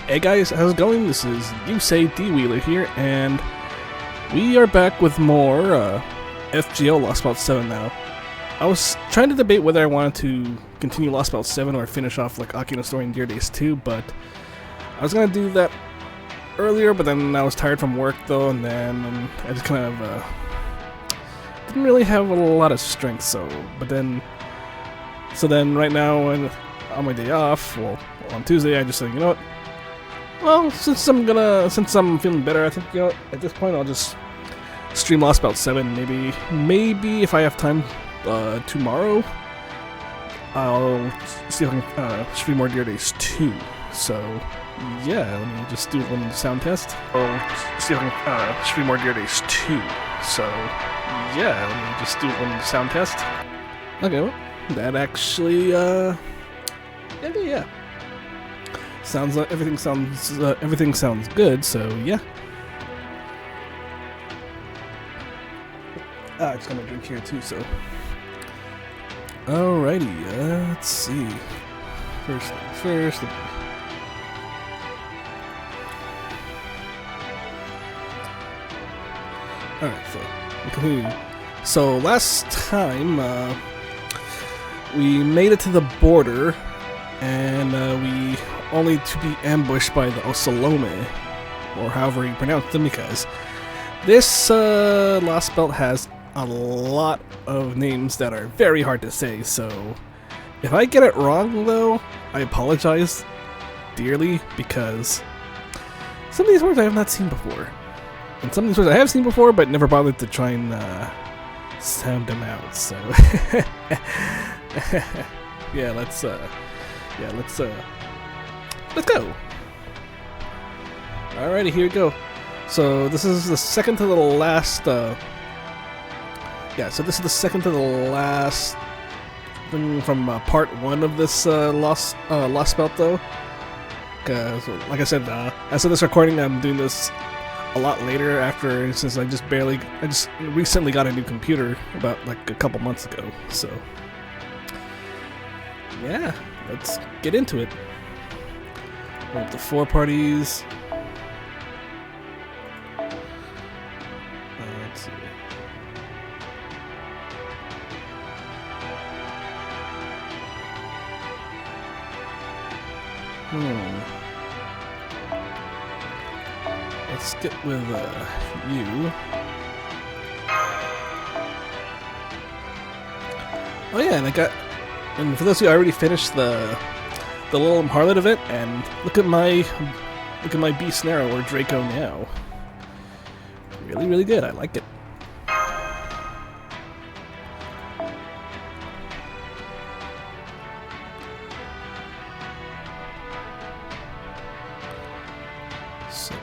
Hey guys, how's it going? This is Yusei D-Wheeler here, and we are back with more FGO Lostbelt 7 now. I was trying to debate whether I wanted to continue Lostbelt 7 or finish off like Aki no Story and Dear Days 2, but I was going to do that earlier, but then I was tired from work though, and then I just kind of didn't really have a lot of strength, so then right now on my day off, well on Tuesday, I just said, you know what? Well, since I'm feeling better, I think, you know, at this point I'll just stream Lostbelt 7. Maybe if I have time tomorrow, I'll see if I can stream more Dear Days 2. So yeah, let me just do one sound test. I'll see if I can stream more Dear Days 2. So yeah, let me just do one sound test. Okay, well, that actually yeah. Sounds like everything sounds good, so yeah. I just got my drink here too, so. Alrighty, let's see. First. Alright, so continue. So last time we made it to the border, and we only to be ambushed by the Ocelomeh, or however you pronounce them, because this Lostbelt has a lot of names that are very hard to say, so if I get it wrong though, I apologize dearly, because some of these words I have not seen before, and some of these words I have seen before but never bothered to try and sound them out, so yeah, let's go. Alrighty, here we go. So this is the second to the last. So this is the second to the last thing from part 1 of this Lostbelt, though. Because, like I said, as of this recording, I'm doing this a lot later after, since I just recently got a new computer about like a couple months ago. So yeah, let's get into it. Up to 4 parties. Let's see. Let's get with you. Oh yeah, and for those of you, I already finished the little Harlot event, and look at my Beast Narrow or Draco now. Really, really good. I like it. So.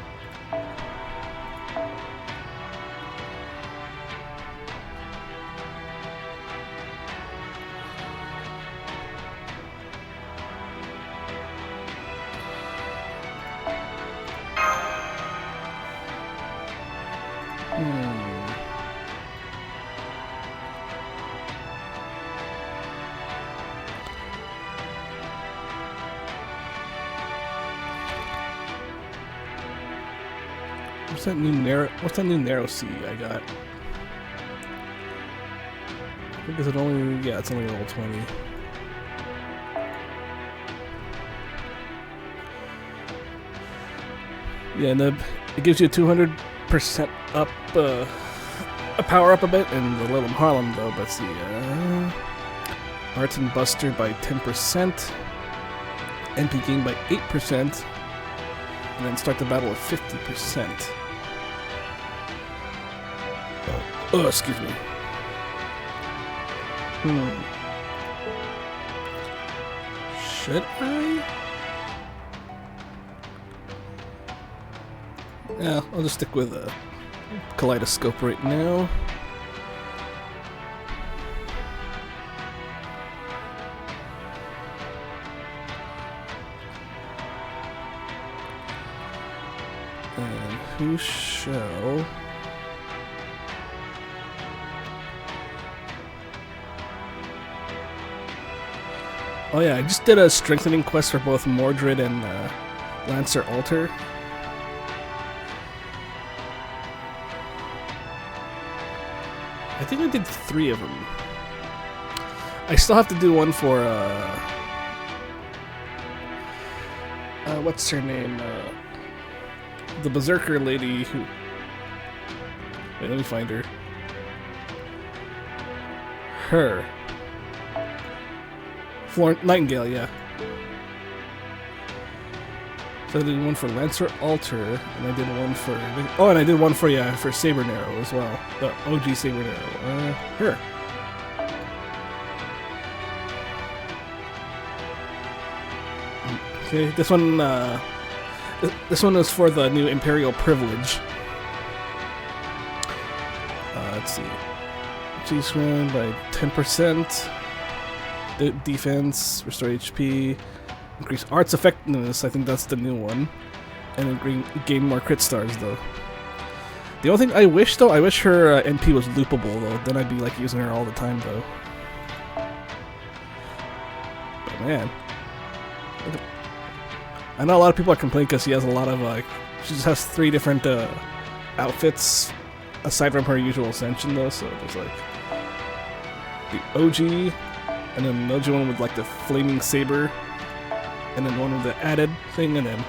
What's that new narrow sea I got? I think it's only level 20. Yeah, and it gives you a 200% up, a power up a bit in the Little Harlem though. But see, Arts and Buster by 10%, MP gain by 8%, and then start the battle at 50%. Oh, excuse me. Should I? Yeah, I'll just stick with a Kaleidoscope right now. And who shall... Oh yeah, I just did a strengthening quest for both Mordred and Lancer Alter. I think I did 3 of them. I still have to do one for, what's her name? The Berserker lady who... Wait, let me find her. Her. Florence Nightingale, yeah. So I did one for Lancer Alter, and I did one for... Oh, and I did one for, yeah, for Saber Narrow as well. The OG Saber Narrow. Her. Okay, this one is for the new Imperial Privilege. Let's see. Cheese run by 10%. Defense, restore HP, increase arts effectiveness. I think that's the new one, and gain more crit stars though. The only thing I wish though, I wish her NP was loopable though. Then I'd be like using her all the time though. But man, I know a lot of people are complaining because she has a lot of she just has 3 different outfits aside from her usual ascension though. So there's like the OG. And then another one with like the flaming saber, and then one with the added thing, and then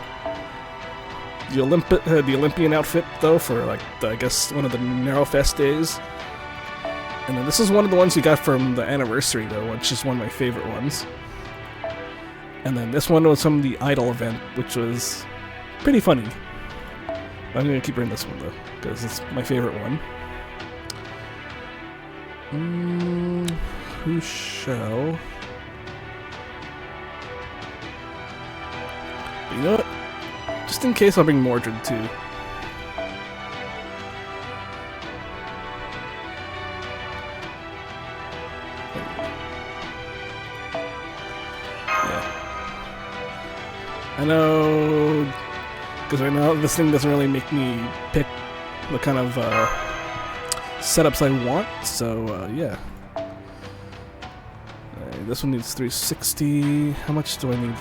the Olympian outfit though for like I guess one of the Narrowfest days. And then this is one of the ones we got from the anniversary though, which is one of my favorite ones. And then this one was from the Idol event, which was pretty funny. I'm gonna keep bringing this one though, because it's my favorite one. Who shall? But you know what? Just in case, I'll bring Mordred too. Yeah. I know, because right now this thing doesn't really make me pick the kind of setups I want. So yeah. This one needs 360. How much do I need?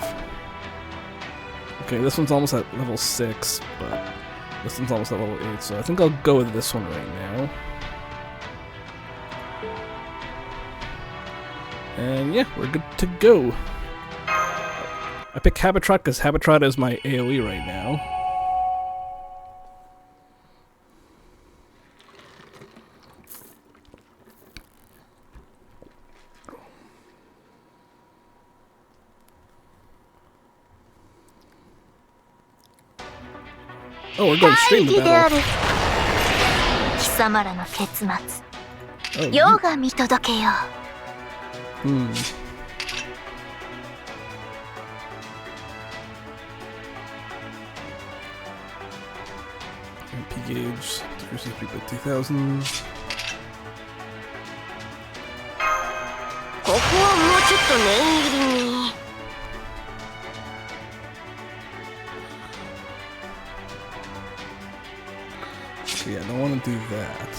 Okay, this one's almost at level 6, but this one's almost at level 8, so I think I'll go with this one right now. And yeah, we're good to go. I pick Habitrot because Habitrot is my AoE right now. Oh, we're going straight into battle. MP gauge, decreases speed by 2000. Yeah, I don't want to do that.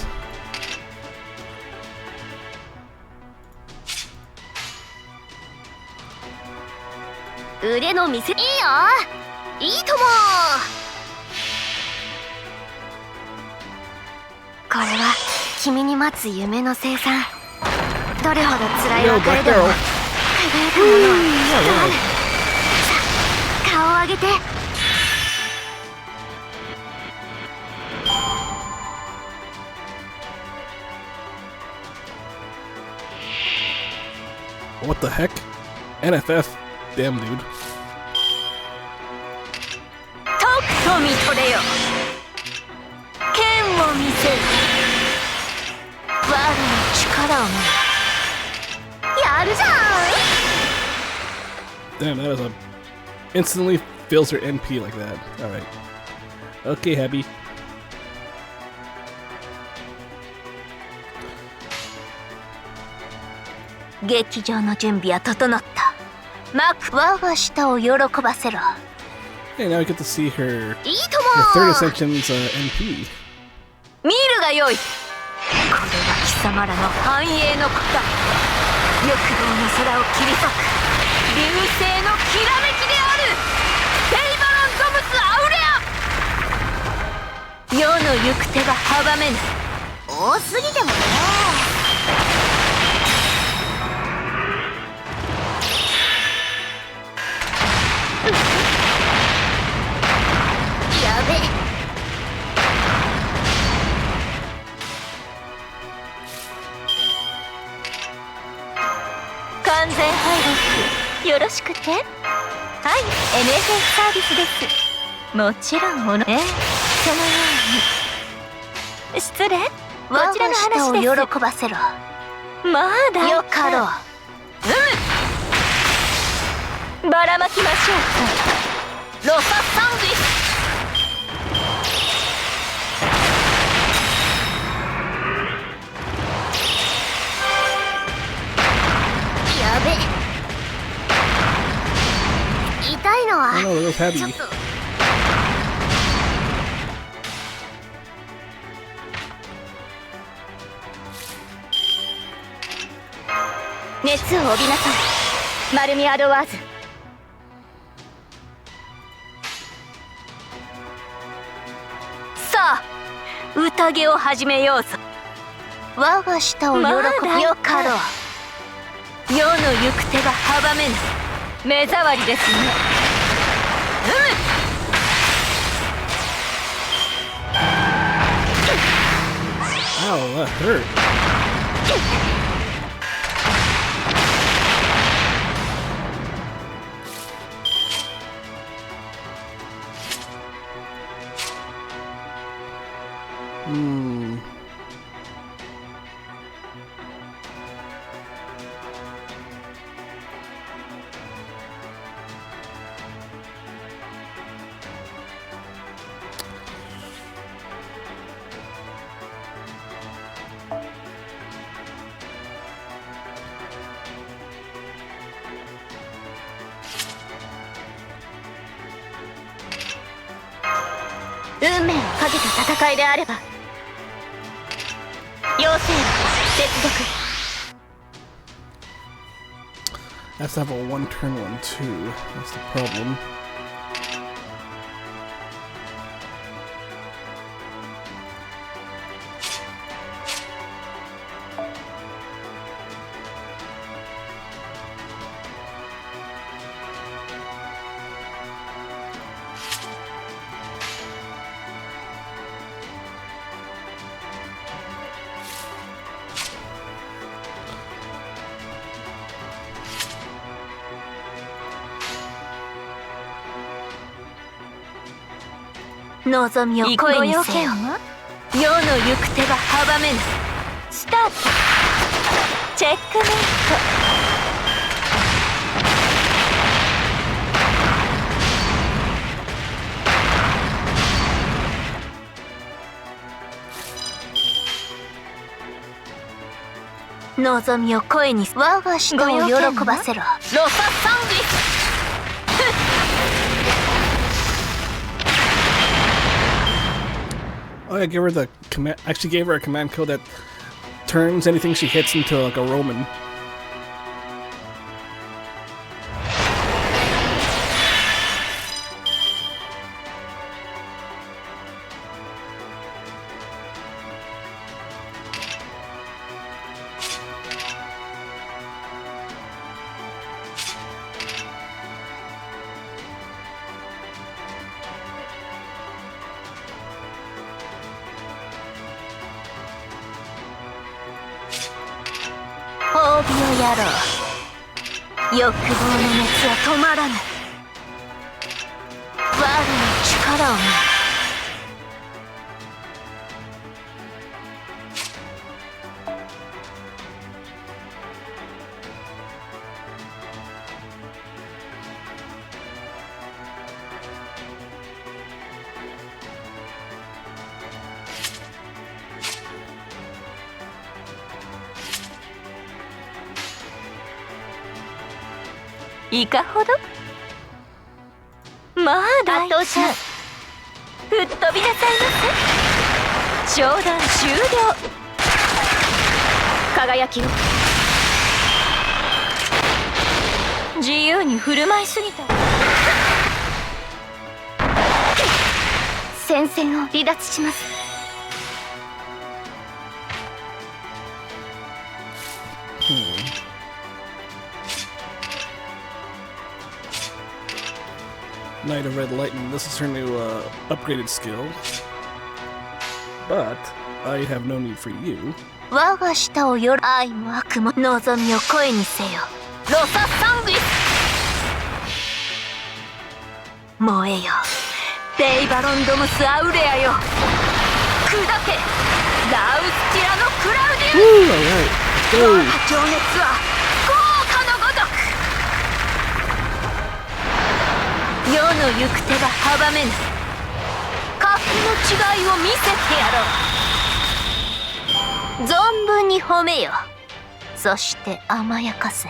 What the heck? NFF? Damn, dude. Damn, that was a... Instantly fills her NP like that. Alright. Okay, Happy. Okay, now we get to see her third ascension's NP. の行く手が阻めぬ。多すぎてもね。やべ。完全敗北よろしくて。はい、NSS サービスです。もちろんそのように。失礼。こちらの話です。我が舌を喜ばせろ。まだよかろう。ばらまきましょうか。ロササンディス。やべ。痛いのは Oh, that was heavy. ちょっと。熱を帯びなさい、マルミアドワーズ。さあ、宴を始めようぞ。我が舌を喜ぶ。よかろう。世の行く手が阻めぬ。目障りですね。Ow, that hurt.運命をかけた戦いであれば、妖精は接続。 Has to have a one-turn one too. That's the problem.望みを声にせよ。世の行く手が阻めぬ。スタート。チェックメイト。望みを声に。我が舌を喜ばせろ。ロササンディス。Oh, I gave her the command. Actually, gave her a command code that turns anything she hits into like a Roman.褒美をやろう。欲望の熱は止まらぬ。我の力を見る。いかほど。まあ大刀します。吹っ飛びなさいませ。商談終了。輝きを。自由に振る舞いすぎた。戦線を離脱します。Knight of Red Lightning. This is her new upgraded skill. But I have no need for you. 我が舌をよ愛も悪も望みを声にせよロササングリス燃えよデイバロンドムスアウレアよ砕けラウスティラのクラウディウス我が情熱は豪華のごとく世の行く手が阻めぬ格の違いを見せてやろう存分に褒めよそして甘やかせ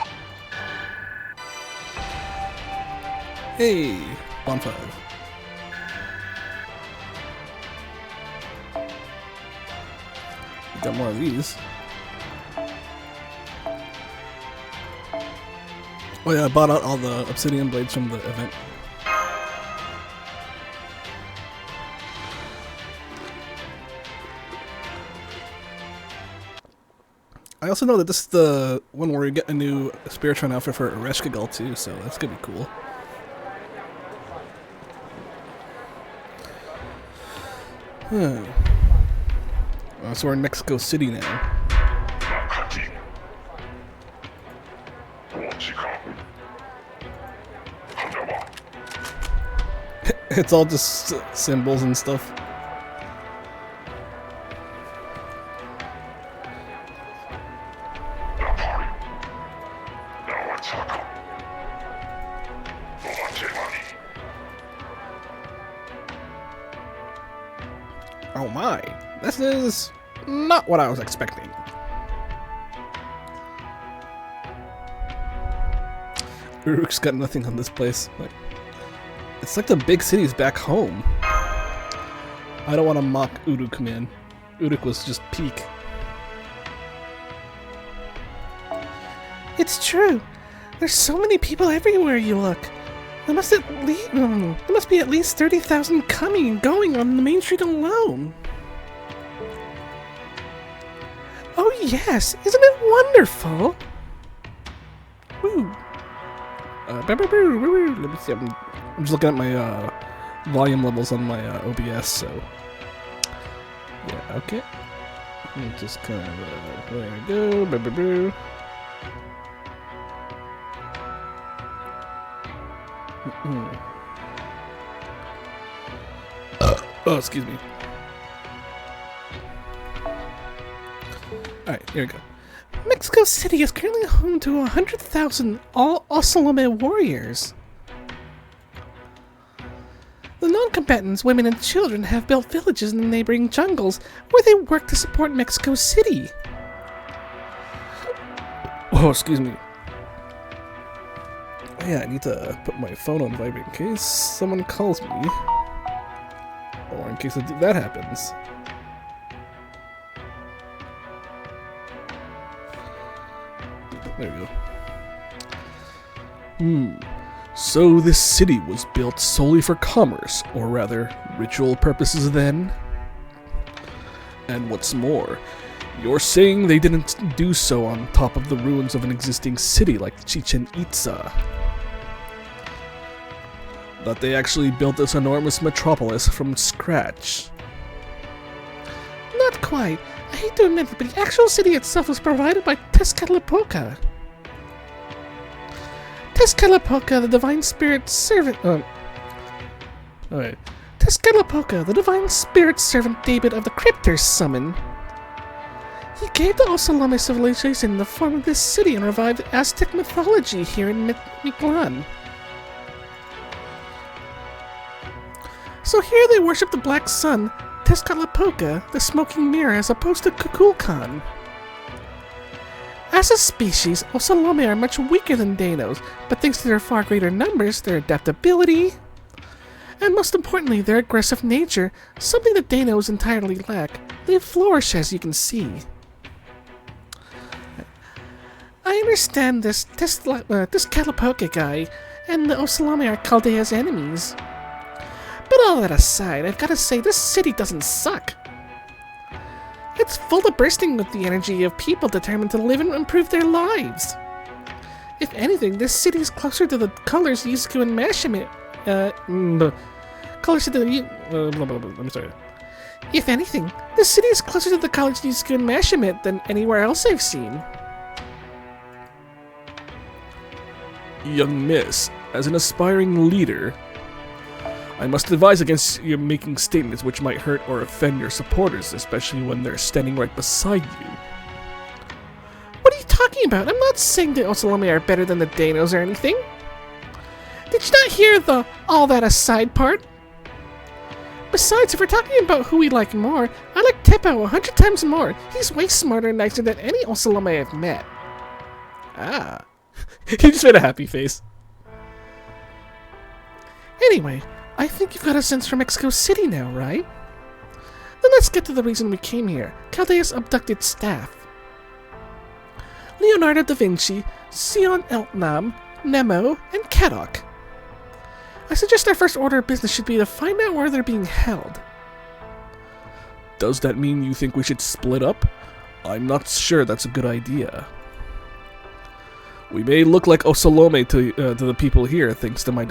Hey, bonfire. Got more of these. Oh yeah, I bought out all the obsidian blades from the event. I also know that this is the one where you get a new Spiritron outfit for Ereshkigal too, so that's gonna be cool. So we're in Mexico City now. It's all just symbols and stuff. Oh my, this is not what I was expecting. Uruk's got nothing on this place. It's like the big cities back home. I don't want to mock Uruk, man. Uruk was just peak. It's true. There's so many people everywhere you look. There must be at least 30,000 coming and going on the main street alone. Oh yes, isn't it wonderful? Woo. Let me see. I'm just looking at my volume levels on my OBS. So yeah, okay. Just kind of there we go. Oh, excuse me. Alright, here we go. Mexico City is currently home to 100,000 all Ocelomeh warriors. The non-combatants, women and children have built villages in the neighboring jungles where they work to support Mexico City. Oh, excuse me. Yeah, I need to put my phone on vibrate in case someone calls me. Or in case that happens. There we go. So this city was built solely for commerce, or rather, ritual purposes then? And what's more, you're saying they didn't do so on top of the ruins of an existing city like Chichen Itza? That they actually built this enormous metropolis from scratch? Not quite. I hate to admit it, but the actual city itself was provided by Tezcatlipoca. Tezcatlipoca, the divine spirit servant. Alright. Tezcatlipoca, the divine spirit servant David of the Cryptors summon. He gave the Ocelomeh civilization the form of this city and revived Aztec mythology here in Mictlan. So here they worship the Black Sun, Tezcatlipoca, the smoking mirror, as opposed to Kukulkan. As a species, Ocelomeh are much weaker than Danos, but thanks to their far greater numbers, their adaptability, and most importantly, their aggressive nature, something that Danos entirely lack, they flourish as you can see. I understand this Tezcatlipoca guy and the Ocelomeh are Chaldea's enemies. But all that aside, I've got to say this city doesn't suck. It's full of bursting with the energy of people determined to live and improve their lives. If anything, this city is closer to the colors Yusuke and closer to the... I'm sorry. If anything, the city is closer to the College Yusei and Mashimit than anywhere else I've seen. Young miss, as an aspiring leader, I must advise against you making statements which might hurt or offend your supporters, especially when they're standing right beside you. What are you talking about? I'm not saying the Ocelomeh are better than the Danos or anything. Did you not hear the all that aside part? Besides, if we're talking about who we like more, I like Teppo 100 times more. He's way smarter and nicer than any Ocelomeh I've met. Ah. He just made a happy face. Anyway, I think you've got a sense for Mexico City now, right? Then let's get to the reason we came here. Caldea's abducted staff. Leonardo da Vinci, Sion Eltnam, Nemo, and Kadoc. I suggest our first order of business should be to find out where they're being held. Does that mean you think we should split up? I'm not sure that's a good idea. We may look like Ocelomeh to the people here, thanks to my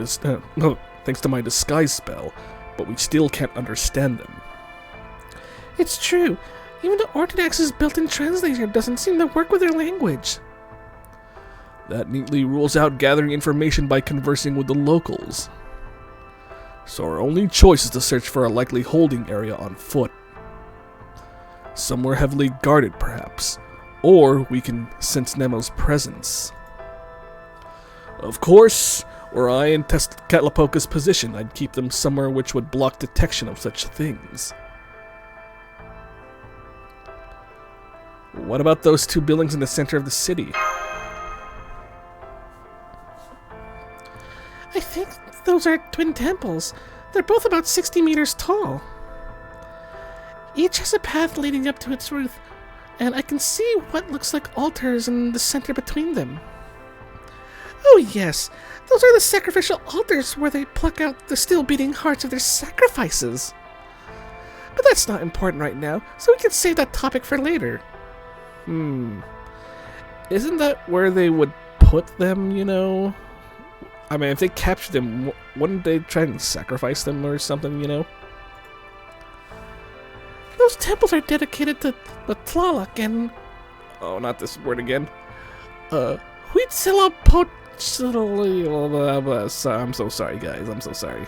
disguise spell, but we still can't understand them. It's true. Even the Ortodox's built-in translator doesn't seem to work with their language. That neatly rules out gathering information by conversing with the locals. So our only choice is to search for a likely holding area on foot. Somewhere heavily guarded, perhaps. Or we can sense Nemo's presence. Of course, were I in Tezcatlipoca's position, I'd keep them somewhere which would block detection of such things. What about those two buildings in the center of the city? I think those are twin temples. They're both about 60 meters tall. Each has a path leading up to its roof, and I can see what looks like altars in the center between them. Oh yes, those are the sacrificial altars where they pluck out the still beating hearts of their sacrifices. But that's not important right now, so we can save that topic for later. Isn't that where they would put them, you know? I mean, if they captured them, wouldn't they try and sacrifice them or something, you know? Those temples are dedicated to the Tlaloc and... Oh, not this word again. Huitzilopochtli. I'm so sorry, guys. I'm so sorry.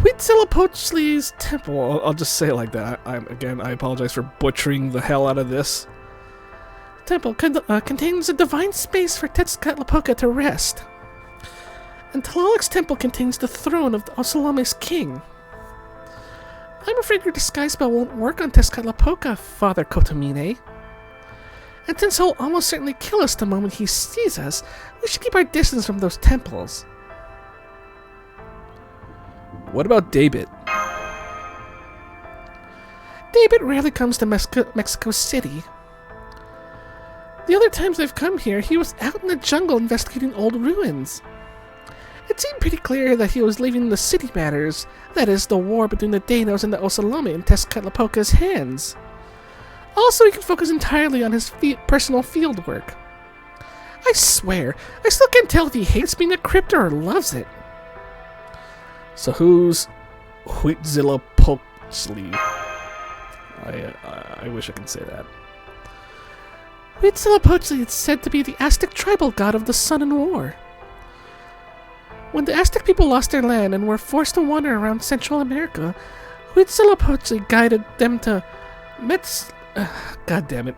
Huitzilopochtli's temple. Well, I'll just say it like that. I apologize for butchering the hell out of this. Temple contains a divine space for Tezcatlipoca to rest. And Tlaloc's temple contains the throne of the Ocelomeh's king. I'm afraid your disguise spell won't work on Tezcatlipoca, Father Kotomine. And since he'll almost certainly kill us the moment he sees us, we should keep our distance from those temples. What about David? David rarely comes to Mexico City. The other times I've come here, he was out in the jungle investigating old ruins. It seemed pretty clear that he was leaving the city matters, that is, the war between the Danos and the Ocelomeh, in Tezcatlipoca's hands. Also, he could focus entirely on his personal field work. I swear, I still can't tell if he hates being a crypto or loves it. So who's Huitzilopochtli? I wish I could say that. Huitzilopochtli is said to be the Aztec tribal god of the sun and war. When the Aztec people lost their land and were forced to wander around Central America, Huitzilopochtli guided them to Metztliapan.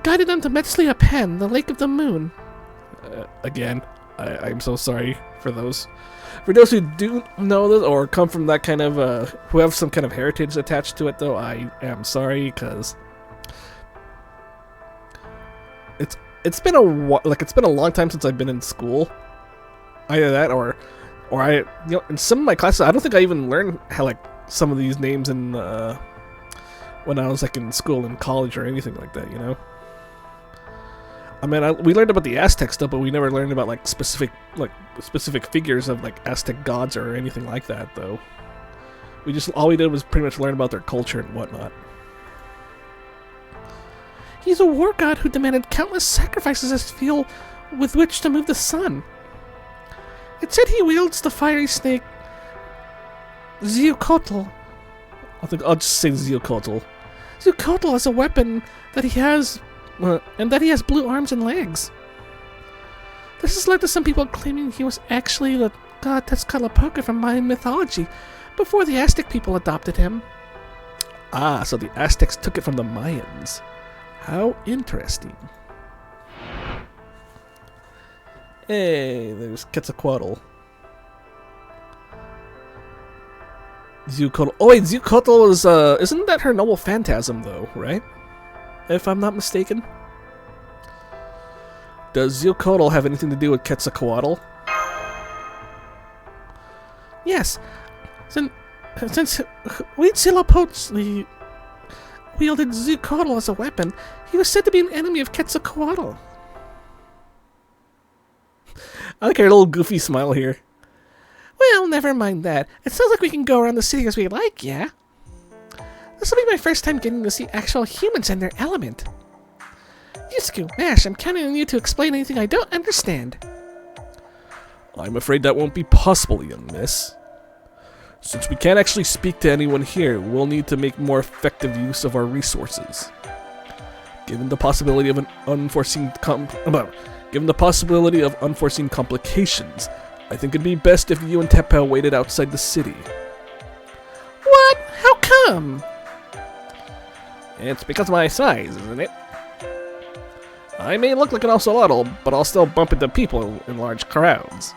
Guided them to Metztliapan, the Lake of the Moon. Again, I'm so sorry for those. For those who do know this or come from that kind of, who have some kind of heritage attached to it, though, I am sorry, because it's been a long time since I've been in school. Either that, or I, in some of my classes, I don't think I even learned how some of these names in when I was in school and college or anything like that, you know. I mean, we learned about the Aztec stuff, but we never learned about specific figures of Aztec gods or anything like that, though. All we did was pretty much learn about their culture and whatnot. He's a war god who demanded countless sacrifices as fuel with which to move the sun. It said he wields the fiery snake Zeocotl. I'll just say Zeocotl. Zeocotl as a weapon that he has, and that he has blue arms and legs. This has led to some people claiming he was actually the god Tezcatlipoca from Mayan mythology, before the Aztec people adopted him. Ah, so the Aztecs took it from the Mayans. How interesting. Hey, there's Quetzalcoatl. Zeocotl. Oh wait, Zeocotl is, isn't that her noble phantasm though, right? If I'm not mistaken. Does Zeocotl have anything to do with Quetzalcoatl? Yes. Since Huitzilopochtli wielded Zeocotl as a weapon, he was said to be an enemy of Quetzalcoatl. I like her little goofy smile here. Well, never mind that. It sounds like we can go around the city as we like, yeah? This will be my first time getting to see actual humans in their element. Yusuke, Nash, I'm counting on you to explain anything I don't understand. I'm afraid that won't be possible, young miss. Since we can't actually speak to anyone here, we'll need to make more effective use of our resources. Given the possibility of unforeseen complications, I think it'd be best if you and Tepa waited outside the city. What? How come? It's because of my size, isn't it? I may look like an ocelotl, but I'll still bump into people in large crowds.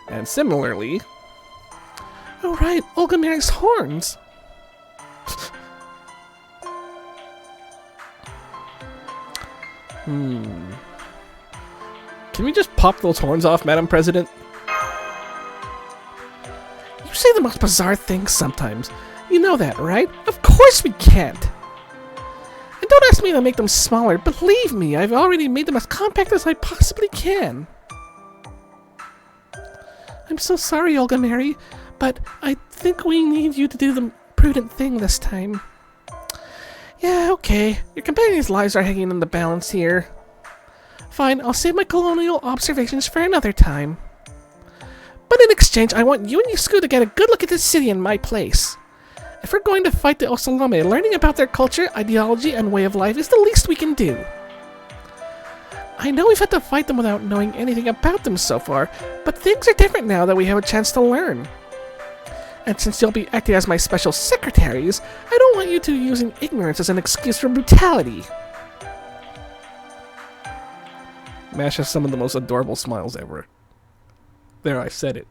And similarly... Oh right, Olgamer's horns! Can we just pop those horns off, Madam President? You say the most bizarre things sometimes. You know that, right? Of course we can't! And don't ask me to make them smaller. Believe me, I've already made them as compact as I possibly can. I'm so sorry, Olgamer, but I think we need you to do the prudent thing this time. Yeah, okay. Your companions' lives are hanging in the balance here. Fine, I'll save my colonial observations for another time. But in exchange, I want you and Yusuke to get a good look at this city in my place. If we're going to fight the Ocelomeh, learning about their culture, ideology, and way of life is the least we can do. I know we've had to fight them without knowing anything about them so far, but things are different now that we have a chance to learn. And since you'll be acting as my special secretaries, I don't want you two using ignorance as an excuse for brutality. Mash has some of the most adorable smiles ever. There, I said it.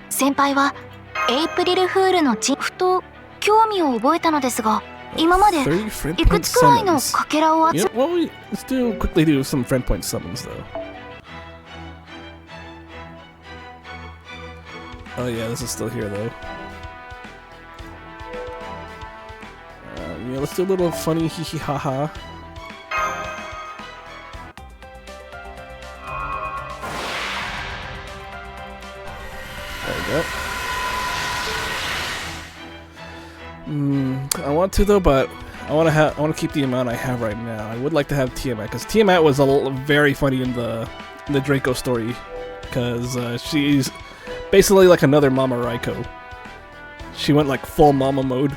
Senpai はエイプリルフールのふと興味を覚えたのですが、今までいくつくらいのかけらを集め Well, let's quickly do some friend point summons though. Oh yeah, this is still here though. Yeah, let's do a little funny hee hee ha ha. There we go. I want to though, but I want to keep the amount I have right now. I would like to have Tiamat because Tiamat was very funny in the Draco story because she's basically like another Mama Raiko. She went like full mama mode.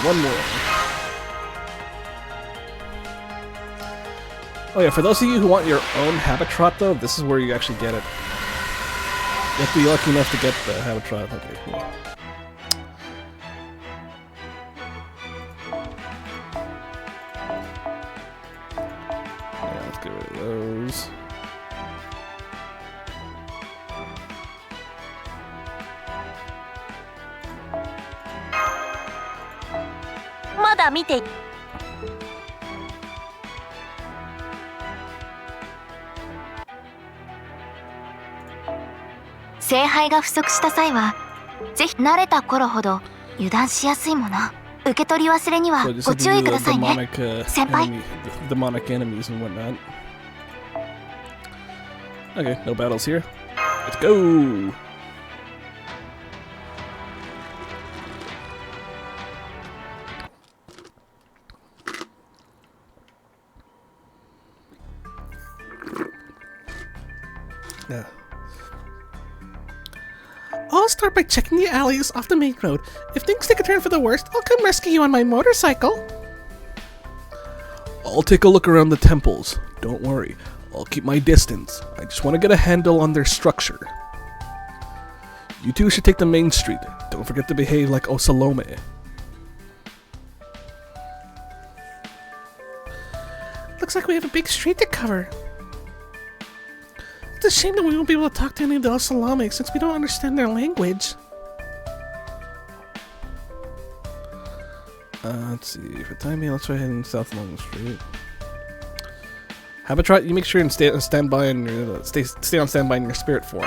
One more. Oh yeah, for those of you who want your own Habitat though, this is where you actually get it. You have to be lucky enough to get the Habitat. Okay, cool. Yeah, let's get rid of those. だ見て。聖杯が不足した際はぜひ慣れた頃ほど油断しやすいもの受け取り忘れにはご注意くださいね、先輩。 Demonic enemies and whatnot. Okay, no battles here. Let's go! Yeah. I'll start by checking the alleys off the main road. If things take a turn for the worst, I'll come rescue you on my motorcycle. I'll take a look around the temples. Don't worry, I'll keep my distance. I just want to get a handle on their structure. You two should take the main street. Don't forget to behave like Ocelomeh. Looks like we have a big street to cover. It's a shame that we won't be able to talk to any of the Ocelomeh since we don't understand their language. Let's see. For the time being, let's try heading south along the street. How about try? You make sure and stay on standby in your stay on standby in your spirit form.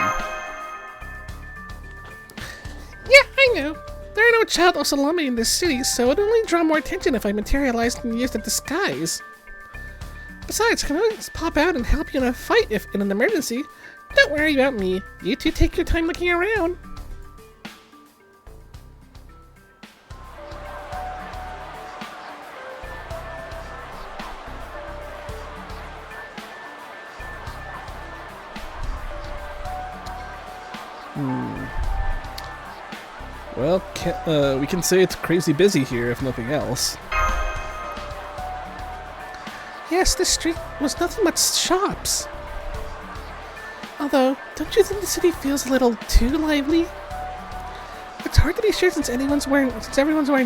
Yeah, I know. There are no child Ocelomeh in this city, so it'd only draw more attention if I materialized and used a disguise. Besides, I can always pop out and help you in a fight if in an emergency. Don't worry about me. You two take your time looking around. Well, we can say it's crazy busy here, if nothing else. Yes, this street was nothing but shops. Although, don't you think the city feels a little too lively? It's hard to be sure since everyone's wearing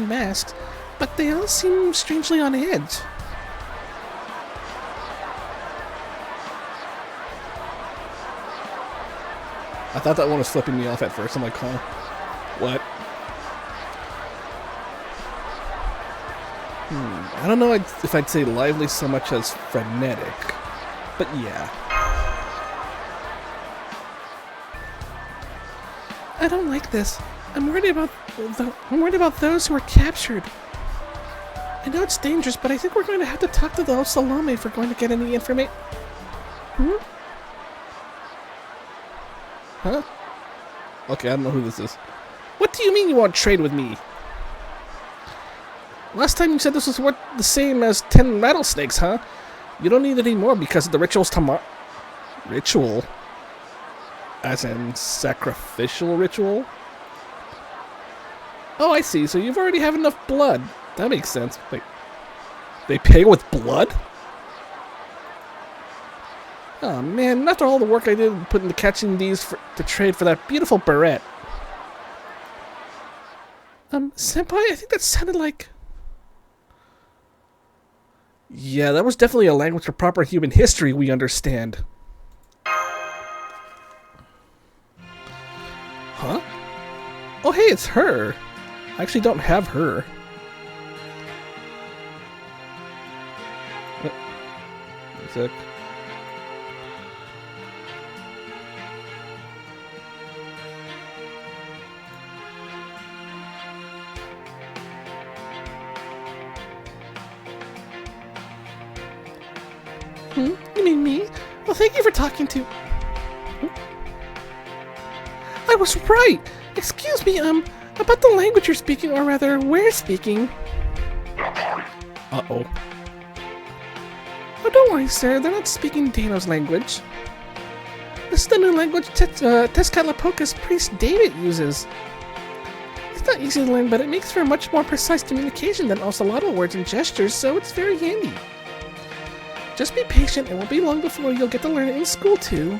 masks, but they all seem strangely on edge. I thought that one was flipping me off at first. I'm like, huh? What? I don't know if I'd say lively so much as frenetic, but yeah. I don't like this. I'm worried about those who are captured. I know it's dangerous, but I think we're going to have to talk to the Ocelomeh if we're going to get any information. Huh? Okay, I don't know who this is. What do you mean you won't trade with me? Last time you said this was the same as 10 rattlesnakes, huh? You don't need any more because of the rituals tomorrow. Ritual? As in sacrificial ritual? Oh, I see. So you've already have enough blood. That makes sense. Wait. They pay with blood? Oh man, after all the work I did put into catching these to trade for that beautiful beret. Senpai, I think that sounded like... Yeah, that was definitely a language for proper human history we understand. Huh? Oh hey, it's her. I actually don't have her. Wait a sec. You mean me? Well, thank you for talking to... I was right! Excuse me, about the language you're speaking, or rather, we're speaking. Uh-oh. Oh, don't worry, sir. They're not speaking Dano's language. This is the new language Tezcatlipoca's priest David uses. It's not easy to learn, but it makes for a much more precise communication than Ocelotl words and gestures, so it's very handy. Just be patient, it won't be long before you'll get to learn it in school, too.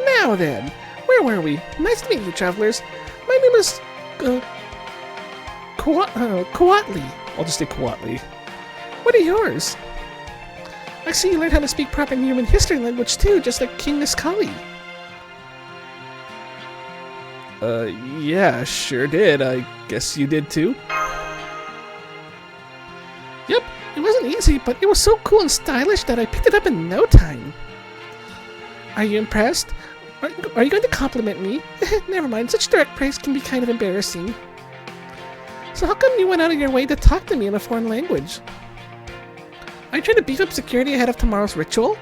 Now then, where were we? Nice to meet you, travelers. My name is, Coatli. I'll just say Coatli. What are yours? I see you learned how to speak proper human history language, too, just like King Niscali. Yeah, sure did. I guess you did too? Yep, it wasn't easy, but it was so cool and stylish that I picked it up in no time. Are you impressed? Are you going to compliment me? Never mind, such direct praise can be kind of embarrassing. So how come you went out of your way to talk to me in a foreign language? Are you trying to beef up security ahead of tomorrow's ritual?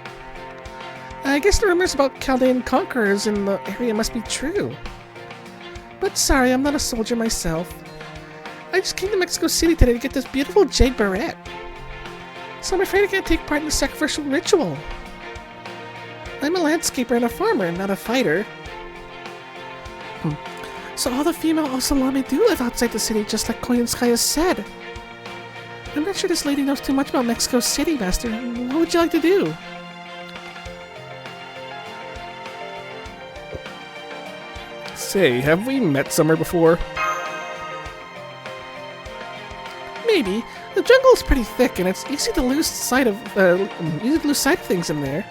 I guess the rumors about Chaldean conquerors in the area must be true. But sorry, I'm not a soldier myself. I just came to Mexico City today to get this beautiful jade beret. So I'm afraid I can't take part in the sacrificial ritual. I'm a landscaper and a farmer, not a fighter. So all the female Ocelomeh do live outside the city, just like Koyanskaya said. I'm not sure this lady knows too much about Mexico City, Master. What would you like to do? Say, have we met somewhere before? Maybe. The jungle is pretty thick, and it's easy to lose sight of things in there.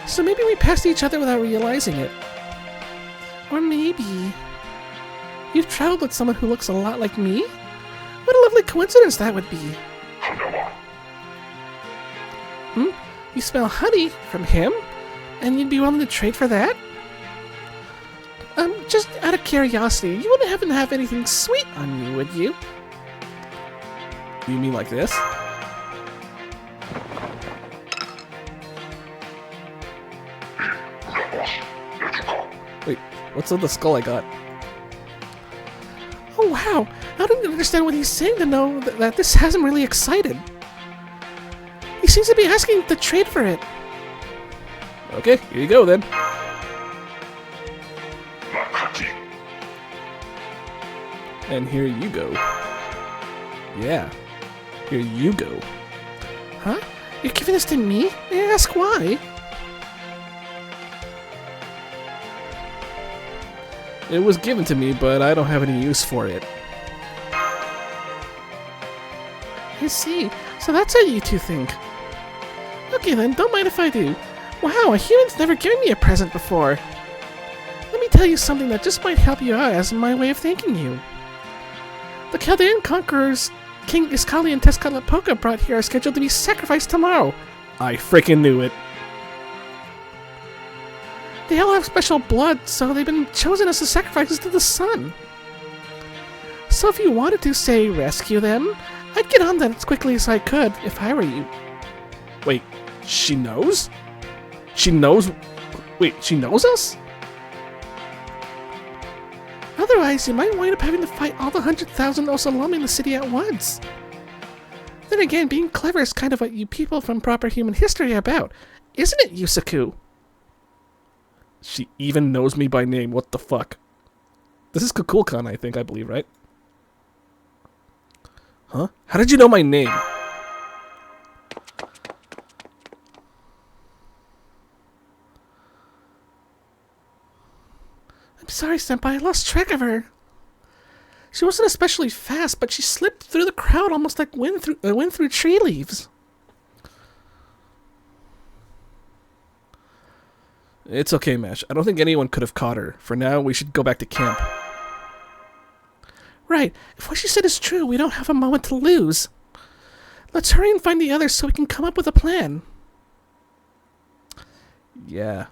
So maybe we passed each other without realizing it. Or maybe you've traveled with someone who looks a lot like me? What a lovely coincidence that would be. You smell honey from him? And you'd be willing to trade for that? Just out of curiosity, you wouldn't happen to have anything sweet on you, would you? You mean like this? Wait, what's on the skull I got? Oh wow, I don't understand what he's saying to know that this has him really excited. He seems to be asking to trade for it. Okay, here you go then. And here you go. Yeah, here you go. Huh? You're giving this to me? May I ask why? It was given to me, but I don't have any use for it. I see. So that's how you two think. Okay then, don't mind if I do. Wow, a human's never given me a present before. Let me tell you something that just might help you out as my way of thanking you. The Chaldean conquerors King Iskali and Tezcatlipoca brought here are scheduled to be sacrificed tomorrow. I freaking knew it. They all have special blood, so they've been chosen as the sacrifices to the sun. So if you wanted to, say, rescue them, I'd get on that as quickly as I could if I were you. Wait, she knows? She knows? Wait, she knows us? Otherwise, you might wind up having to fight all the 100,000 Ocelomeh in the city at once. Then again, being clever is kind of what you people from proper human history are about, isn't it, Yusaku? She even knows me by name, what the fuck? This is Kukulkan, I believe, right? Huh? How did you know my name? I'm sorry, Senpai, I lost track of her. She wasn't especially fast, but she slipped through the crowd almost like wind through tree leaves. It's okay, Mesh. I don't think anyone could have caught her. For now, we should go back to camp. Right. If what she said is true, we don't have a moment to lose. Let's hurry and find the others so we can come up with a plan. Yeah.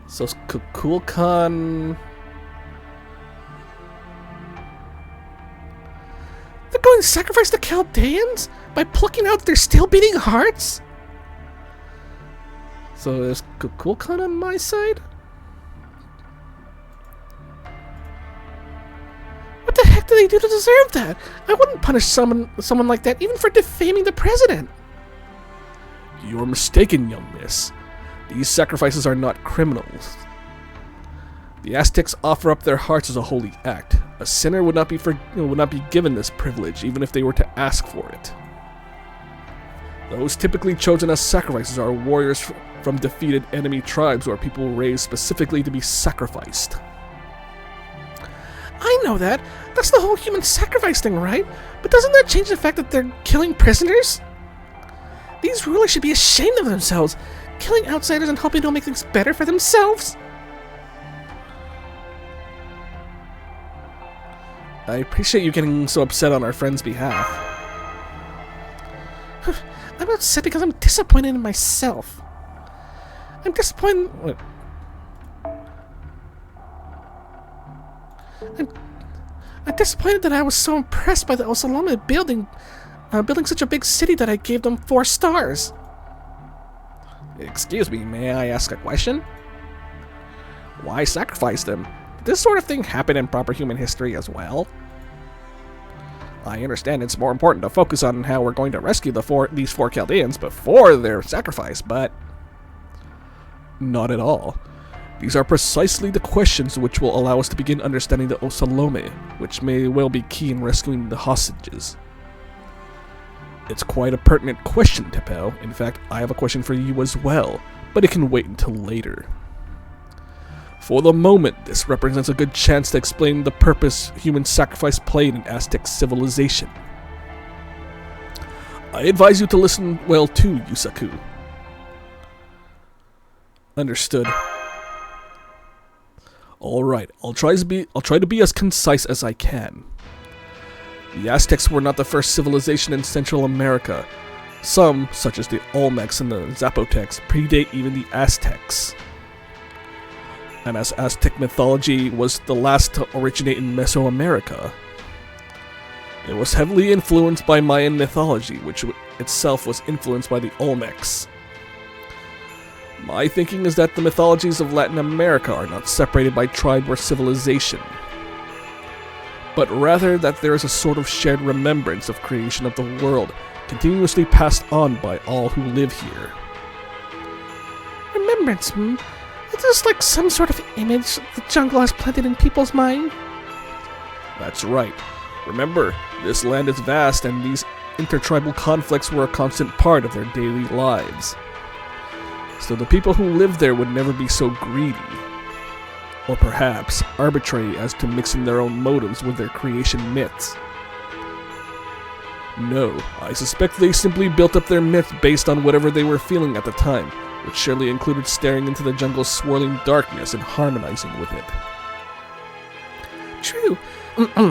So Kukulkan... They're going to sacrifice the Chaldeans? By plucking out their still beating hearts? So is Kukulkan on my side? What the heck do they do to deserve that? I wouldn't punish someone like that even for defaming the president. You're mistaken, young miss. These sacrifices are not criminals. The Aztecs offer up their hearts as a holy act. A sinner would not be given this privilege, even if they were to ask for it. Those typically chosen as sacrifices are warriors from defeated enemy tribes or people raised specifically to be sacrificed. I know that. That's the whole human sacrifice thing, right? But doesn't that change the fact that they're killing prisoners? These rulers should be ashamed of themselves, killing outsiders and hoping they'll make things better for themselves. I appreciate you getting so upset on our friend's behalf. I'm upset because I'm disappointed in myself. I'm disappointed... What? I'm disappointed that I was so impressed by the Ocelomeh building such a big city that I gave them 4 stars. Excuse me, may I ask a question? Why sacrifice them? Did this sort of thing happen in proper human history as well? I understand it's more important to focus on how we're going to rescue these 4 Chaldeans before their sacrifice, but... not at all. These are precisely the questions which will allow us to begin understanding the Ocelomeh, which may well be key in rescuing the hostages. It's quite a pertinent question, Tepel. In fact, I have a question for you as well, but it can wait until later. For the moment, this represents a good chance to explain the purpose human sacrifice played in Aztec civilization. I advise you to listen well too, Yusaku. Understood. Alright, I'll try to be as concise as I can. The Aztecs were not the first civilization in Central America. Some, such as the Olmecs and the Zapotecs, predate even the Aztecs. And as Aztec mythology was the last to originate in Mesoamerica, it was heavily influenced by Mayan mythology, which itself was influenced by the Olmecs. My thinking is that the mythologies of Latin America are not separated by tribe or civilization, but rather that there is a sort of shared remembrance of creation of the world, continuously passed on by all who live here. Remembrance, Is this like some sort of image the jungle has planted in people's mind? That's right. Remember, this land is vast and these intertribal conflicts were a constant part of their daily lives. So the people who live there would never be so greedy, or perhaps arbitrary as to mixing their own motives with their creation myths. No, I suspect they simply built up their myth based on whatever they were feeling at the time, which surely included staring into the jungle's swirling darkness and harmonizing with it. True.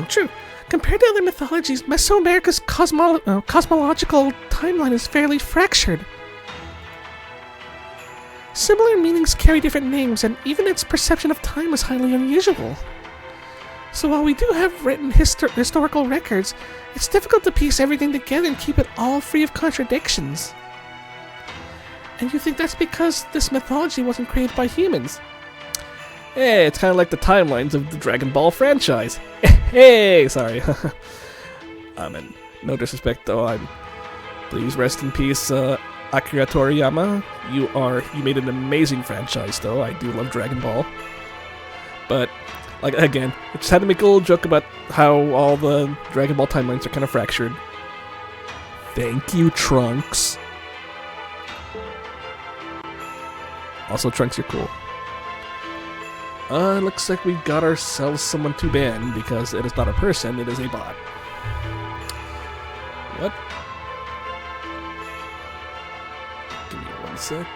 True. Compared to other mythologies, Mesoamerica's cosmological timeline is fairly fractured. Similar meanings carry different names, and even its perception of time is highly unusual. So while we do have written historical records, it's difficult to piece everything together and keep it all free of contradictions. And you think that's because this mythology wasn't created by humans? Hey, it's kind of like the timelines of the Dragon Ball franchise. Hey, sorry. No disrespect though, please rest in peace, Akira Toriyama. You made an amazing franchise though. I do love Dragon Ball. But, like, again, I just had to make a little joke about how all the Dragon Ball timelines are kind of fractured. Thank you, Trunks. Also, Trunks, you're cool. Looks like we got ourselves someone to ban, because it is not a person, it is a bot. What? Give me 1 sec.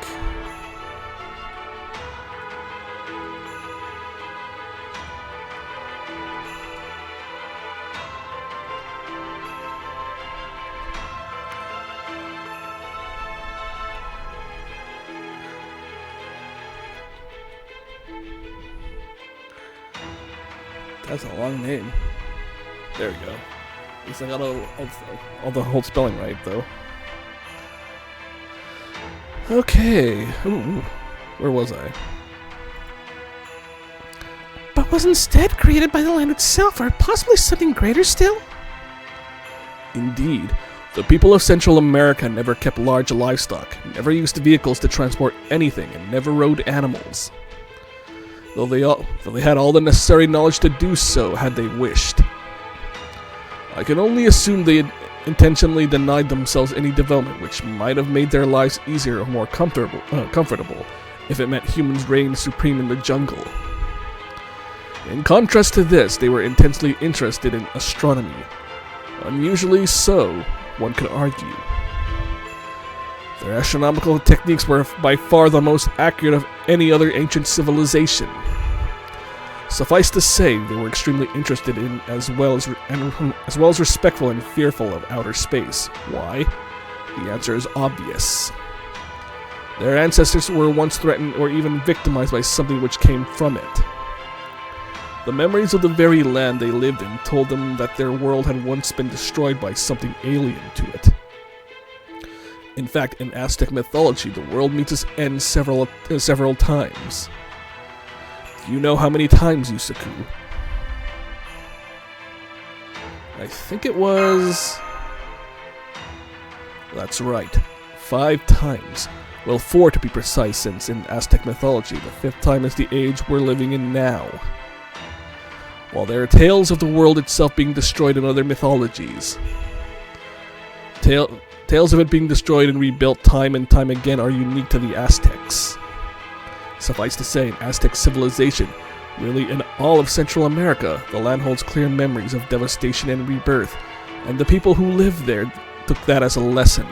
That's a long name. There we go. At least I got all the whole spelling right, though. Okay. Ooh. Where was I? But was instead created by the land itself, or possibly something greater still? Indeed. The people of Central America never kept large livestock, never used vehicles to transport anything, and never rode animals. Though they had all the necessary knowledge to do so had they wished. I can only assume they had intentionally denied themselves any development which might have made their lives easier or more comfortable if it meant humans reigned supreme in the jungle. In contrast to this, they were intensely interested in astronomy. Unusually so, one could argue. Their astronomical techniques were by far the most accurate of any other ancient civilization. Suffice to say, they were extremely interested in, as well as respectful and fearful of outer space. Why? The answer is obvious. Their ancestors were once threatened or even victimized by something which came from it. The memories of the very land they lived in told them that their world had once been destroyed by something alien to it. In fact, in Aztec mythology, the world meets its end several times. Do you know how many times, Yusaku? I think it was... That's right. 5 times. Well, 4 to be precise, since in Aztec mythology, the 5th time is the age we're living in now. While there are tales of the world itself being destroyed in other mythologies, tales of it being destroyed and rebuilt time and time again are unique to the Aztecs. Suffice to say, in Aztec civilization, really in all of Central America, the land holds clear memories of devastation and rebirth, and the people who lived there took that as a lesson.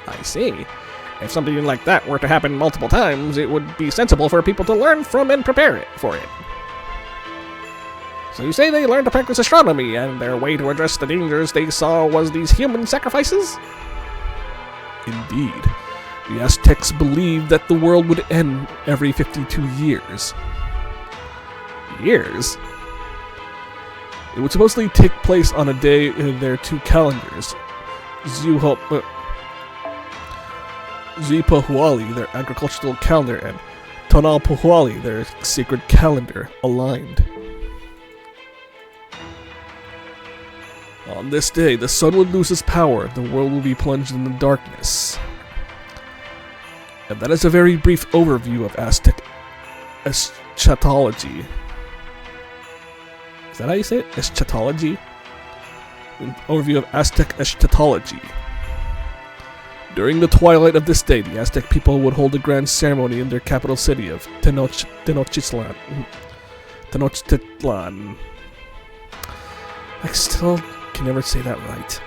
I see. If something like that were to happen multiple times, it would be sensible for people to learn from and prepare for it. So you say they learned to practice astronomy, and their way to address the dangers they saw was these human sacrifices? Indeed. The Aztecs believed that the world would end every 52 years. Years? It would supposedly take place on a day in their 2 calendars. Zipahuali, their agricultural calendar, and Tonalpohuali, their sacred calendar, aligned. On this day, the sun would lose its power, the world will be plunged in the darkness. And that is a very brief overview of Aztec eschatology. Is that how you say it? Eschatology? An overview of Aztec eschatology. During the twilight of this day, the Aztec people would hold a grand ceremony in their capital city of Tenochtitlan. I still can never say that right.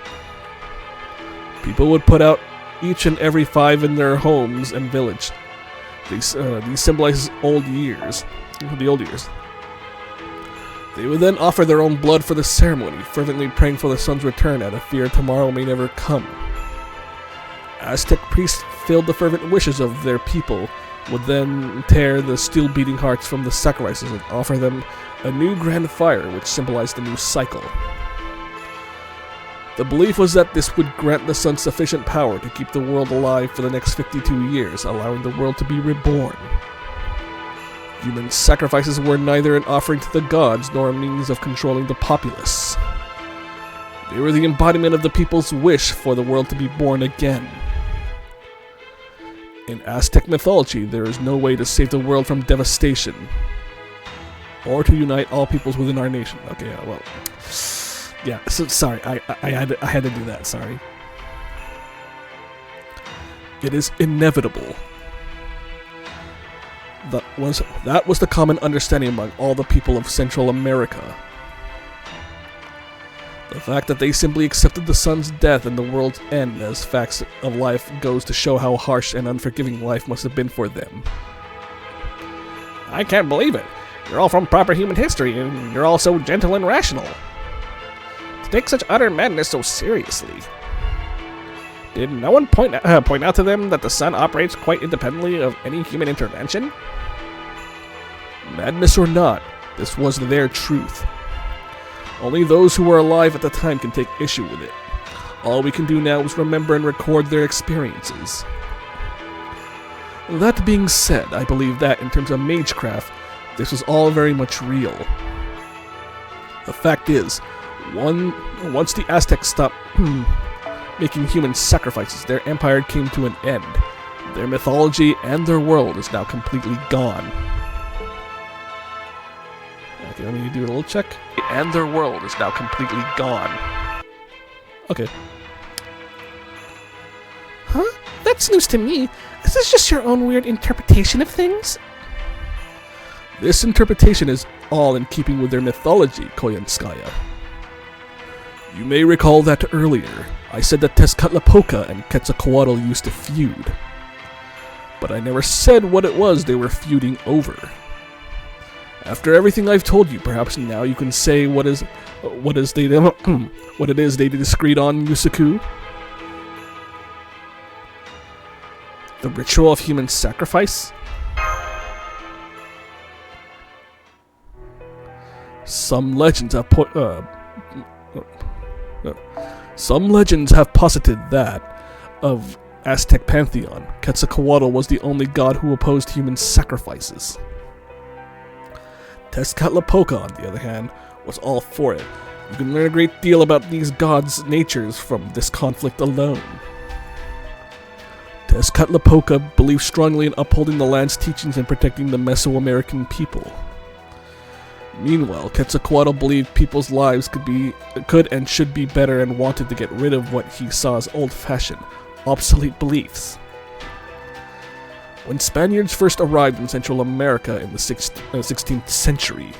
People would put out each and every 5 in their homes and village. These symbolize the old years. They would then offer their own blood for the ceremony, fervently praying for the sun's return out of fear tomorrow may never come. Aztec priests filled the fervent wishes of their people, would then tear the steel-beating hearts from the sacrifices and offer them a new grand fire which symbolized a new cycle. The belief was that this would grant the sun sufficient power to keep the world alive for the next 52 years, allowing the world to be reborn. Human sacrifices were neither an offering to the gods nor a means of controlling the populace. They were the embodiment of the people's wish for the world to be born again. In Aztec mythology, there is no way to save the world from devastation, or to unite all peoples within our nation. Okay, well... Yeah, so, sorry, I had to do that, sorry. It is inevitable. That was the common understanding among all the people of Central America. The fact that they simply accepted the sun's death and the world's end as facts of life goes to show how harsh and unforgiving life must have been for them. I can't believe it. You're all from proper human history, and you're all so gentle and rational. Take such utter madness so seriously. Did no one point out to them that the sun operates quite independently of any human intervention? Madness or not, this was their truth. Only those who were alive at the time can take issue with it. All we can do now is remember and record their experiences. That being said, I believe that, in terms of magecraft, this was all very much real. The fact is, once the Aztecs stopped making human sacrifices, their empire came to an end. Their mythology and their world is now completely gone. Okay, let me do a little check. And their world is now completely gone. Okay. Huh? That's news to me. Is this just your own weird interpretation of things? This interpretation is all in keeping with their mythology, Koyanskaya. You may recall that earlier, I said that Tezcatlipoca and Quetzalcoatl used to feud. But I never said what it was they were feuding over. After everything I've told you, perhaps now you can say what it is they disagreed on, Yusaku? The ritual of human sacrifice? Some legends have posited that, of Aztec pantheon, Quetzalcoatl was the only god who opposed human sacrifices. Tezcatlipoca, on the other hand, was all for it. You can learn a great deal about these gods' natures from this conflict alone. Tezcatlipoca believed strongly in upholding the land's teachings and protecting the Mesoamerican people. Meanwhile, Quetzalcoatl believed people's lives could and should be better and wanted to get rid of what he saw as old-fashioned, obsolete beliefs. When Spaniards first arrived in Central America in the 16th century,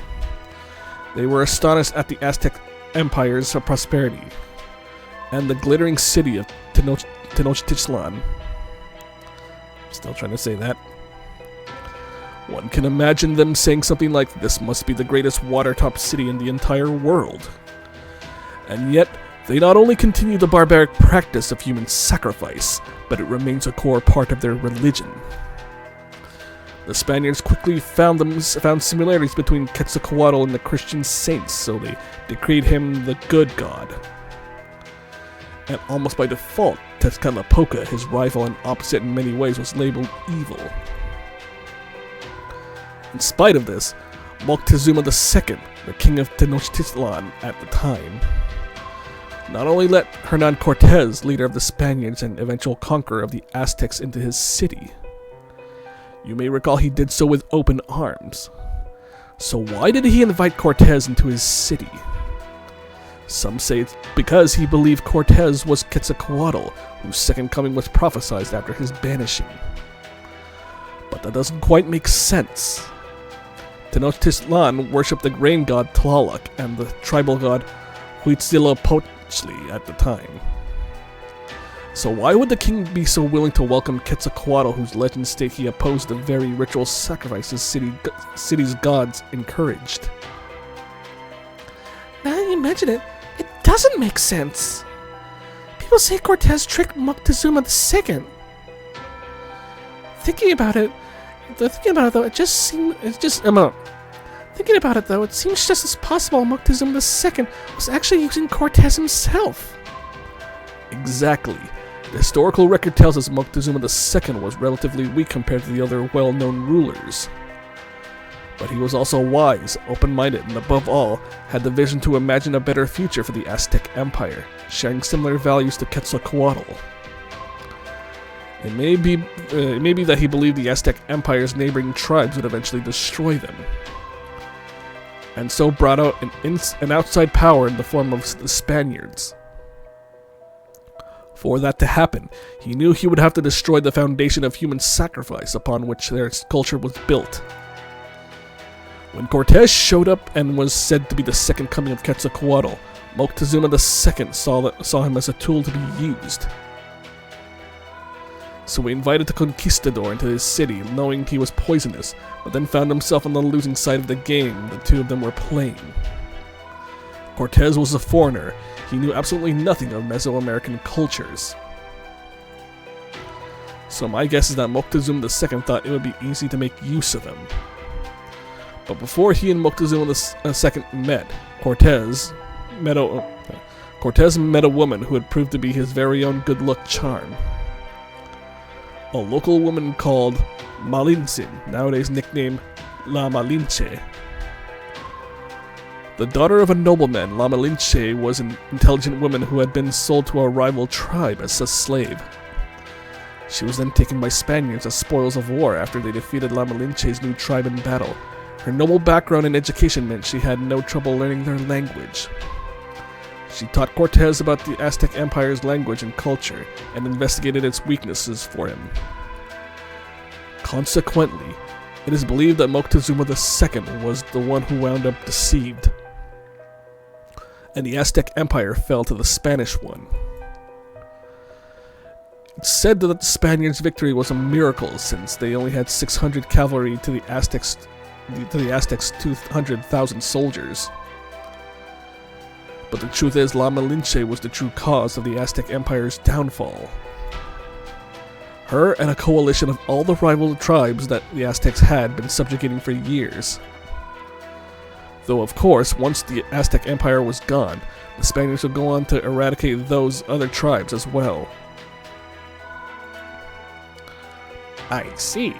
they were astonished at the Aztec Empire's prosperity and the glittering city of Tenochtitlan. Still trying to say that. One can imagine them saying something like, "This must be the greatest water-top city in the entire world." And yet, they not only continue the barbaric practice of human sacrifice, but it remains a core part of their religion. The Spaniards quickly found similarities between Quetzalcoatl and the Christian saints, so they decreed him the good god. And almost by default, Tezcatlipoca, his rival and opposite in many ways, was labeled evil. In spite of this, Moctezuma II, the king of Tenochtitlan at the time, not only let Hernan Cortez, leader of the Spaniards and eventual conqueror of the Aztecs, into his city. You may recall he did so with open arms. So why did he invite Cortez into his city? Some say it's because he believed Cortez was Quetzalcoatl, whose second coming was prophesied after his banishing. But that doesn't quite make sense. Tenochtitlan worshipped the grain god Tlaloc and the tribal god Huitzilopochtli at the time. So why would the king be so willing to welcome Quetzalcoatl, whose legends state he opposed the very ritual sacrifices city's gods encouraged? Now you mention it, it doesn't make sense. People say Cortez tricked Moctezuma II. Thinking about it though, it seems just as possible Moctezuma II was actually using Cortez himself. Exactly. The historical record tells us Moctezuma II was relatively weak compared to the other well-known rulers. But he was also wise, open-minded, and above all, had the vision to imagine a better future for the Aztec Empire, sharing similar values to Quetzalcoatl. It may be that he believed the Aztec Empire's neighboring tribes would eventually destroy them, and so brought out an outside power in the form of the Spaniards. For that to happen, he knew he would have to destroy the foundation of human sacrifice upon which their culture was built. When Cortez showed up and was said to be the second coming of Quetzalcoatl, Moctezuma II saw him as a tool to be used. So he invited the conquistador into his city, knowing he was poisonous, but then found himself on the losing side of the game the two of them were playing. Cortez was a foreigner. He knew absolutely nothing of Mesoamerican cultures. So my guess is that Moctezuma II thought it would be easy to make use of him. But before he and Moctezuma II met, Cortez met a woman who had proved to be his very own good luck charm. A local woman called Malintzin, nowadays nicknamed La Malinche. The daughter of a nobleman, La Malinche was an intelligent woman who had been sold to a rival tribe as a slave. She was then taken by Spaniards as spoils of war after they defeated La Malinche's new tribe in battle. Her noble background and education meant she had no trouble learning their language. She taught Cortez about the Aztec Empire's language and culture, and investigated its weaknesses for him. Consequently, it is believed that Moctezuma II was the one who wound up deceived. and the Aztec Empire fell to the Spanish one. It's said that the Spaniards' victory was a miracle, since they only had 600 cavalry to the Aztecs' 200,000 soldiers. But the truth is, La Malinche was the true cause of the Aztec Empire's downfall. Her and a coalition of all the rival tribes that the Aztecs had been subjugating for years. Though, of course, once the Aztec Empire was gone, the Spaniards would go on to eradicate those other tribes as well. I see.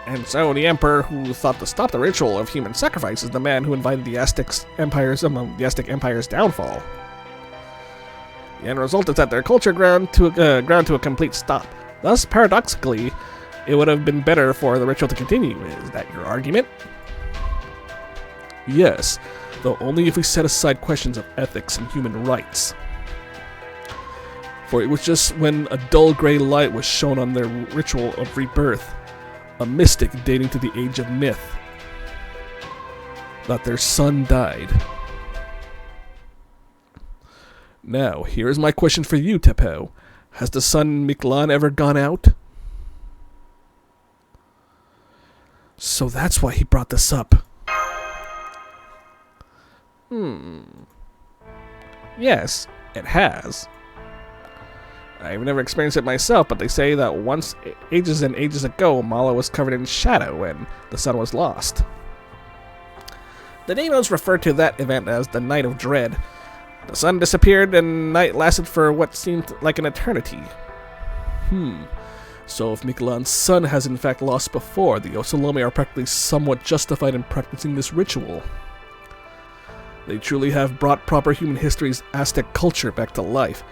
And so the emperor who thought to stop the ritual of human sacrifice is the man who invited the Aztec Empire's downfall. The end result is that their culture ground to a complete stop. Thus, paradoxically, it would have been better for the ritual to continue. Is that your argument? Yes, though only if we set aside questions of ethics and human rights. For it was just when a dull gray light was shown on their ritual of rebirth, a mystic dating to the age of myth, that their son died. Now, here is my question for you, Teppo. Has the sun Mictlan ever gone out? So that's why he brought this up. Yes, it has. I've never experienced it myself, but they say that once, ages and ages ago, Mala was covered in shadow and the sun was lost. The Nemos refer to that event as the Night of Dread. The sun disappeared and night lasted for what seemed like an eternity. So if Mictlan's son has in fact lost before, the Ocelomeh are practically somewhat justified in practicing this ritual. They truly have brought proper human history's Aztec culture back to life.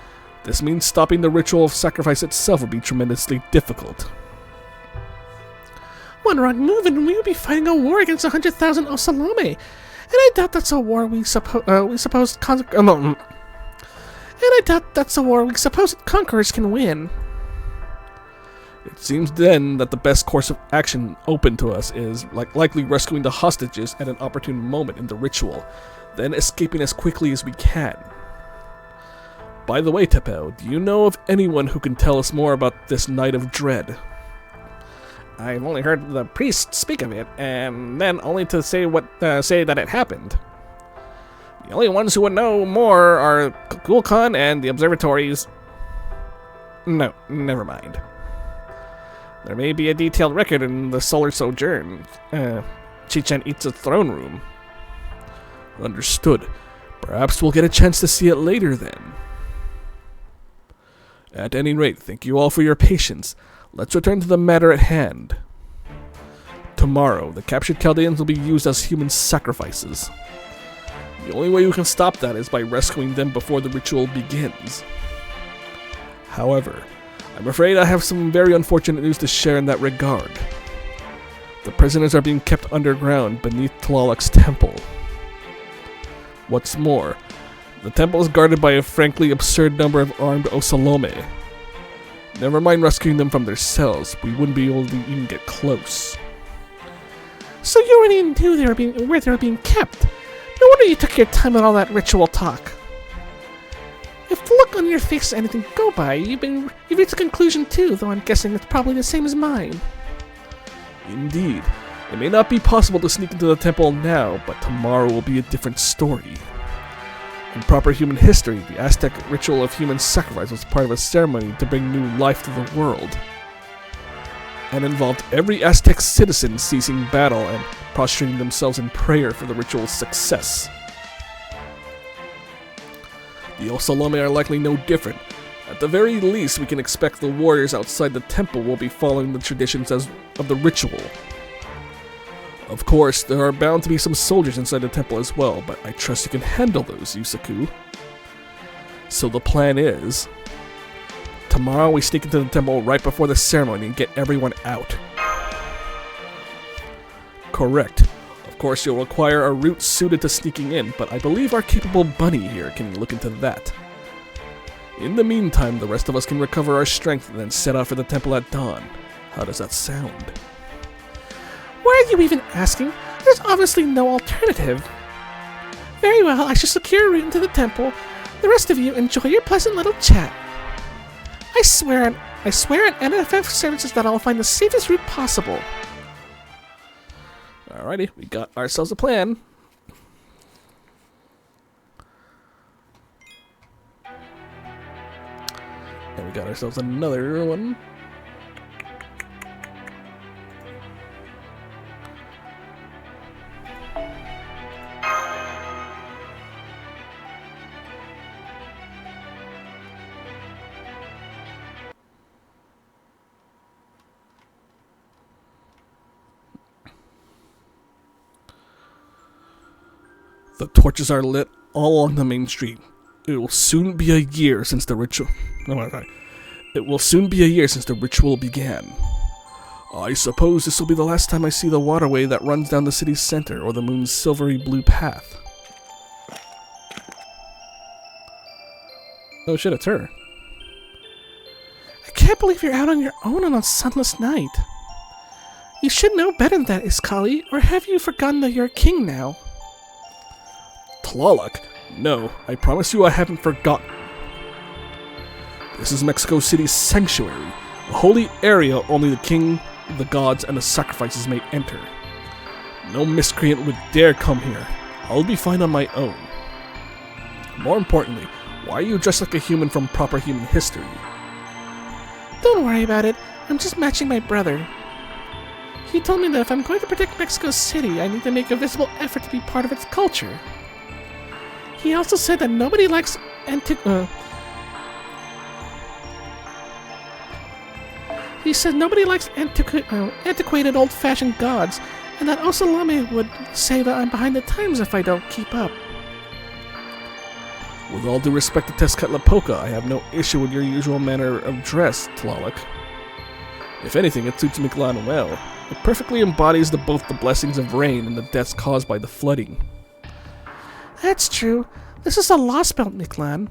This means stopping the ritual of sacrifice itself would be tremendously difficult. One wrong move and we would be fighting a war against 100,000 Ocelomeh. And I doubt that's a war we suppose conquerors can win. It seems then that the best course of action open to us is likely rescuing the hostages at an opportune moment in the ritual, then escaping as quickly as we can. By the way, Teppo, do you know of anyone who can tell us more about this Night of Dread? I've only heard the priest speak of it, and then only to say that it happened. The only ones who would know more are Kulkan and the observatories. No, never mind. There may be a detailed record in the Solar Sojourn, Chichen Itza's throne room. Understood. Perhaps we'll get a chance to see it later then. At any rate, thank you all for your patience. Let's return to the matter at hand. Tomorrow, the captured Chaldeans will be used as human sacrifices. The only way we can stop that is by rescuing them before the ritual begins. However, I'm afraid I have some very unfortunate news to share in that regard. The prisoners are being kept underground beneath Tlaloc's temple. What's more, the temple is guarded by a frankly absurd number of armed Ocelomeh. Never mind rescuing them from their cells, we wouldn't be able to even get close. So you already knew where they were being kept. No wonder you took your time with all that ritual talk. If the look on your face is anything to go by, you've reached a conclusion too, though I'm guessing it's probably the same as mine. Indeed. It may not be possible to sneak into the temple now, but tomorrow will be a different story. In proper human history, the Aztec ritual of human sacrifice was part of a ceremony to bring new life to the world, and involved every Aztec citizen ceasing battle and prostrating themselves in prayer for the ritual's success. The Ocelomeh are likely no different. At the very least, we can expect the warriors outside the temple will be following the traditions of the ritual. Of course, there are bound to be some soldiers inside the temple as well, but I trust you can handle those, Yusaku. So the plan is, tomorrow we sneak into the temple right before the ceremony and get everyone out. Correct. Of course, you'll require a route suited to sneaking in, but I believe our capable bunny here can look into that. In the meantime, the rest of us can recover our strength and then set out for the temple at dawn. How does that sound? Why are you even asking? There's obviously no alternative. Very well, I shall secure a route into the temple. The rest of you enjoy your pleasant little chat. I swear on NFF services that I will find the safest route possible. Alrighty, we got ourselves a plan. And we got ourselves another one. The torches are lit all along the main street. It will soon be a year since the ritual... It will soon be a year since the ritual began. I suppose this will be the last time I see the waterway that runs down the city's center or the moon's silvery blue path. Oh shit, it's her. I can't believe you're out on your own on a sunless night. You should know better than that, Iskali, or have you forgotten that you're a king now? Tlaloc? No, I promise you I haven't forgotten. This is Mexico City's sanctuary, a holy area only the king, the gods, and the sacrifices may enter. No miscreant would dare come here. I'll be fine on my own. More importantly, why are you dressed like a human from proper human history? Don't worry about it. I'm just matching my brother. He told me that if I'm going to protect Mexico City, I need to make a visible effort to be part of its culture. He also said that nobody likes antiquated old-fashioned gods, and that Ocelomeh would say that I'm behind the times if I don't keep up. With all due respect to Tezcatlipoca, I have no issue with your usual manner of dress, Tlaloc. If anything, it suits Mictlan well. It perfectly embodies both the blessings of rain and the deaths caused by the flooding. That's true. This is a Lostbelt Mictlan.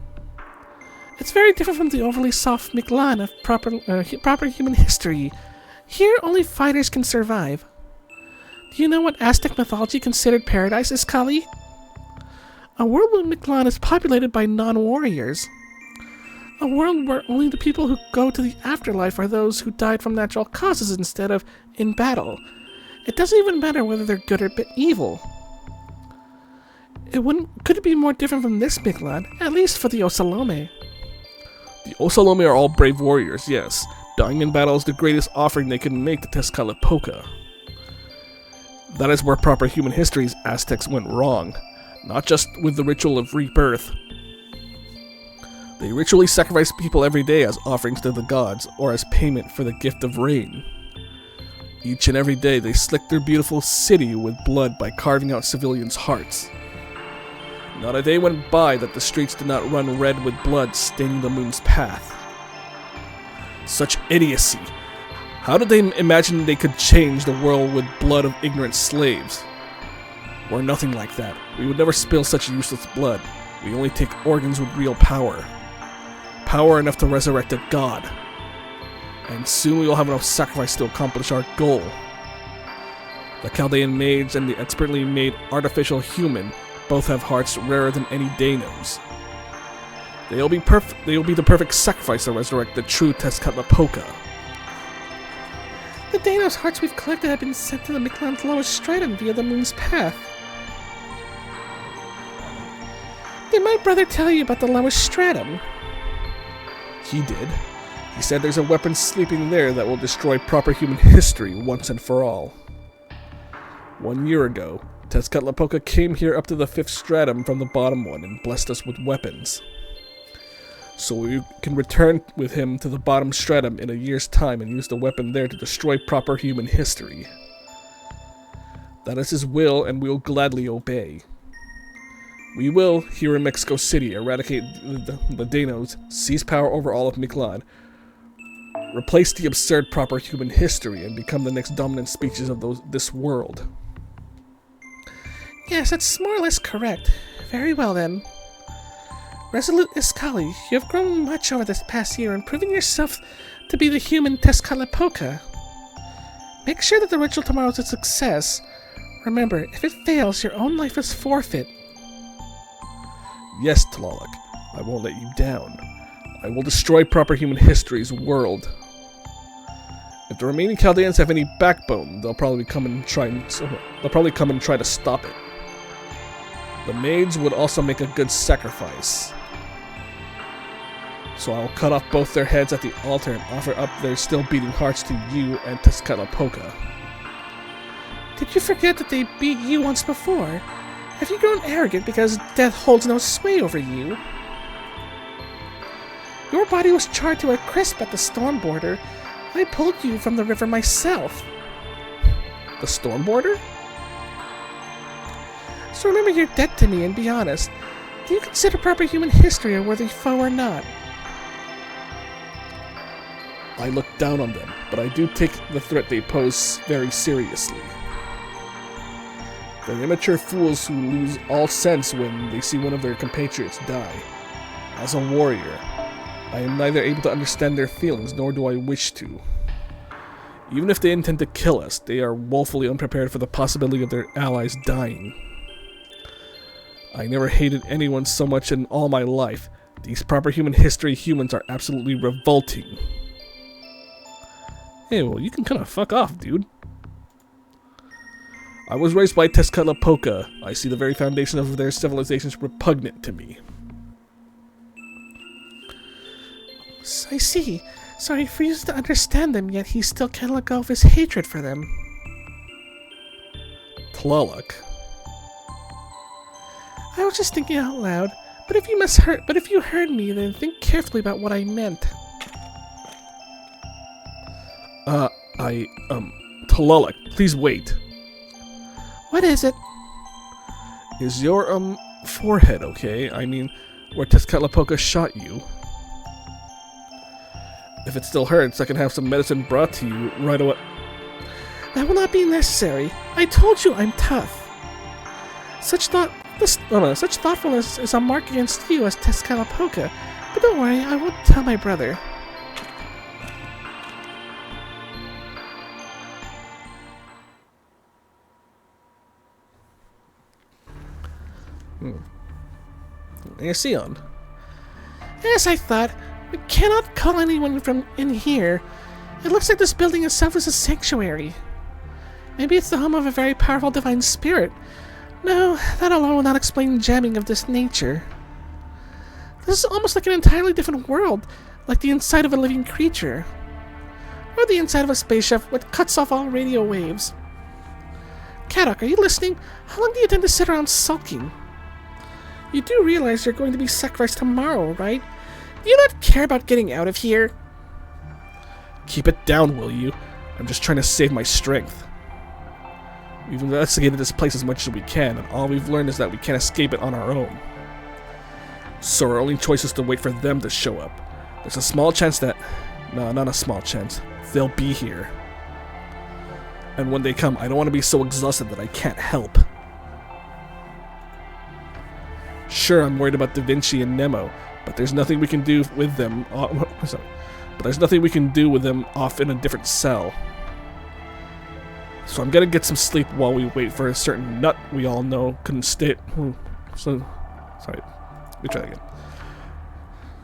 It's very different from the overly soft Mictlan of proper human history. Here, only fighters can survive. Do you know what Aztec mythology considered paradise is, Kali? A world where Mictlan is populated by non-warriors. A world where only the people who go to the afterlife are those who died from natural causes instead of in battle. It doesn't even matter whether they're good or evil. Could it be more different from this Mictlan, at least for the Ocelomeh? The Ocelomeh are all brave warriors, yes. Dying in battle is the greatest offering they can make to Tezcatlipoca. That is where proper human history's Aztecs went wrong. Not just with the ritual of rebirth. They ritually sacrifice people every day as offerings to the gods, or as payment for the gift of rain. Each and every day they slick their beautiful city with blood by carving out civilians' hearts. Not a day went by that the streets did not run red with blood staining the moon's path. Such idiocy! How did they imagine they could change the world with blood of ignorant slaves? We're nothing like that. We would never spill such useless blood. We only take organs with real power. Power enough to resurrect a god. And soon we will have enough sacrifice to accomplish our goal. The Chaldean mage and the expertly made artificial human both have hearts rarer than any Danos. They will be the perfect sacrifice to resurrect the true Tezcatlipoca. The Danos' hearts we've collected have been sent to the Mictlan's lowest stratum via the moon's path. Did my brother tell you about the lowest stratum? He did. He said there's a weapon sleeping there that will destroy proper human history once and for all. 1 year ago, Tezcatlipoca came here up to the 5th stratum from the bottom one and blessed us with weapons. So we can return with him to the bottom stratum in a year's time and use the weapon there to destroy proper human history. That is his will, and we will gladly obey. We will, here in Mexico City, eradicate the Danos, seize power over all of Mictlan, replace the absurd proper human history, and become the next dominant species of this world. Yes, that's more or less correct. Very well then. Resolute Iskali, you have grown much over this past year and proven yourself to be the human Tezcatlipoca. Make sure that the ritual tomorrow is a success. Remember, if it fails, your own life is forfeit. Yes, Tlaloc, I won't let you down. I will destroy proper human history's world. If the remaining Chaldeans have any backbone, they'll probably come and try to stop it. The maids would also make a good sacrifice. So I'll cut off both their heads at the altar and offer up their still beating hearts to you and Tezcatlipoca. Did you forget that they beat you once before? Have you grown arrogant because death holds no sway over you? Your body was charred to a crisp at the storm border. I pulled you from the river myself. The storm border? So remember your debt to me and be honest. Do you consider proper human history a worthy foe or not? I look down on them, but I do take the threat they pose very seriously. They're immature fools who lose all sense when they see one of their compatriots die. As a warrior, I am neither able to understand their feelings, nor do I wish to. Even if they intend to kill us, they are woefully unprepared for the possibility of their allies dying. I never hated anyone so much in all my life. These proper human history humans are absolutely revolting. Hey, well, you can kind of fuck off, dude. I was raised by Tezcatlipoca. I see the very foundation of their civilizations repugnant to me. I see. So he refuses to understand them, yet he still can't let go of his hatred for them. Tlaloc. I was just thinking out loud. But if you heard me, then think carefully about what I meant. Tlaloc, please wait. What is it? Is your, forehead okay? I mean, where Tezcatlipoca shot you. If it still hurts, I can have some medicine brought to you right away. That will not be necessary. I told you I'm tough. Such thoughtfulness is a mark against you as Tezcatlipoca. But don't worry, I won't tell my brother. Hey, Sion. As I thought, we cannot call anyone from in here. It looks like this building itself is a sanctuary. Maybe it's the home of a very powerful divine spirit. No, that alone will not explain jamming of this nature. This is almost like an entirely different world, like the inside of a living creature. Or the inside of a spaceship which cuts off all radio waves. Kadoc, are you listening? How long do you intend to sit around sulking? You do realize you're going to be sacrificed tomorrow, right? Do you not care about getting out of here? Keep it down, will you? I'm just trying to save my strength. We've investigated this place as much as we can, and all we've learned is that we can't escape it on our own. So our only choice is to wait for them to show up. There's a small chance that... No, not a small chance. They'll be here. And when they come, I don't want to be so exhausted that I can't help. Sure, I'm worried about Vinci and Nemo, but there's nothing we can do with them. There's nothing we can do with them off in a different cell. So I'm gonna get some sleep while we wait for a certain nut we all know couldn't stay. Sorry, let me try that again.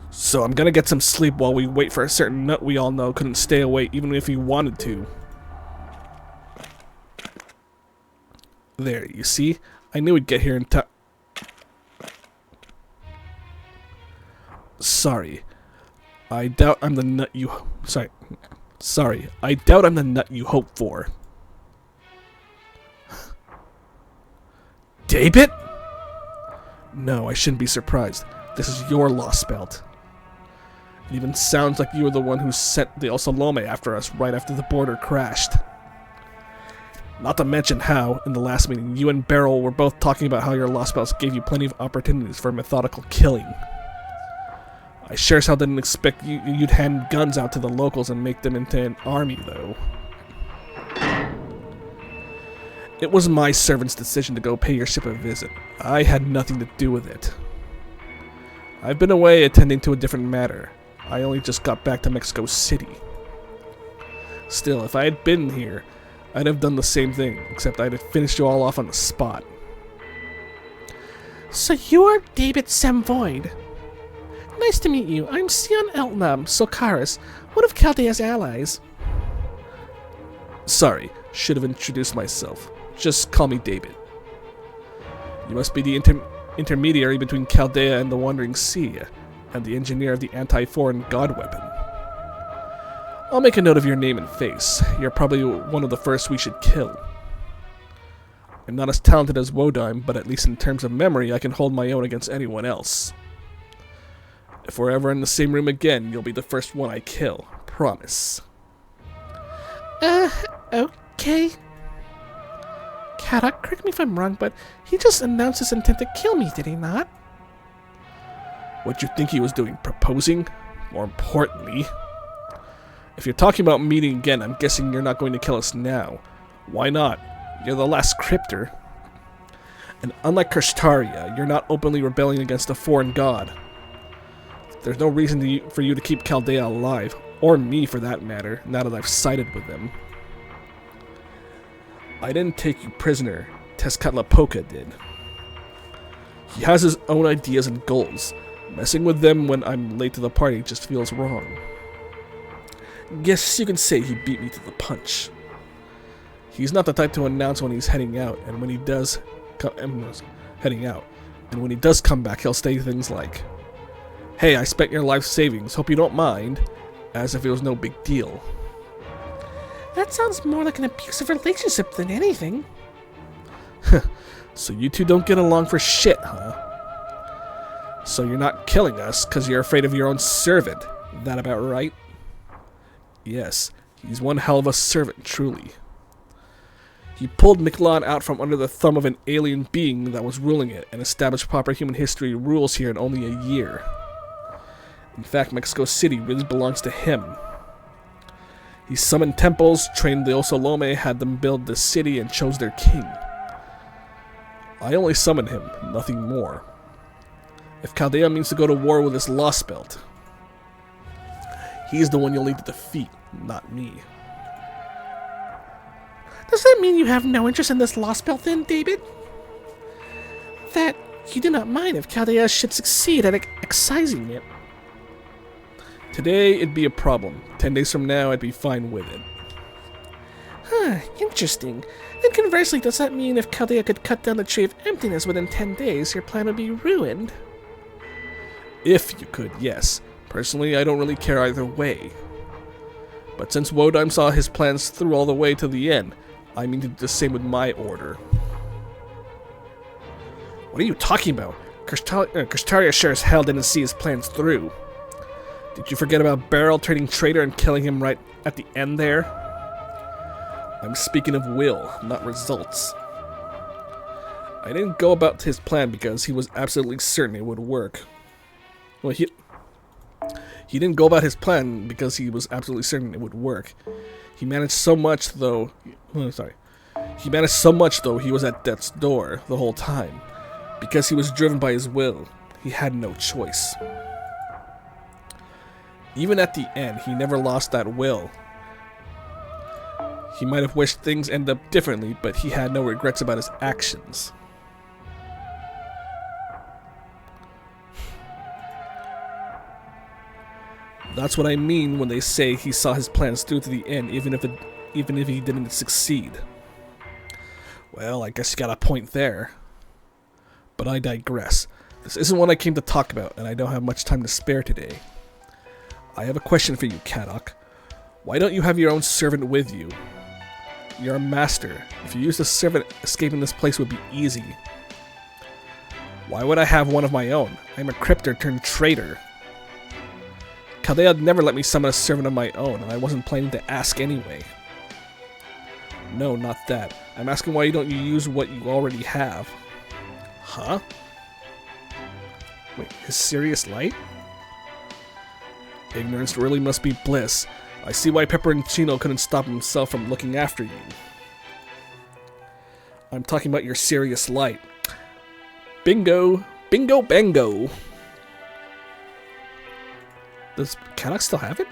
So I'm gonna get some sleep while we wait for a certain nut we all know couldn't stay away even if he wanted to. There, you see? I knew we'd get here in time. Sorry. I doubt I'm the nut you... Sorry. I doubt I'm the nut you hope for. David? No, I shouldn't be surprised. This is your Lostbelt. It even sounds like you were the one who sent the Ocelomeh after us right after the border crashed. Not to mention how, in the last meeting, you and Beryl were both talking about how your Lostbelts gave you plenty of opportunities for methodical killing. I sure as hell didn't expect you'd hand guns out to the locals and make them into an army, though. It was my servant's decision to go pay your ship a visit. I had nothing to do with it. I've been away attending to a different matter. I only just got back to Mexico City. Still, if I had been here, I'd have done the same thing, except I'd have finished you all off on the spot. So you are David Samvoid. Nice to meet you. I'm Sion Eltnam Sokaris, one of Chaldea's allies. Sorry, should have introduced myself. Just call me David. You must be the intermediary between Chaldea and the Wandering Sea, and the engineer of the anti-foreign god weapon. I'll make a note of your name and face. You're probably one of the first we should kill. I'm not as talented as Wodime, but at least in terms of memory, I can hold my own against anyone else. If we're ever in the same room again, you'll be the first one I kill. Promise. Okay. Kadoc, correct me if I'm wrong, but he just announced his intent to kill me, did he not? What you think he was doing? Proposing? More importantly. If you're talking about meeting again, I'm guessing you're not going to kill us now. Why not? You're the last cryptor. And unlike Kirshtaria, you're not openly rebelling against a foreign god. There's no reason for you to keep Chaldea alive, or me for that matter, now that I've sided with them. I didn't take you prisoner, Tezcatlipoca did. He has his own ideas and goals. Messing with them when I'm late to the party just feels wrong. Guess you can say he beat me to the punch. He's not the type to announce when he's heading out, and when he does come back, he'll say things like, "Hey, I spent your life savings, hope you don't mind," as if it was no big deal. That sounds more like an abusive relationship than anything. So you two don't get along for shit, huh? So you're not killing us because you're afraid of your own servant. That about right? Yes, he's one hell of a servant, truly. He pulled Mictlan out from under the thumb of an alien being that was ruling it and established proper human history rules here in only a year. In fact, Mexico City really belongs to him. He summoned temples, trained the Ocelomeh, had them build the city, and chose their king. I only summoned him, nothing more. If Chaldea means to go to war with this Lostbelt, he's the one you'll need to defeat, not me. Does that mean you have no interest in this Lostbelt then, David? That you do not mind if Chaldea should succeed at excising it? Today, it'd be a problem. 10 days from now, I'd be fine with it. Interesting. And conversely, does that mean if Chaldea could cut down the tree of emptiness within 10 days, your plan would be ruined? If you could, yes. Personally, I don't really care either way. But since Wodime saw his plans through all the way to the end, I mean to do the same with my order. What are you talking about? Kirshtaria sure as hell didn't see his plans through. Did you forget about Beryl turning traitor and killing him right at the end there? I'm speaking of will, not results. I didn't go about his plan because he was absolutely certain it would work. Well, he didn't go about his plan because he was absolutely certain it would work. He managed so much though he was at death's door the whole time. Because he was driven by his will, he had no choice. Even at the end, he never lost that will. He might have wished things ended up differently, but he had no regrets about his actions. That's what I mean when they say he saw his plans through to the end, even if he didn't succeed. Well, I guess you got a point there. But I digress. This isn't what I came to talk about, and I don't have much time to spare today. I have a question for you, Kadoc. Why don't you have your own servant with you? You're a master. If you use a servant, escaping this place would be easy. Why would I have one of my own? I'm a cryptor turned traitor. Chaldea never let me summon a servant of my own, and I wasn't planning to ask anyway. No, not that. I'm asking why don't you use what you already have? Huh? Wait, his serious light? Ignorance really must be bliss. I see why Pepperoncino couldn't stop himself from looking after you. I'm talking about your serious light. Bingo! Bingo bango! Does Kadoc still have it?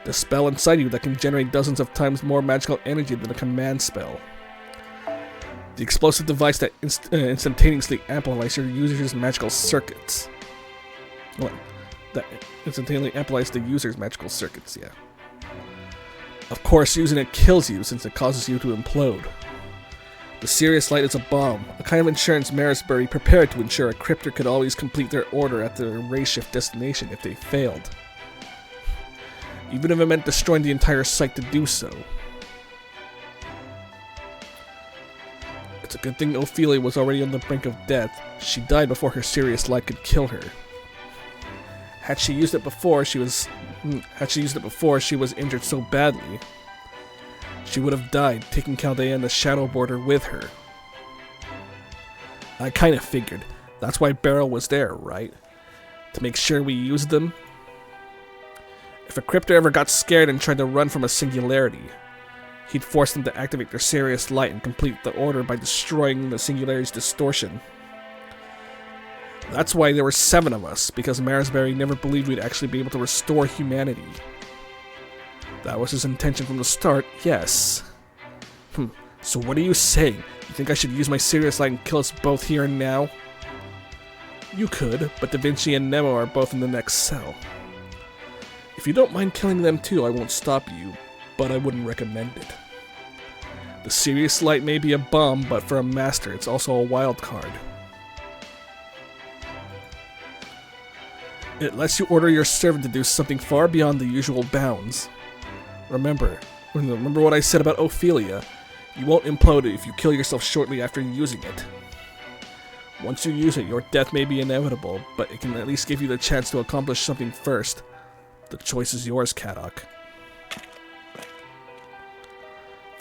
The spell inside you that can generate dozens of times more magical energy than a command spell. The explosive device that instantaneously amplifies your user's magical circuits. What? That instantaneously amplifies the user's magical circuits, yeah. Of course, using it kills you since it causes you to implode. The Sirius Light is a bomb, a kind of insurance Marisbury prepared to ensure a cryptor could always complete their order at their ray shift destination if they failed. Even if it meant destroying the entire site to do so. It's a good thing Ophelia was already on the brink of death. She died before her Sirius Light could kill her. Had she used it before she was injured so badly, she would have died, taking Chaldea and the Shadow Border with her. I kinda figured. That's why Beryl was there, right? To make sure we used them? If a cryptor ever got scared and tried to run from a singularity, he'd force them to activate their Sirius Light and complete the order by destroying the singularity's distortion. That's why there were 7 of us, because Marisbury never believed we'd actually be able to restore humanity. That was his intention from the start, yes. So what are you saying? You think I should use my Sirius Light and kill us both here and now? You could, but Vinci and Nemo are both in the next cell. If you don't mind killing them too, I won't stop you, but I wouldn't recommend it. The Sirius Light may be a bomb, but for a master, it's also a wild card. It lets you order your servant to do something far beyond the usual bounds. Remember what I said about Ophelia. You won't implode if you kill yourself shortly after using it. Once you use it, your death may be inevitable, but it can at least give you the chance to accomplish something first. The choice is yours, Kadoc.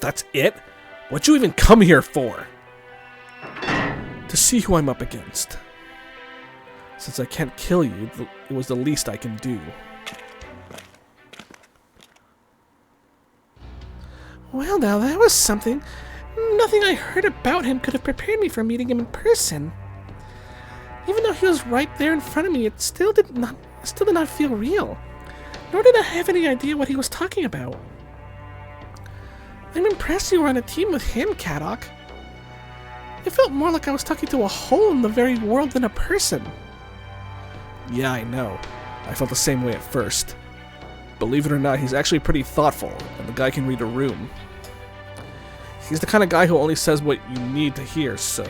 That's it? What'd you even come here for? To see who I'm up against. Since I can't kill you, it was the least I can do. Well, now that was something. Nothing I heard about him could have prepared me for meeting him in person. Even though he was right there in front of me, it still did not feel real. Nor did I have any idea what he was talking about. I'm impressed you were on a team with him, Kadoc. It felt more like I was talking to a hole in the very world than a person. Yeah, I know. I felt the same way at first. Believe it or not, he's actually pretty thoughtful, and the guy can read a room. He's the kind of guy who only says what you need to hear, so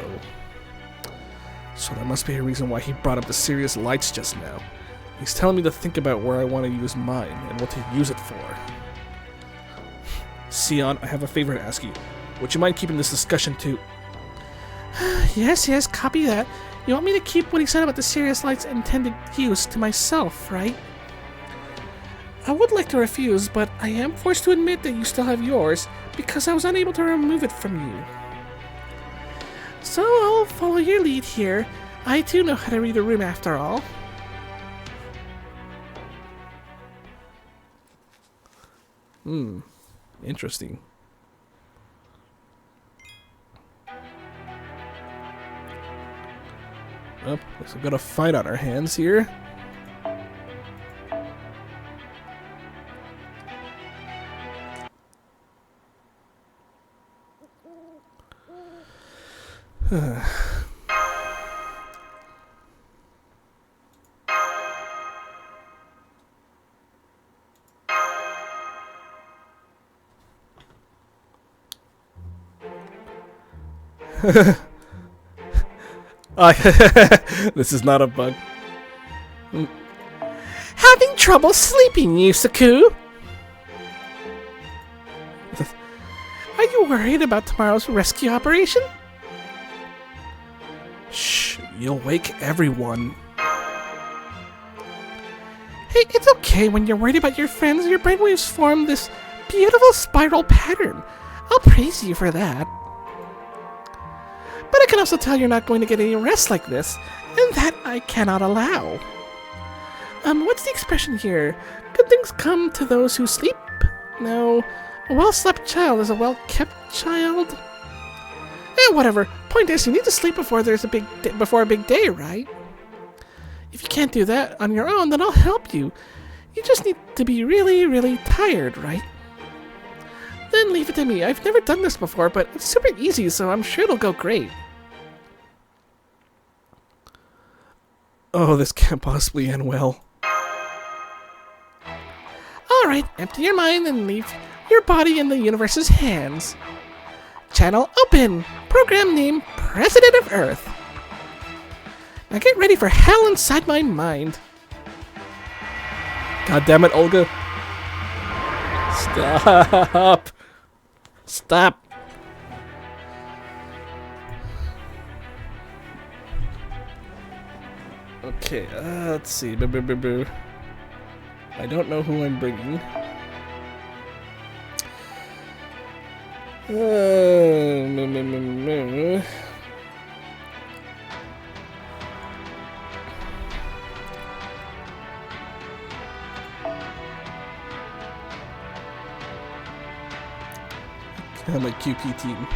there must be a reason why he brought up the Sirius Lights just now. He's telling me to think about where I want to use mine, and what to use it for. Sion, I have a favor to ask you. Would you mind keeping this discussion to... Yes, copy that. You want me to keep what he said about the Sirius Light's intended use to myself, right? I would like to refuse, but I am forced to admit that you still have yours, because I was unable to remove it from you. So I'll follow your lead here. I too know how to read a room after all. Interesting. Well, looks like we've got a fight on our hands here. This is not a bug. Having trouble sleeping, Yusaku? Are you worried about tomorrow's rescue operation? Shh, you'll wake everyone. Hey, it's okay when you're worried about your friends. Your brainwaves form this beautiful spiral pattern. I'll praise you for that. But I can also tell you're not going to get any rest like this, and that I cannot allow. What's the expression here? Good things come to those who sleep? No, a well-slept child is a well-kept child. Whatever. Point is, you need to sleep before a big day, right? If you can't do that on your own, then I'll help you. You just need to be really, really tired, right? on, leave it to me. I've never done this before, but it's super easy, so I'm sure it'll go great. Oh, this can't possibly end well. Alright, empty your mind and leave your body in the universe's hands. Channel open! Program name President of Earth. Now get ready for hell inside my mind. God damn it, Olga. Stop. Stop. Okay, let's see. I don't know who I'm bringing. I'm a QP team.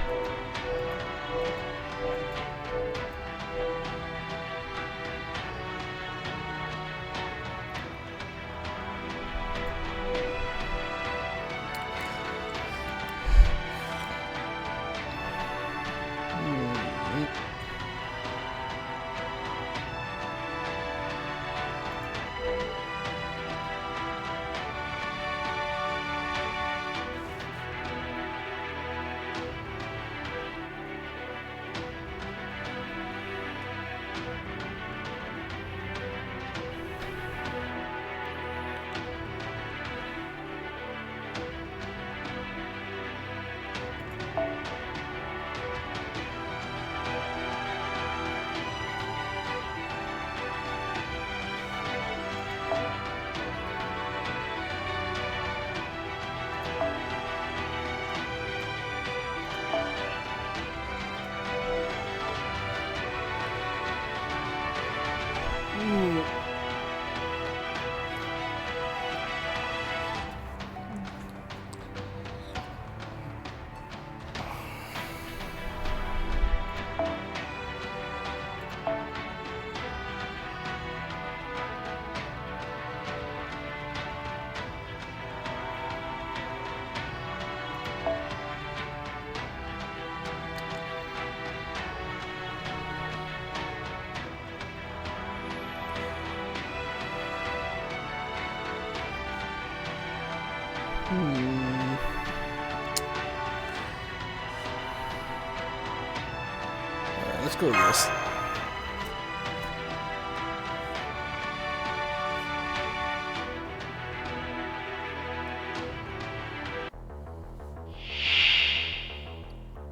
Let's go with this.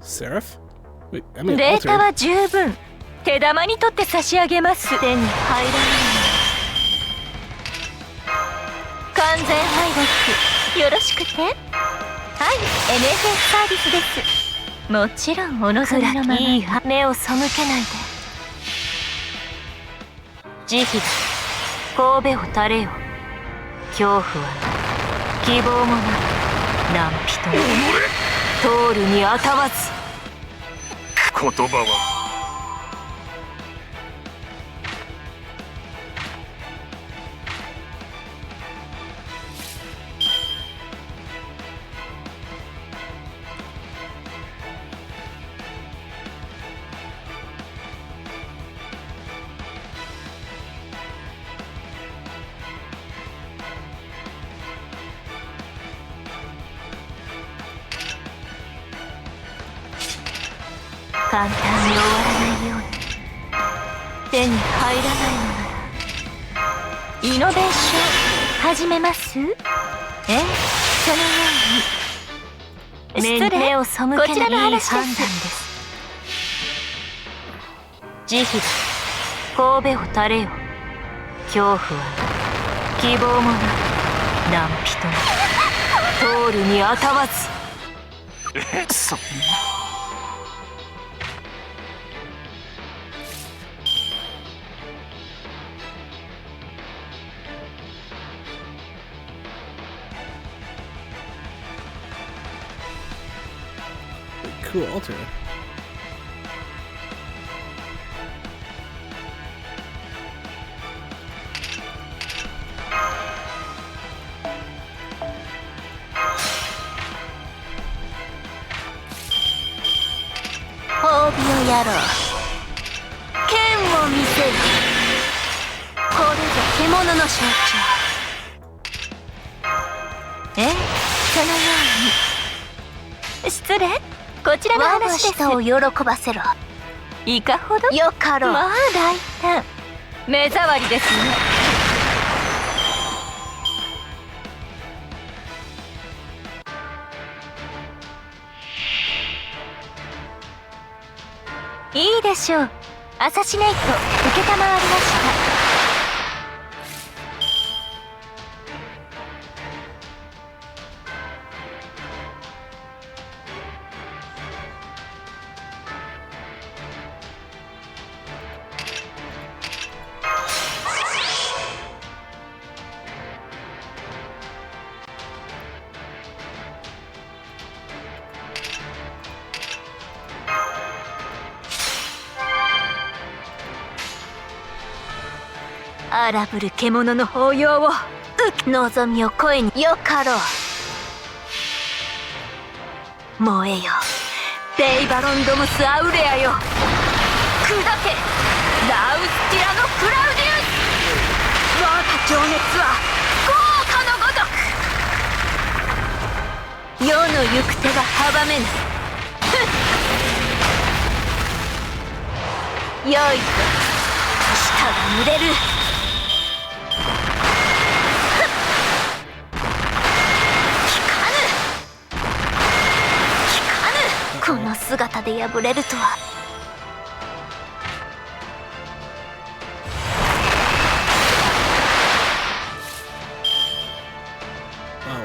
Seraph? Wait, I mean データ Alter. は十分手玉に取って差し上げます。手に入らない完全敗北よろしくて。はい、NFS サービスです。もちろんお望みのままいい目を背けないで。慈悲だ神戸を垂れよ。恐怖はない希望もない何人も通るにあたわず。言葉は簡単に終わらないように手に入らないのならイノベーション始めます。そのように目を背けないいい判断です。慈悲だ神戸を垂れよ。恐怖は希望もない何人も通るにあたわず。そんなCool alter. 野郎剣を見せる。これぞ獣の象徴。そのように。失礼、こちらの話です。我が舌を喜ばせろ。いかほどよかろう。まあ大胆、目障りですね。いいでしょう。アサシネイト承りました。荒ぶる獣の抱擁を望みを声によかろう。燃えよベイバロンドムスアウレアよ。砕けラウスティラのクラウディウス。我が情熱は豪華のごとく。世の行く手が阻めぬ。よいと舌が濡れる。この姿で敗れるとは。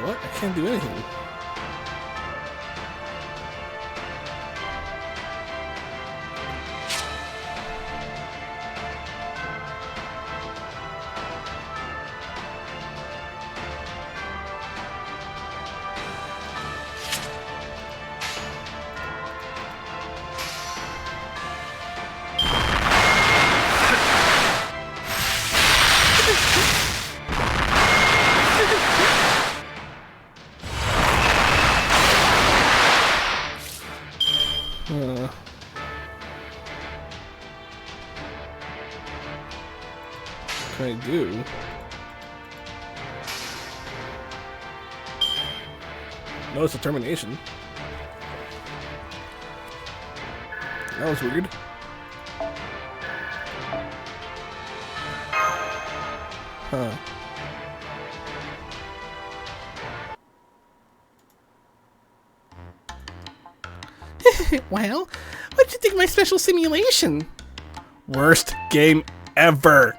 What? I can't do anything. What can I do? Notice determination. That was weird. Huh. Well, what'd you think of my special simulation? Worst game ever.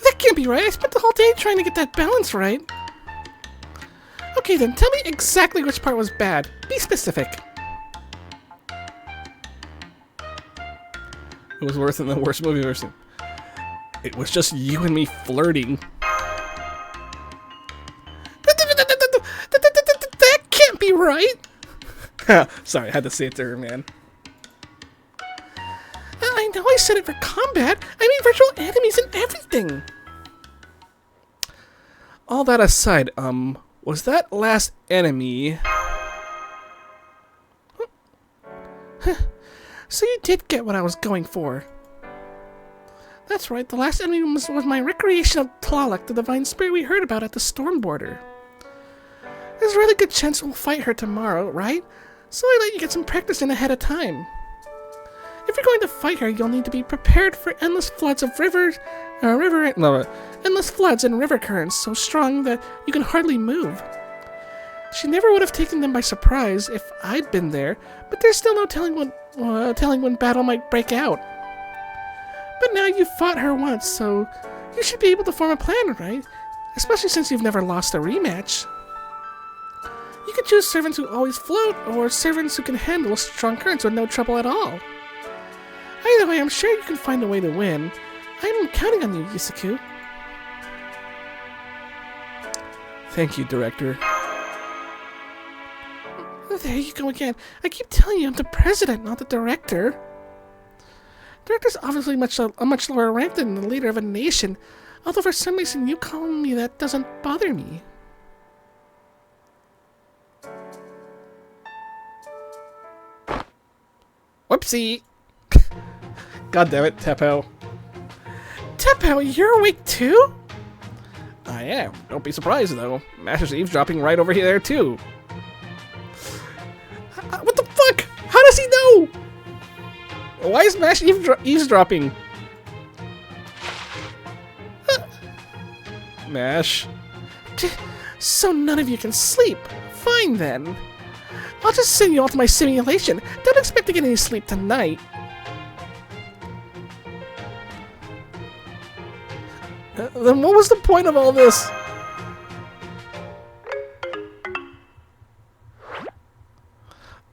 That can't be right. I spent the whole day trying to get that balance right. Okay then, tell me exactly which part was bad. Be specific. It was worse than the worst movie I've ever seen. It was just you and me flirting. That can't be right. Sorry, I had to say it to her, man. I know I said it for combat. I mean virtual enemies and everything. All that aside, was that last enemy... So you did get what I was going for. That's right, the last enemy was my recreation of Tlaloc, the divine spirit we heard about at the storm border. There's a really good chance we'll fight her tomorrow, right? So I let you get some practice in ahead of time. If you're going to fight her, you'll need to be prepared for endless floods of endless floods and river currents so strong that you can hardly move. She never would have taken them by surprise if I'd been there, but there's still no telling when battle might break out. But now you've fought her once, so you should be able to form a plan, right? Especially since you've never lost a rematch. You can choose servants who always float, or servants who can handle strong currents with no trouble at all. Either way, I'm sure you can find a way to win. I'm counting on you, Yusaku. Thank you, Director. Oh, there you go again. I keep telling you I'm the president, not the director. Director's obviously a much lower rank than the leader of a nation, although for some reason you calling me that doesn't bother me. Whoopsie! God damn it, Teppo. Teppo, you're awake too? I am. Don't be surprised, though. Master's eavesdropping right over here, too. What the fuck? How does he know? Why is Mash eavesdropping? Mash. So none of you can sleep. Fine then. I'll just send you all to my simulation. Don't expect to get any sleep tonight. Then what was the point of all this?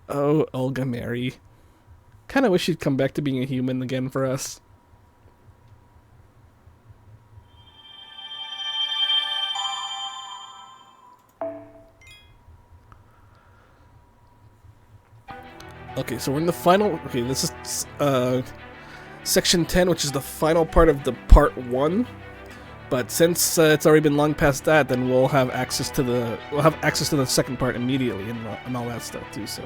Oh, Olga Mary. Kinda wish she'd come back to being a human again for us. Okay, so we're in the final... Okay, this is section 10, which is the final part of the part 1. But since it's already been long past that, then we'll have access to the second part immediately and all that stuff too. So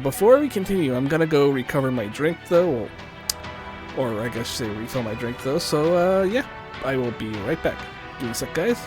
before we continue, I'm gonna go recover my drink though, or I guess say refill my drink though. So yeah, I will be right back. Give me a sec, guys.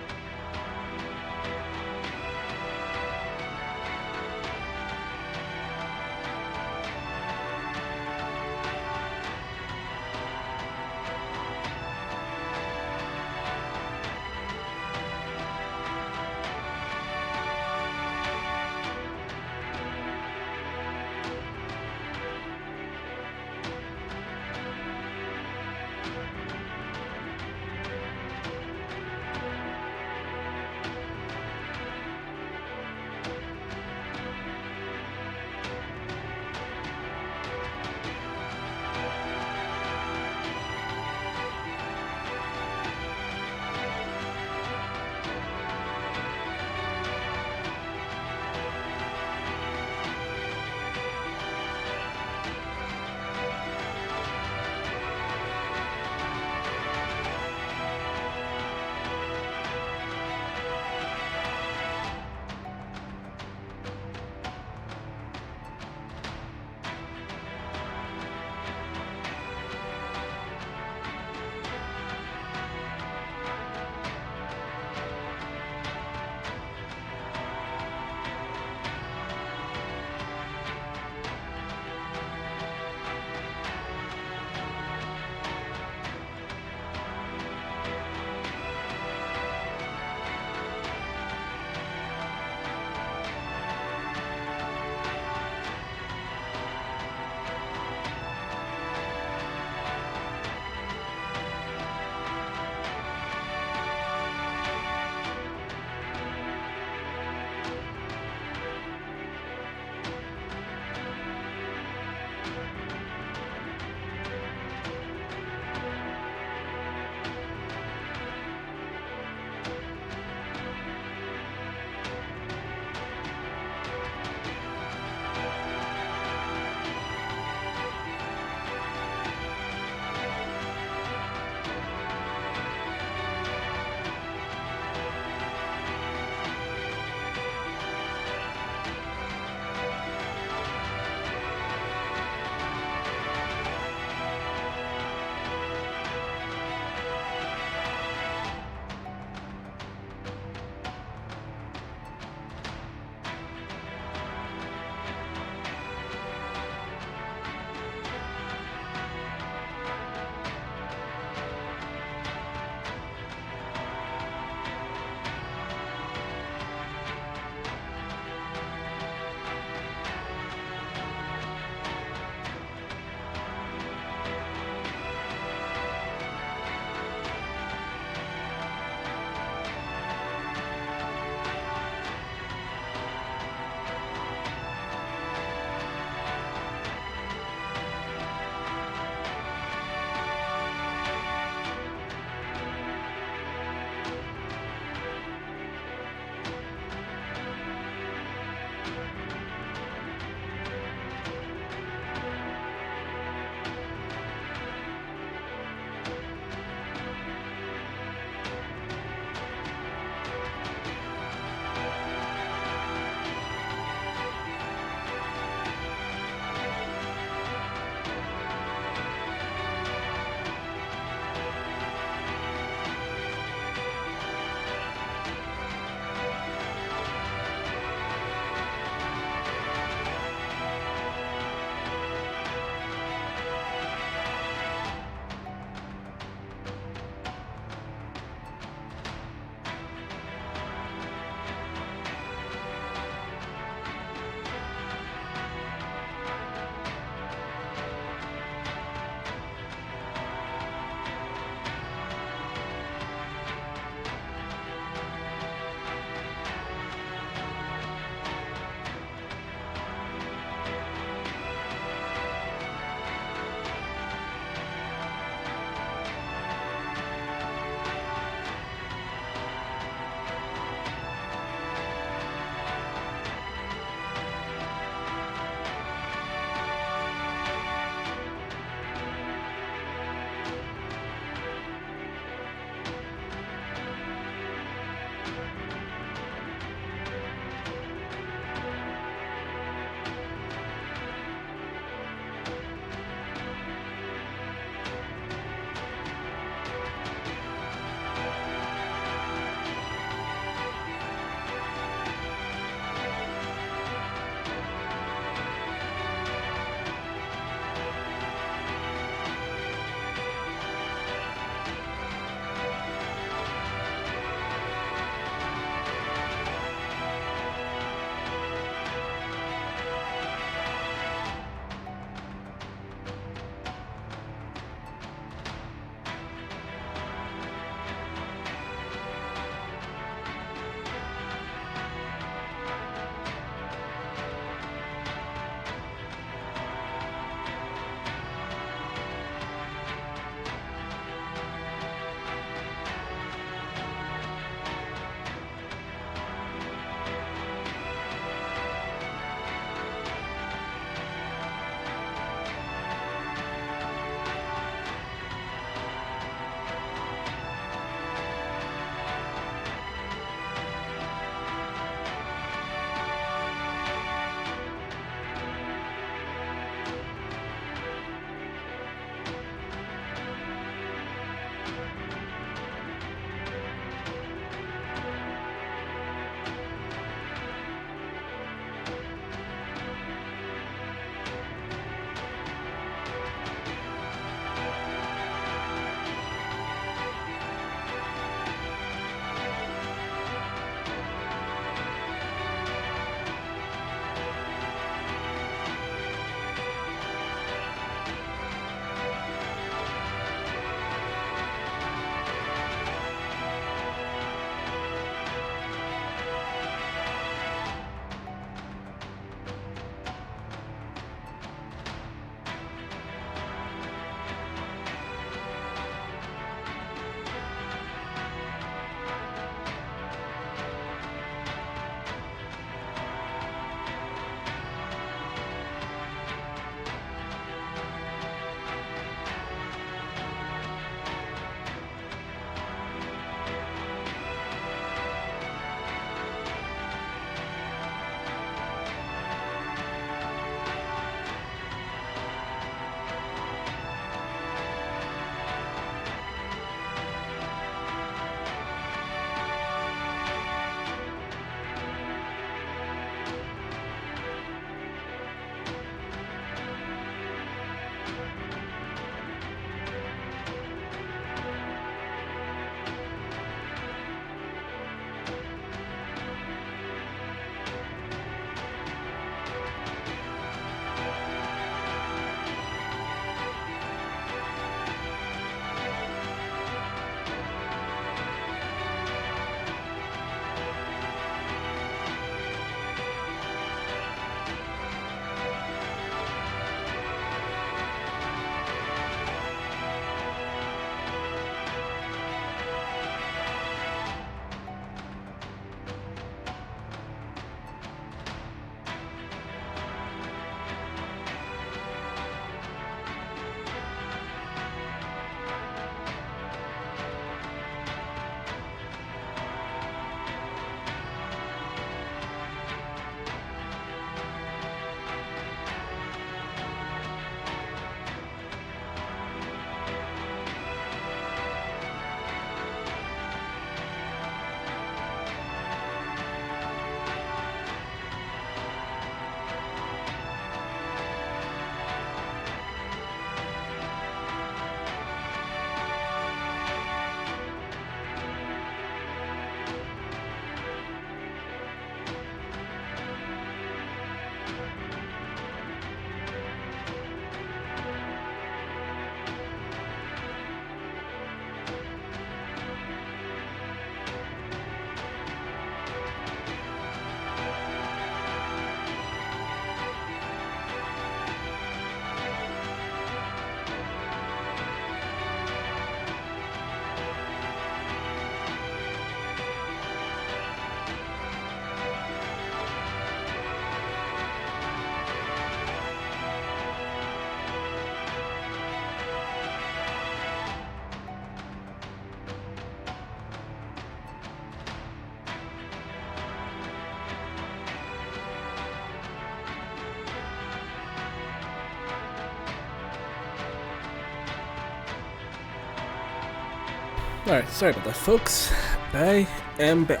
Alright, sorry about that, folks. I am back.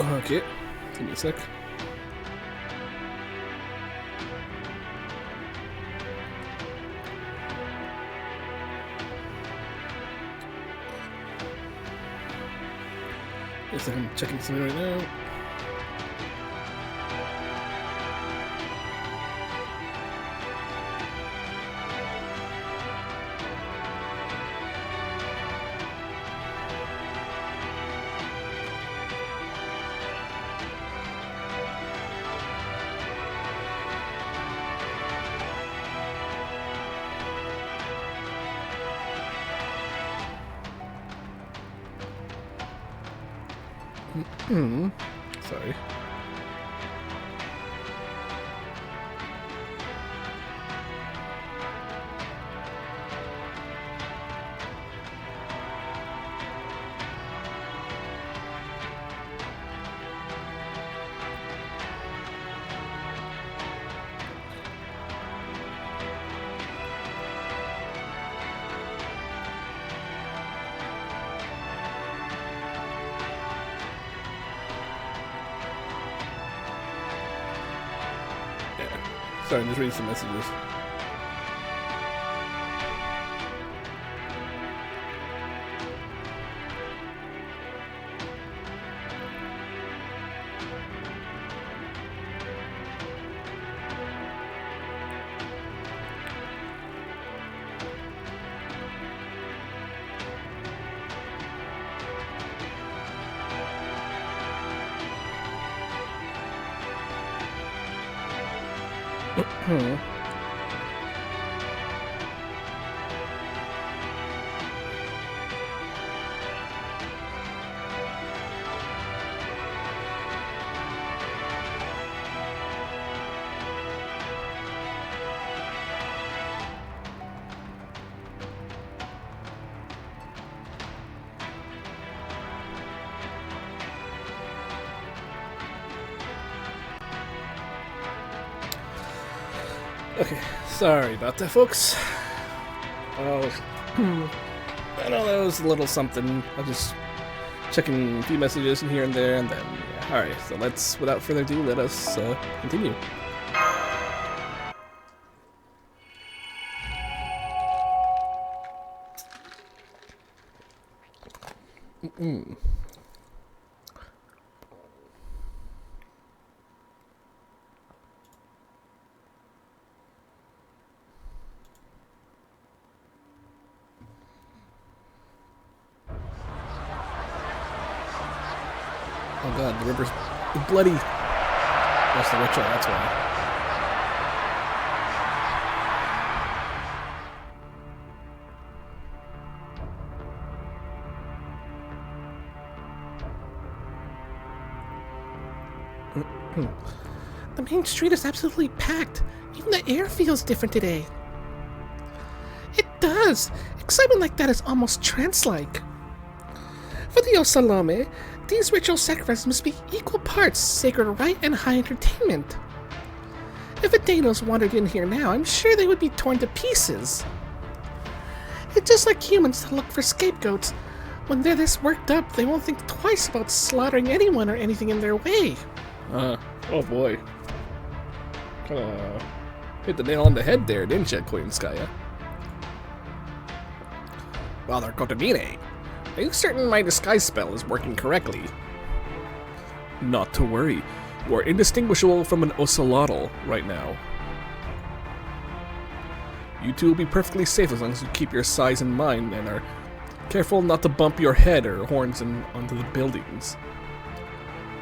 Okay, give me a sec. Yes, I'm checking something right now. Sorry. Sorry, I'm just reading some messages. Okay, sorry about that, folks. Oh, I know that was a little something. I was just checking a few messages in here and there, and then, yeah. Alright, so let's, without further ado, let us continue. Oh god, the river's bloody. That's the ritual, that's why. The main street is absolutely packed. Even the air feels different today. It does. Excitement like that is almost trance-like. For the Ocelomeh, these ritual sacrifices must be equal parts sacred rite and high entertainment. If Adanos wandered in here now, I'm sure they would be torn to pieces. It's just like humans that look for scapegoats. When they're this worked up, they won't think twice about slaughtering anyone or anything in their way. Oh boy. Kinda hit the nail on the head there, didn't you, Queen Skya? Father Kotamine, are you certain my disguise spell is working correctly? Not to worry. You are indistinguishable from an Ocelotl right now. You two will be perfectly safe as long as you keep your size in mind and are careful not to bump your head or horns onto the buildings.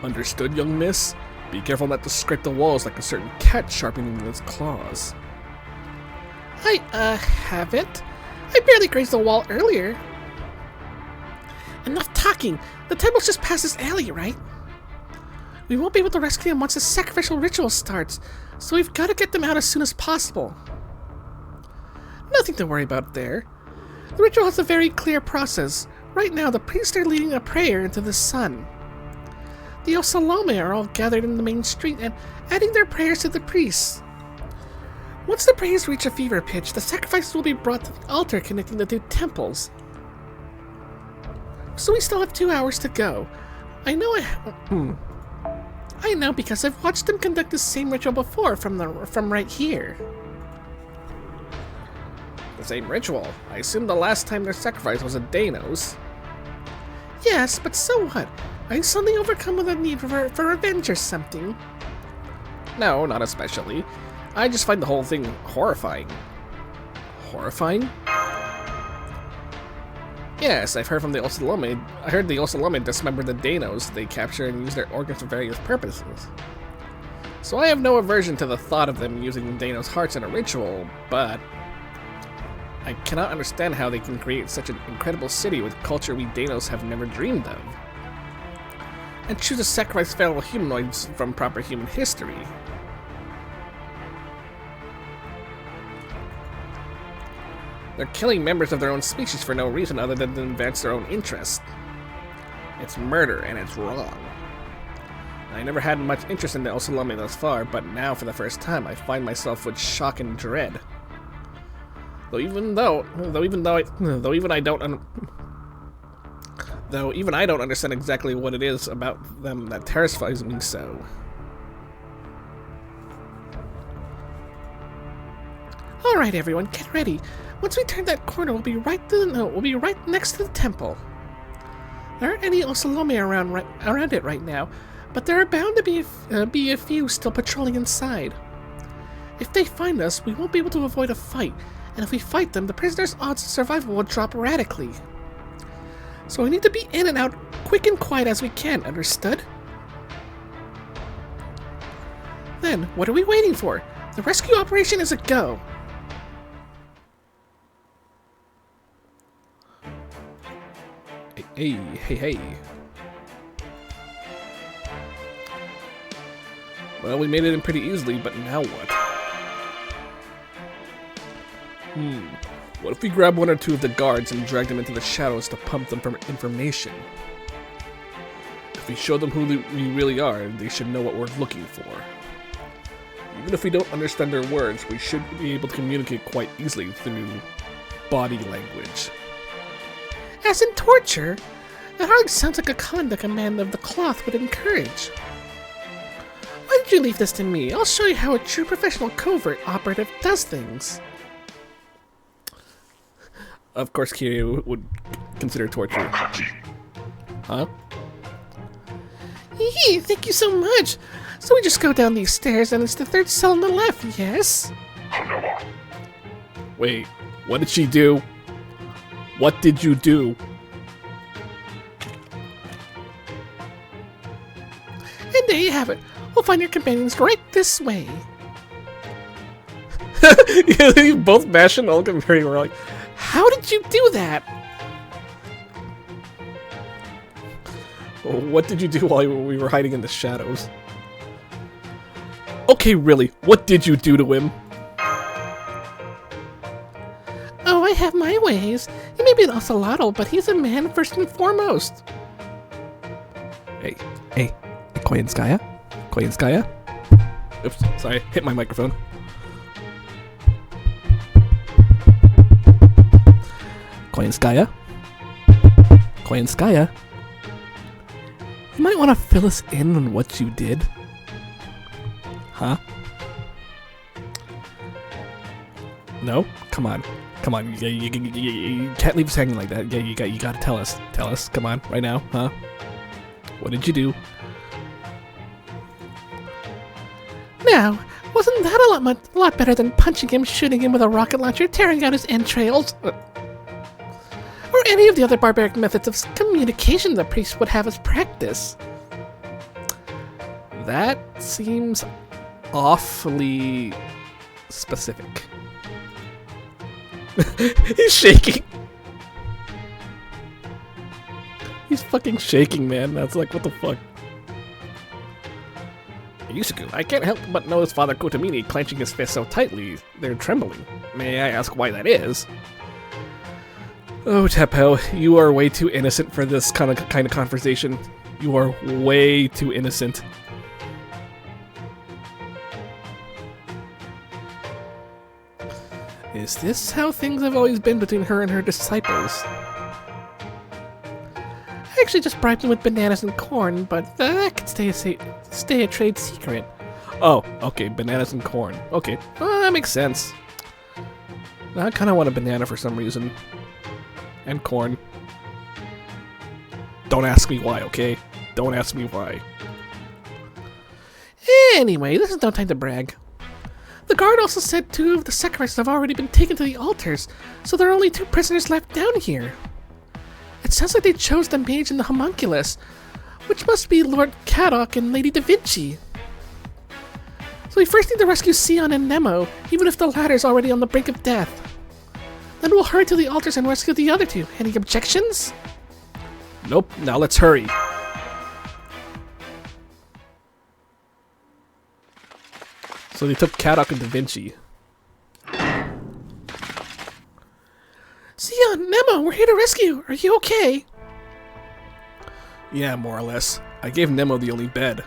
Understood, young miss? Be careful not to scrape the walls like a certain cat sharpening its claws. I, haven't. I barely grazed the wall earlier. Enough talking. The temple's just past this alley, right? We won't be able to rescue them once the sacrificial ritual starts, so we've got to get them out as soon as possible. Nothing to worry about there. The ritual has a very clear process. Right now, the priests are leading a prayer into the sun. The Ocelomeh are all gathered in the main street and adding their prayers to the priests. Once the prayers reach a fever pitch, the sacrifices will be brought to the altar connecting the two temples. So we still have 2 hours to go. I know because I've watched them conduct the same ritual before from right here. The same ritual? I assume the last time their sacrifice was a Danos. Yes, but so what? Are you suddenly overcome with a need for revenge or something? No, not especially. I just find the whole thing horrifying. Horrifying? Yes, I've heard from the Ocelomeh. I heard the Ocelomeh dismember the Danos they capture and use their organs for various purposes. So I have no aversion to the thought of them using Danos' hearts in a ritual, but I cannot understand how they can create such an incredible city with culture we Danos have never dreamed of, and choose to sacrifice fellow humanoids from proper human history. They're killing members of their own species for no reason other than to advance their own interest. It's murder, and it's wrong. I never had much interest in the Ocelomeh thus far, but now, for the first time, I find myself with shock and dread. Though even I don't understand exactly what it is about them that terrifies me so. All right, everyone, get ready. Once we turn that corner, we'll be right next to the temple. There aren't any Ocelomeh around it right now, but there are bound to be a few still patrolling inside. If they find us, we won't be able to avoid a fight, and if we fight them, the prisoners' odds of survival will drop radically. So we need to be in and out quick and quiet as we can, understood? Then, what are we waiting for? The rescue operation is a go. Hey. Well, we made it in pretty easily, but now what? What if we grab one or two of the guards and drag them into the shadows to pump them for information? If we show them who we really are, they should know what we're looking for. Even if we don't understand their words, we should be able to communicate quite easily through body language. As in torture? That hardly sounds like a conduct a man of the cloth would encourage. Why don't you leave this to me? I'll show you how a true professional covert operative does things. Of course, Kiryu would consider torture. Huh? Thank you so much. So we just go down these stairs and it's the third cell on the left, yes? Wait, what did she do? What did you do? And there you have it. We'll find your companions right this way. Yeah, they both bash and Olga very well. Like, how did you do that? What did you do while we were hiding in the shadows? Okay, really, what did you do to him? Oh, I have my ways. He may be an ocelotl, but he's a man first and foremost. Hey, Koyanskaya? Oops, sorry, hit my microphone. Koyanskaya? You might want to fill us in on what you did. Huh? No? Come on. You can't leave us hanging like that. Yeah, you gotta tell us. Tell us. Come on, right now, huh? What did you do? Now, wasn't that a lot better than punching him, shooting him with a rocket launcher, tearing out his entrails? Or any of the other barbaric methods of communication the priest would have us practice? That seems awfully specific. He's shaking. He's fucking shaking, man. That's like, what the fuck? Yusaku, I can't help but notice Father Kotomini clenching his fists so tightly, they're trembling. May I ask why that is? Oh, Teppo, you are way too innocent for this kind of conversation. You are way too innocent. Is this how things have always been between her and her disciples? I actually just bribed him with bananas and corn, but that could stay a trade secret. Oh, okay, bananas and corn. Okay, well, that makes sense. I kind of want a banana for some reason. And corn. Don't ask me why, okay? Don't ask me why. Anyway, this is no time to brag. The guard also said 2 of the sacrifices have already been taken to the altars, so there are only 2 prisoners left down here. It sounds like they chose the mage and the homunculus, which must be Lord Kadoc and Lady Da Vinci. So we first need to rescue Sion and Nemo, even if the latter's already on the brink of death. Then we'll hurry to the altars and rescue the other 2. Any objections? Nope, now let's hurry. So they took Kadoc and Da Vinci. Sion, Nemo, we're here to rescue. Are you okay? Yeah, more or less. I gave Nemo the only bed.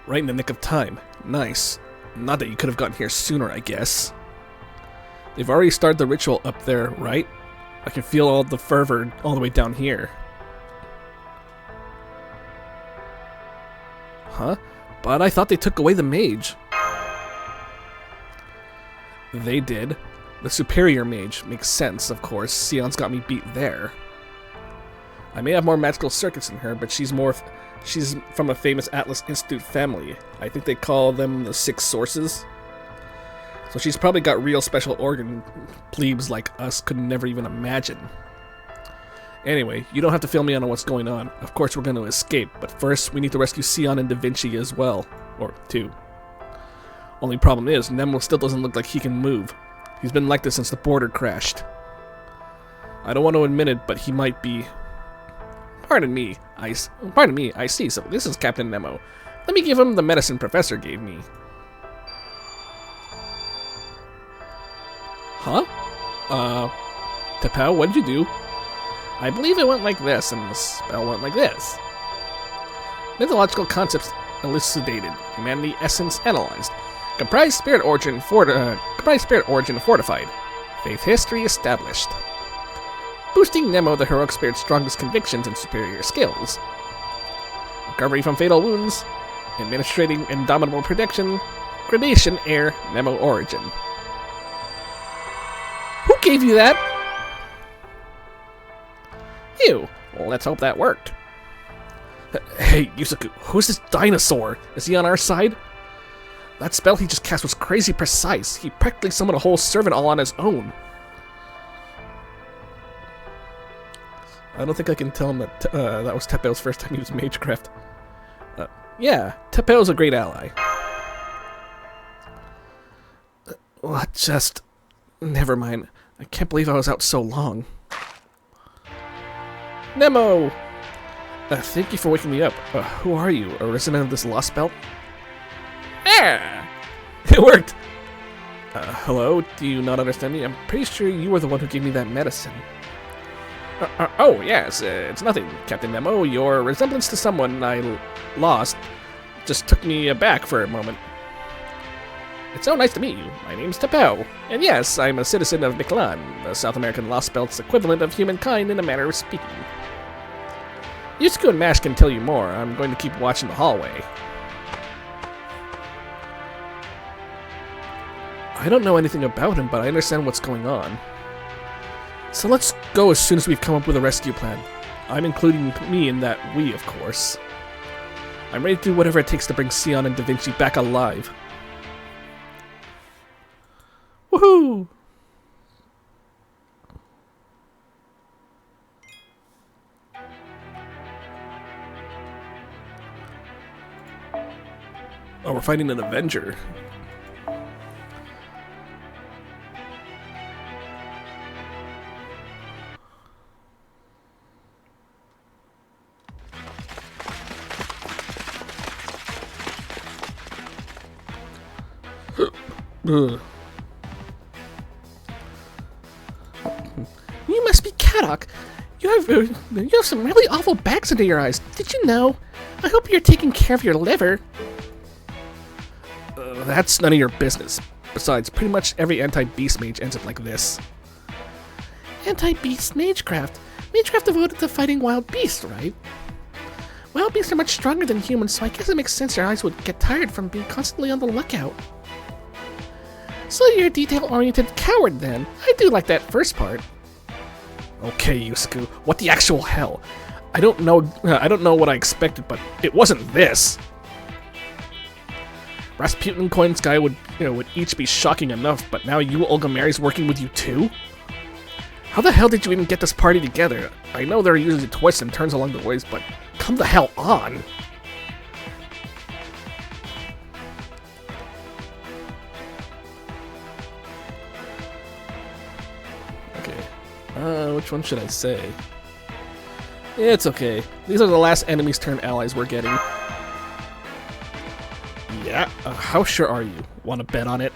Right in the nick of time. Nice. Not that you could have gotten here sooner, I guess. They've already started the ritual up there, right? I can feel all the fervor all the way down here. Huh? But I thought they took away the mage. They did. The superior mage. Makes sense, of course. Sion's got me beat there. I may have more magical circuits than her, but she's from a famous Atlas Institute family. I think they call them the 6 Sources. So she's probably got real special organ plebes like us could never even imagine. Anyway, you don't have to fill me in on what's going on. Of course we're going to escape, but first we need to rescue Sion and Da Vinci as well. Or 2. Only problem is, Nemo still doesn't look like he can move. He's been like this since the border crashed. I don't want to admit it, but he might be... Pardon me, I see. So this is Captain Nemo. Let me give him the medicine Professor gave me. Huh? Teppo, what did you do? I believe it went like this, and the spell went like this. Mythological concepts elucidated. Humanity essence analyzed. Comprised spirit origin fortified. Faith history established. Boosting Nemo the heroic spirit's strongest convictions and superior skills. Recovery from fatal wounds. Administrating indomitable protection. Gradation air Nemo origin. Who gave you that? You. Well, let's hope that worked. Hey, Yusaku, who's this dinosaur? Is he on our side? That spell he just cast was crazy precise. He practically summoned a whole servant all on his own. I don't think I can tell him that that was Teppo's first time he used Magecraft. Yeah, Teppo's a great ally. Never mind. I can't believe I was out so long. Nemo! Thank you for waking me up. Who are you? A resident of this Lostbelt? Ah! It worked! Hello? Do you not understand me? I'm pretty sure you were the one who gave me that medicine. Oh, yes, it's nothing, Captain Nemo. Your resemblance to someone I lost just took me aback for a moment. It's so nice to meet you. My name's Teppo. And yes, I'm a citizen of Mictlan, the South American Lostbelt's equivalent of humankind in a manner of speaking. Yusaku and Mash can tell you more. I'm going to keep watching the hallway. I don't know anything about him, but I understand what's going on. So let's go as soon as we've come up with a rescue plan. I'm including me in that we, of course. I'm ready to do whatever it takes to bring Sion and Da Vinci back alive. Woohoo! Oh, we're fighting an Avenger. Ugh. You must be Kadoc. You have some really awful bags under your eyes. Did you know? I hope you're taking care of your liver. That's none of your business. Besides, pretty much every anti-beast mage ends up like this. Anti-beast magecraft. Magecraft devoted to fighting wild beasts, right? Wild beasts are much stronger than humans, so I guess it makes sense your eyes would get tired from being constantly on the lookout. So you're a detail-oriented coward, then. I do like that first part. Okay, Yusuke, what the actual hell? I don't know what I expected, but it wasn't this. Rasputin and Coin Sky would each be shocking enough, but now you, Olga Mary's working with you too? How the hell did you even get this party together? I know there are usually twists and turns along the ways, but come the hell on! Okay. Which one should I say? It's okay. These are the last enemies turned allies we're getting. Yeah? How sure are you? Want to bet on it?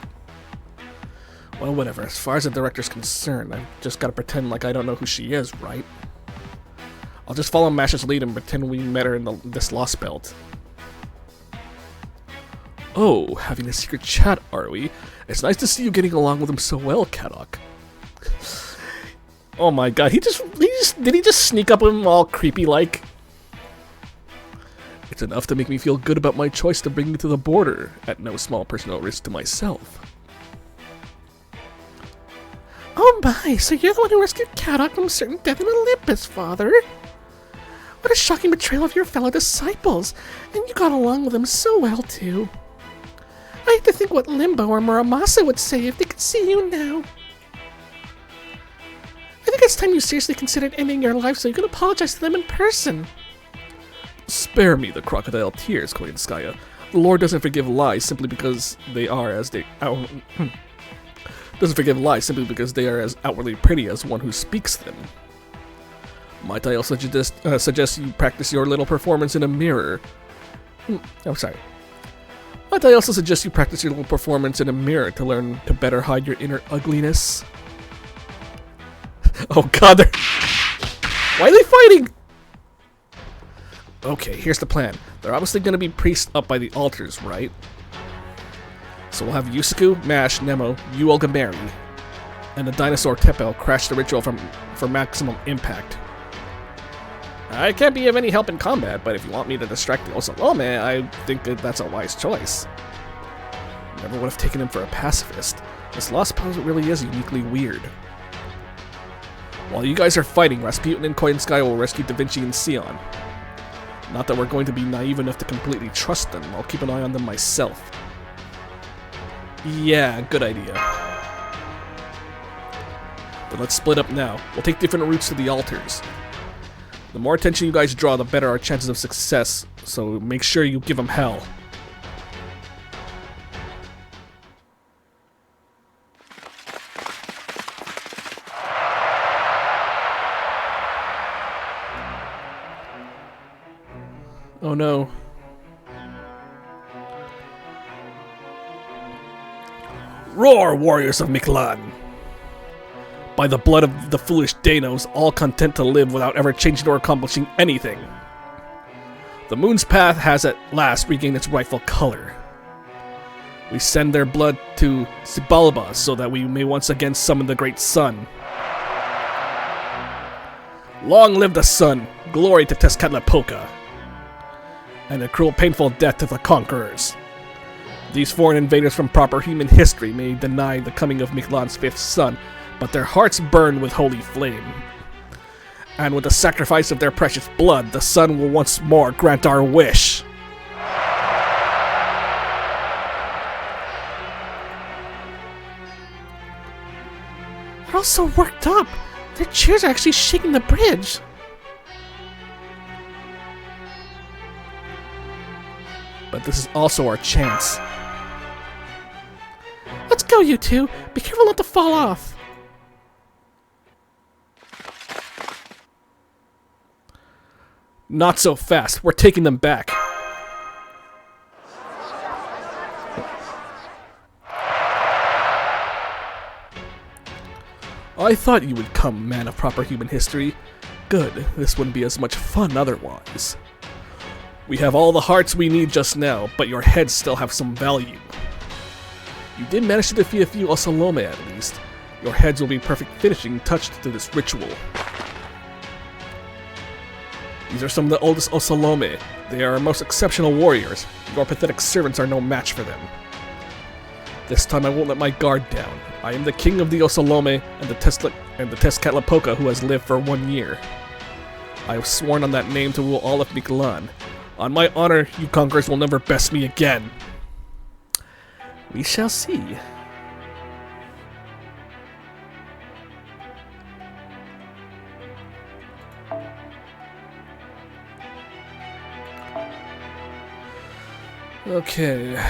Well, whatever. As far as the director's concerned, I've just got to pretend like I don't know who she is, right? I'll just follow Mash's lead and pretend we met her in this Lostbelt. Oh, having a secret chat, are we? It's nice to see you getting along with him so well, Kadoc. Oh my god, did he just sneak up on him all creepy-like? It's enough to make me feel good about my choice to bring me to the border, at no small personal risk to myself. Oh my, so you're the one who rescued Kadoc from certain death in Olympus, Father? What a shocking betrayal of your fellow disciples, and you got along with them so well, too. I hate to think what Limbo or Muramasa would say if they could see you now. I think it's time you seriously considered ending your life so you can apologize to them in person. Spare me the crocodile tears, Koyanskaya. The Lord doesn't forgive lies simply because they are as doesn't forgive lies simply because they are as outwardly pretty as one who speaks them. Might I also suggest you practice your little performance in a mirror? Might I also suggest you practice your little performance in a mirror to learn to better hide your inner ugliness? Oh god, why are they fighting? Okay, here's the plan. They're obviously going to be priests up by the altars, right? So we'll have Yusuke, Mash, Nemo, you, Olga Mary, and the dinosaur Tepel crash the ritual for maximum impact. I can't be of any help in combat, but if you want me to distract the Ocelomeh, I think that's a wise choice. Never would have taken him for a pacifist. This lost puzzle really is uniquely weird. While you guys are fighting, Rasputin and Coin Sky will rescue Da Vinci and Sion. Not that we're going to be naive enough to completely trust them, I'll keep an eye on them myself. Yeah, good idea. But let's split up now. We'll take different routes to the altars. The more attention you guys draw, the better our chances of success, so make sure you give them hell. Oh no. Roar, warriors of Mictlan! By the blood of the foolish Danos, all content to live without ever changing or accomplishing anything. The moon's path has at last regained its rightful color. We send their blood to Xibalba so that we may once again summon the great sun. Long live the sun! Glory to Tezcatlipoca! And a cruel, painful death to the conquerors. These foreign invaders from proper human history may deny the coming of Mictlan's fifth son, but their hearts burn with holy flame. And with the sacrifice of their precious blood, the sun will once more grant our wish. They're all so worked up. Their cheers are actually shaking the bridge. But this is also our chance. Let's go, you two. Be careful not to fall off. Not so fast. We're taking them back. I thought you would come, man of proper human history. Good, this wouldn't be as much fun otherwise. We have all the hearts we need just now, but your heads still have some value. You did manage to defeat a few Ocelomeh at least. Your heads will be perfect finishing touch to this ritual. These are some of the oldest Ocelomeh. They are our most exceptional warriors. Your pathetic servants are no match for them. This time I won't let my guard down. I am the king of the Ocelomeh and the Tezcatlipoca who has lived for 1 year. I have sworn on that name to rule all of Mictlan. On my honor, you conquerors will never best me again. We shall see. Okay.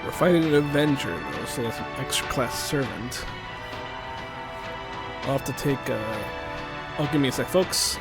We're fighting an Avenger, though, so that's an extra class servant. I'll have to take, oh, give me a sec, folks.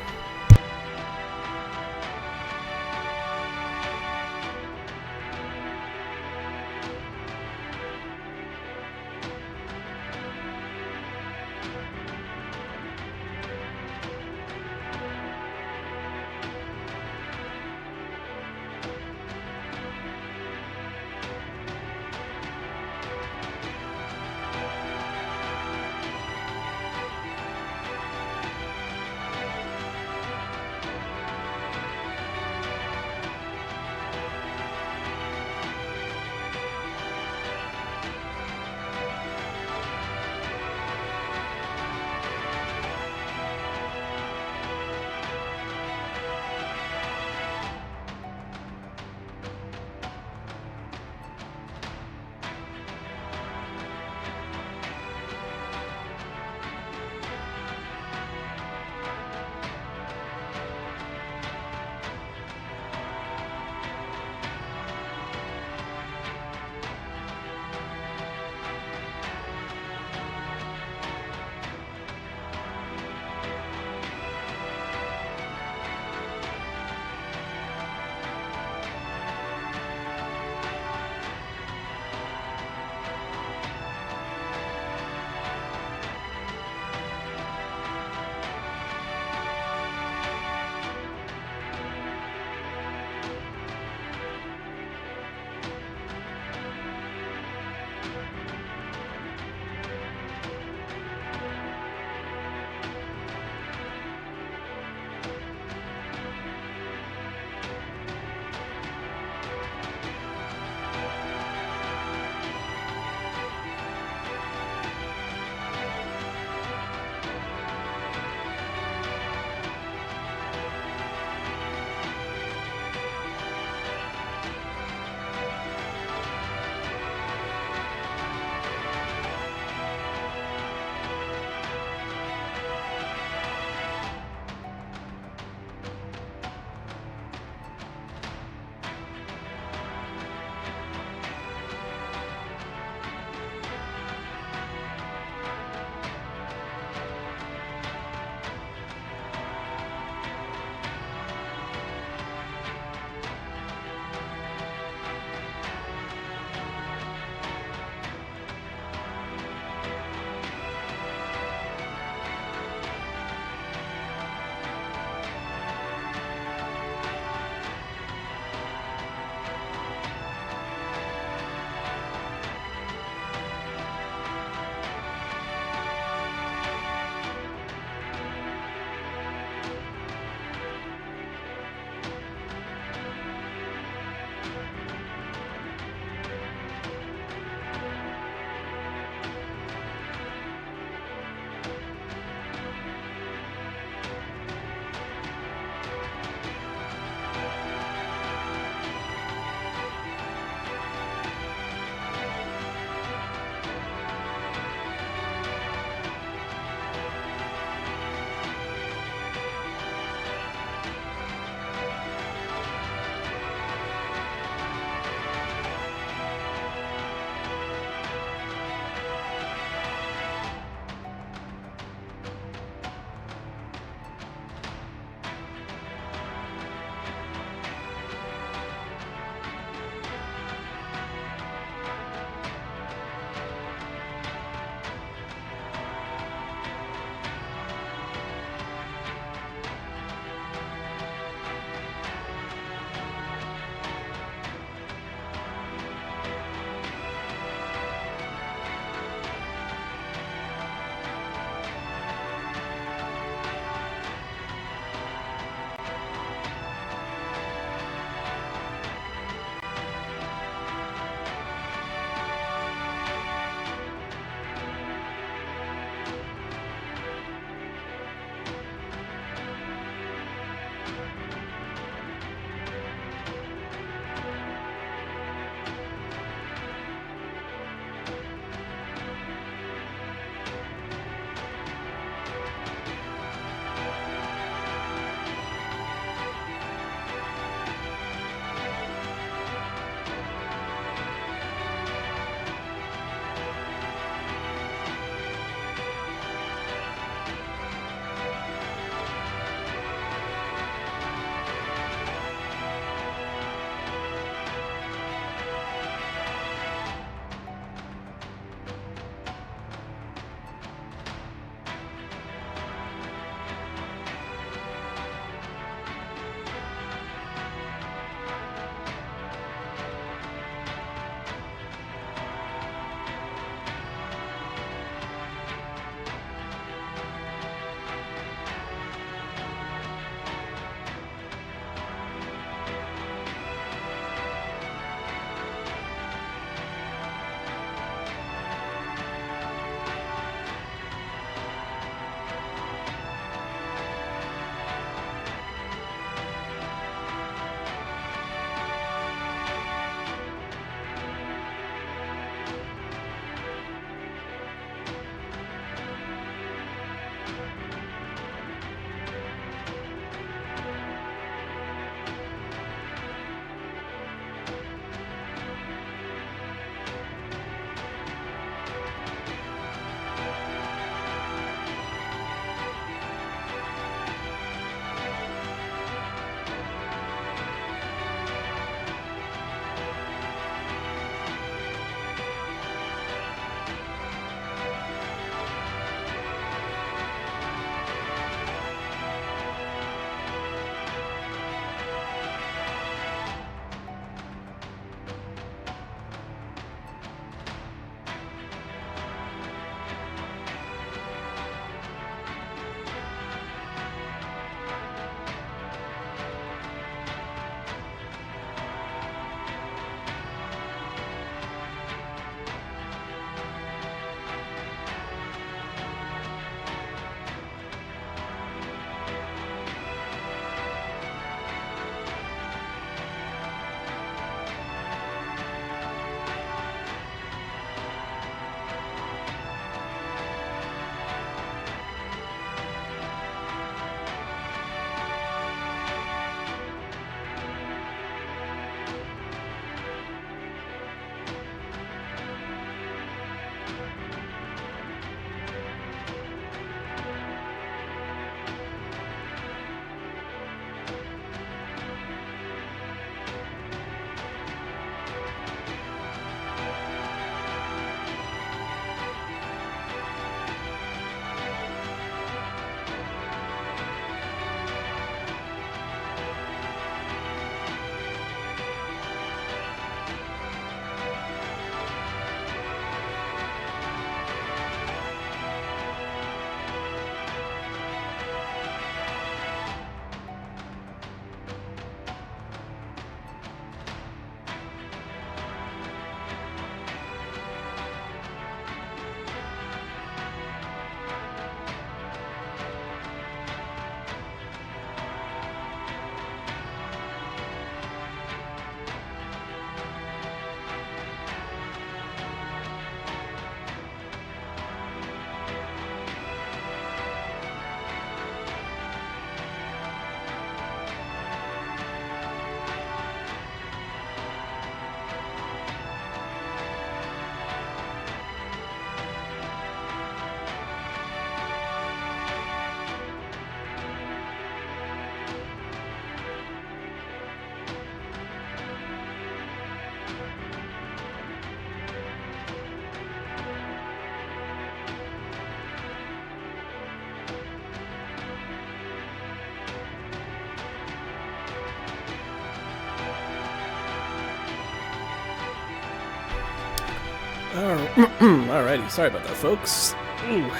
Alrighty, sorry about that, folks. Ooh.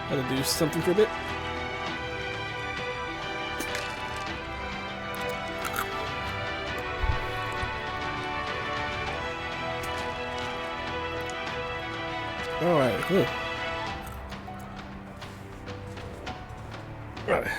Had to do something for a bit. Alright, cool. Alright.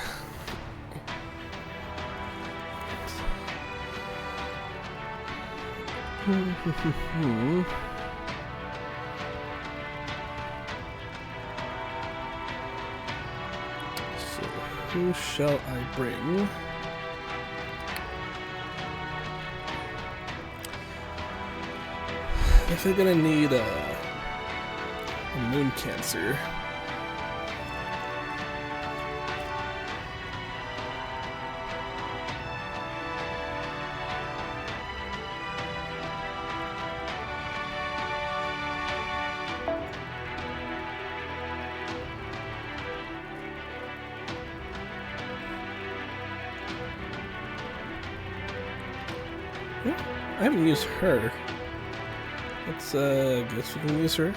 So, who shall I bring? If they're gonna need a moon cancer. I haven't used her. Let's guess we can use her.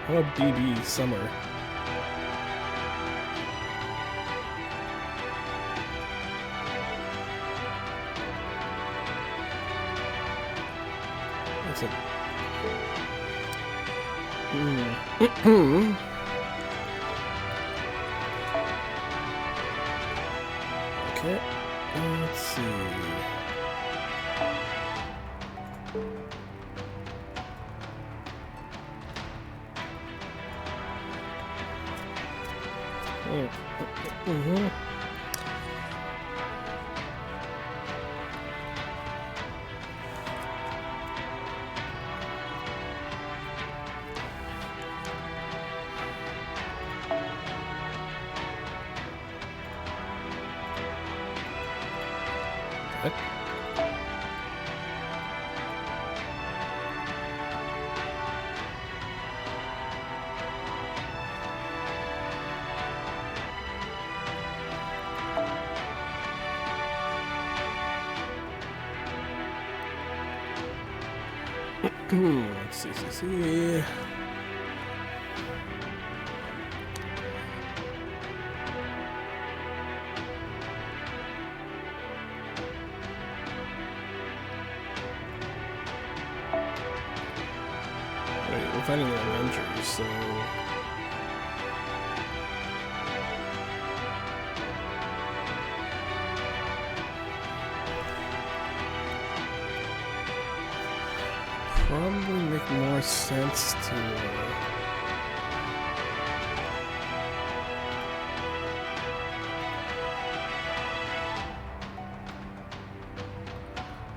How about BB Summer? That's it. Okay, let's see. Let's see. Wait, we're finding the Avengers, so... Probably make more sense to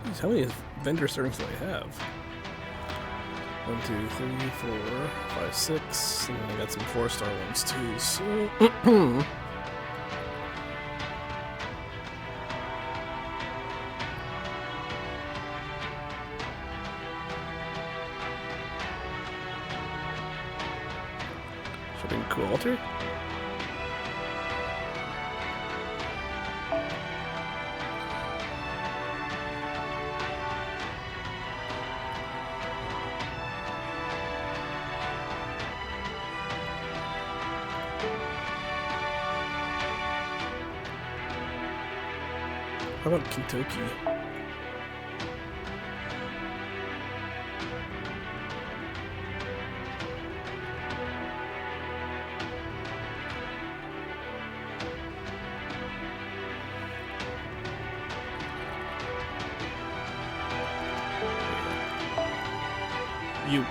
Jeez, how many vendor servings do I have? 1, 2, 3, 4, 5, 6, and then I got some 4-star ones too, so Cool altar. How about Kentucky? You.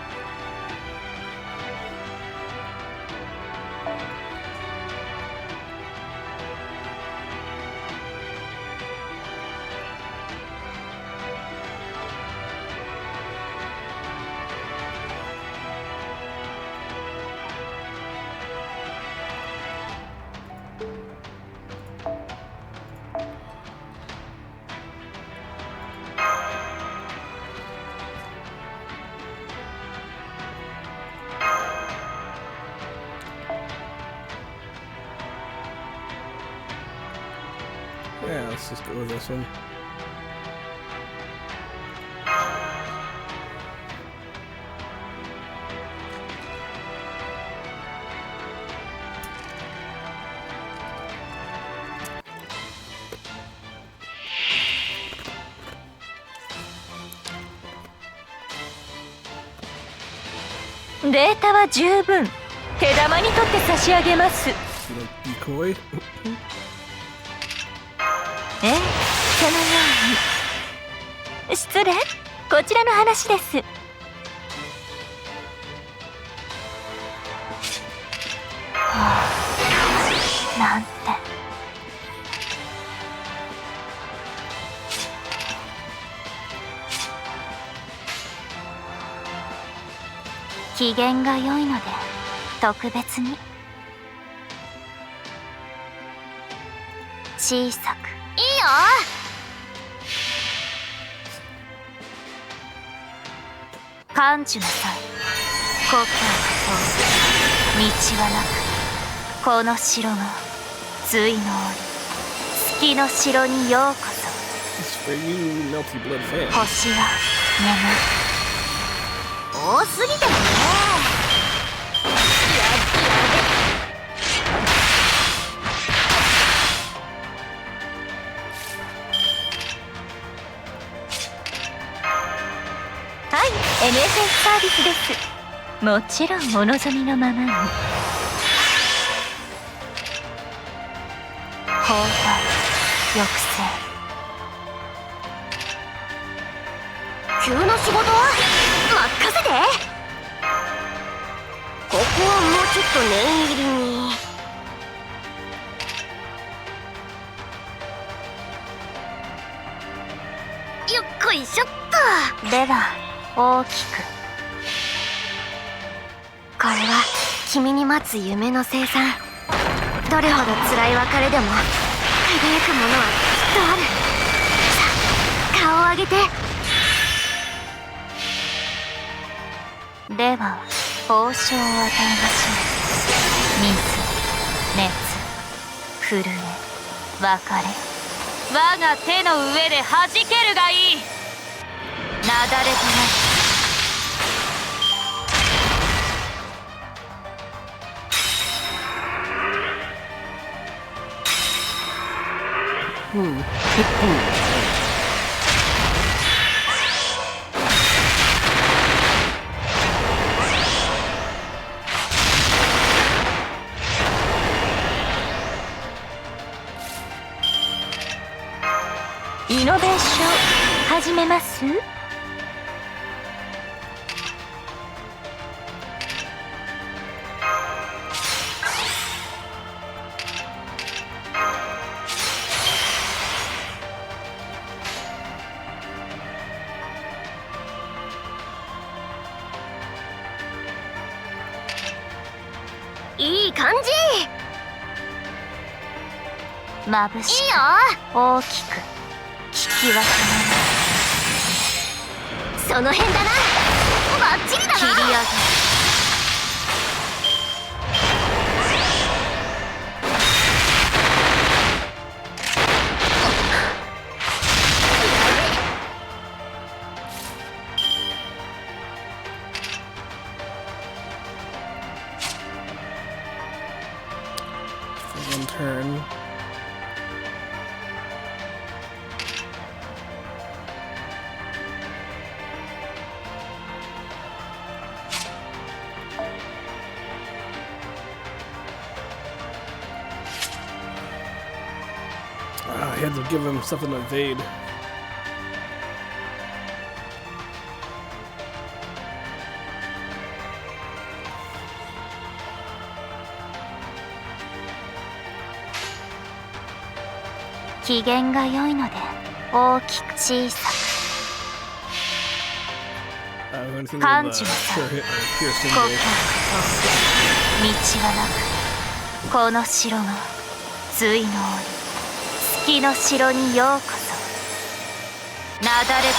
Yeah, let's just go with this one. データは十分手玉に取って差し上げます。You like decoy? ええ、そのように。失礼、こちらの話です。はあ、なんて。機嫌が良いので特別に小さく。いいよ。感じなさい。故郷と道はなく、この城が対の折、月の城にようこそ。 It's for you, Melty Blood fan. 星は眠る。多すぎてもね。はい、NSS サービスです。もちろんお望みのままに。交代、抑制。急な仕事任せて。ここはもうちょっと念入りに。よっこいしょっと。では大きく。これは君に待つ夢の生産。どれほど辛い別れでも輝くものはきっとある。さあ、顔を上げて。では報酬を与えましょう。水、熱、震え、別れ。我が手の上で弾けるがいい。なだれとな。イノベーション始めます。いい感じ。眩しく、いいよ。大きく聞き分けない。その辺だな。バッチリだな。切り上げ。Second turn. I had to give him something to evade.「機嫌が良いので大きく小さく」「感じなさい。故郷と道はなく、この城が対の折、月の城にようこそ。なだれと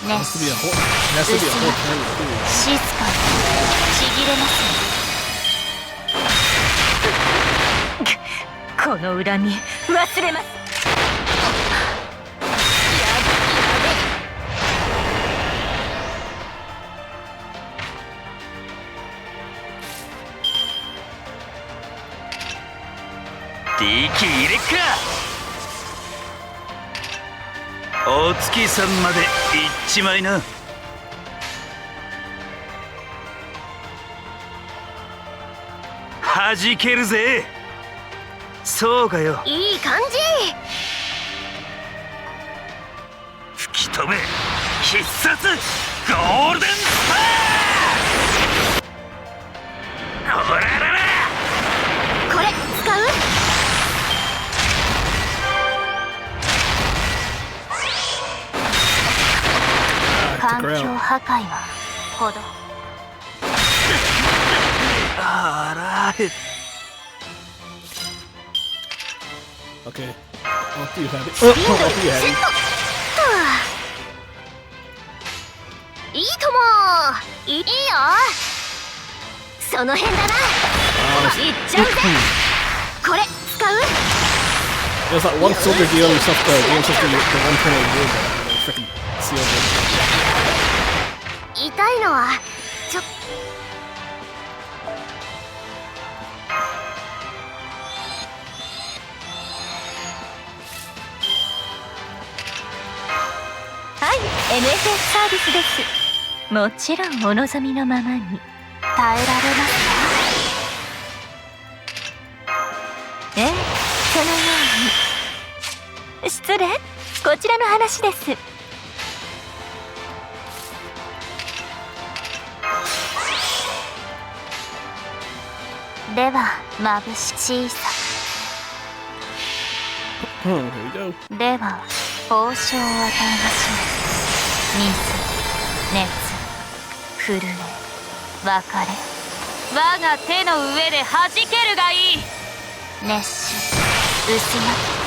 なる。熱心、薄まく、静かにちぎれますね。この恨み忘れます。力入れっか。お月さんまで行っちまいな。弾けるぜ。そうかよ。いい感じ。吹き飛べ必殺ゴールデンスパー。ほららら。これ使う？環境破壊はほど。あら。Okay. I'll do have it. スピード I'll do セッ have ト。いいとも。いいよ。その辺だな。いっちゃうぜ。これ使う？ There's that one soldier deal himself the game system the one turn of the freaking Sion. 痛いのはちょっはい、NSS サービスです。もちろんお望みのままに耐えられますか？ええ、そのように。失礼、こちらの話です。では、眩しさ。Here we go. では、報酬を与えましょう。水、熱、震え、別れ。我が手の上で弾けるがいい。熱し、薄ま、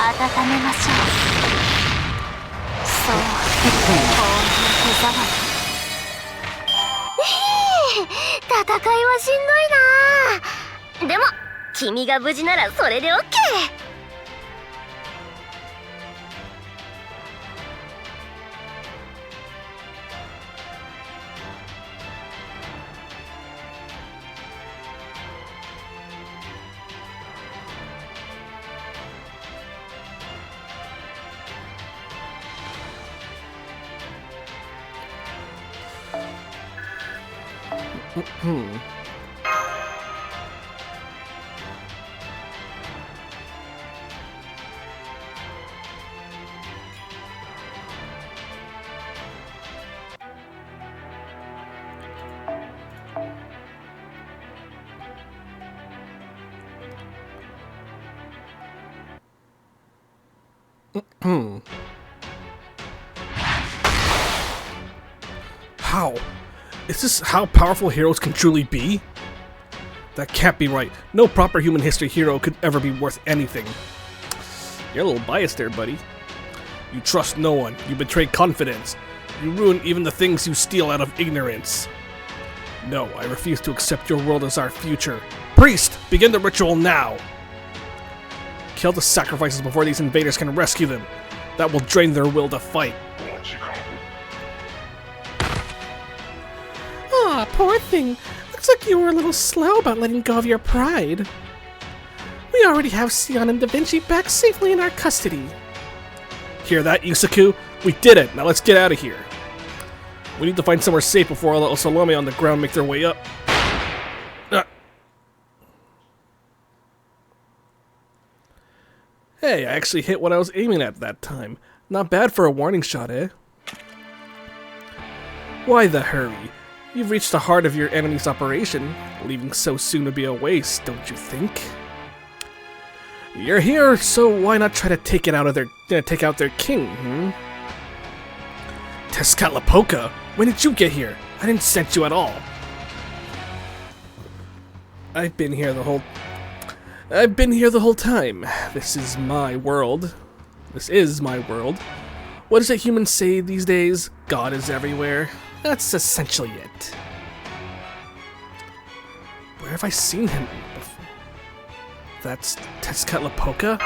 温めましょう。そう、こういう手触り。戦いはしんどいな。でも君が無事ならそれでオッケー。How? Is this how powerful heroes can truly be? That can't be right. No proper human history hero could ever be worth anything. You're a little biased there, buddy. You trust no one. You betray confidence. You ruin even the things you steal out of ignorance. No, I refuse to accept your world as our future. Priest, begin the ritual now! Kill the sacrifices before these invaders can rescue them. That will drain their will to fight. Aw, poor thing. Looks like you were a little slow about letting go of your pride. We already have Sion and Vinci back safely in our custody. Hear that, Yusaku? We did it! Now let's get out of here. We need to find somewhere safe before all the Ocelomeh on the ground make their way up. Hey, I actually hit what I was aiming at that time. Not bad for a warning shot, eh? Why the hurry? You've reached the heart of your enemy's operation. Leaving so soon would be a waste, don't you think? You're here, so why not try to take out their king, hmm? Tezcatlipoca? When did you get here? I didn't send you at all. I've been here the whole time. This is my world. What does a human say these days? God is everywhere. That's essentially it. Where have I seen him before? That's Tezcatlipoca?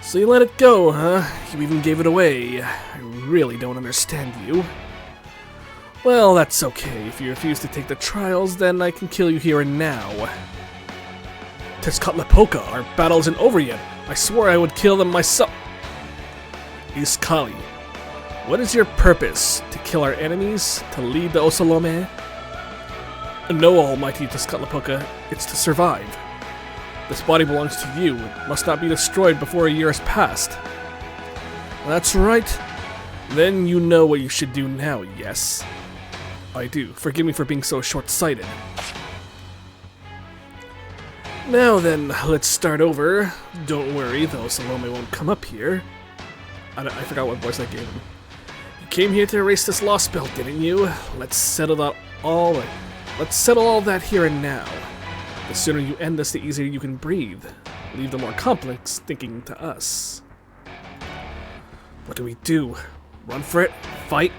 So you let it go, huh? You even gave it away. I really don't understand you. Well, that's okay. If you refuse to take the trials, then I can kill you here and now. Tezcatlipoca, our battle isn't over yet. I swore I would kill them myself. Iskali, what is your purpose? To kill our enemies? To lead the Ocelomeh? No, almighty Tezcatlipoca, it's to survive. This body belongs to you. It must not be destroyed before a year has passed. That's right. Then you know what you should do now, yes? I do. Forgive me for being so short-sighted. Now then, let's start over. Don't worry, the Ocelomeh won't come up here. I forgot what voice I gave him. You came here to erase this Lostbelt, didn't you? Let's settle all that here and now. The sooner you end this, the easier you can breathe. Leave the more complex thinking to us. What do we do? Run for it? Fight?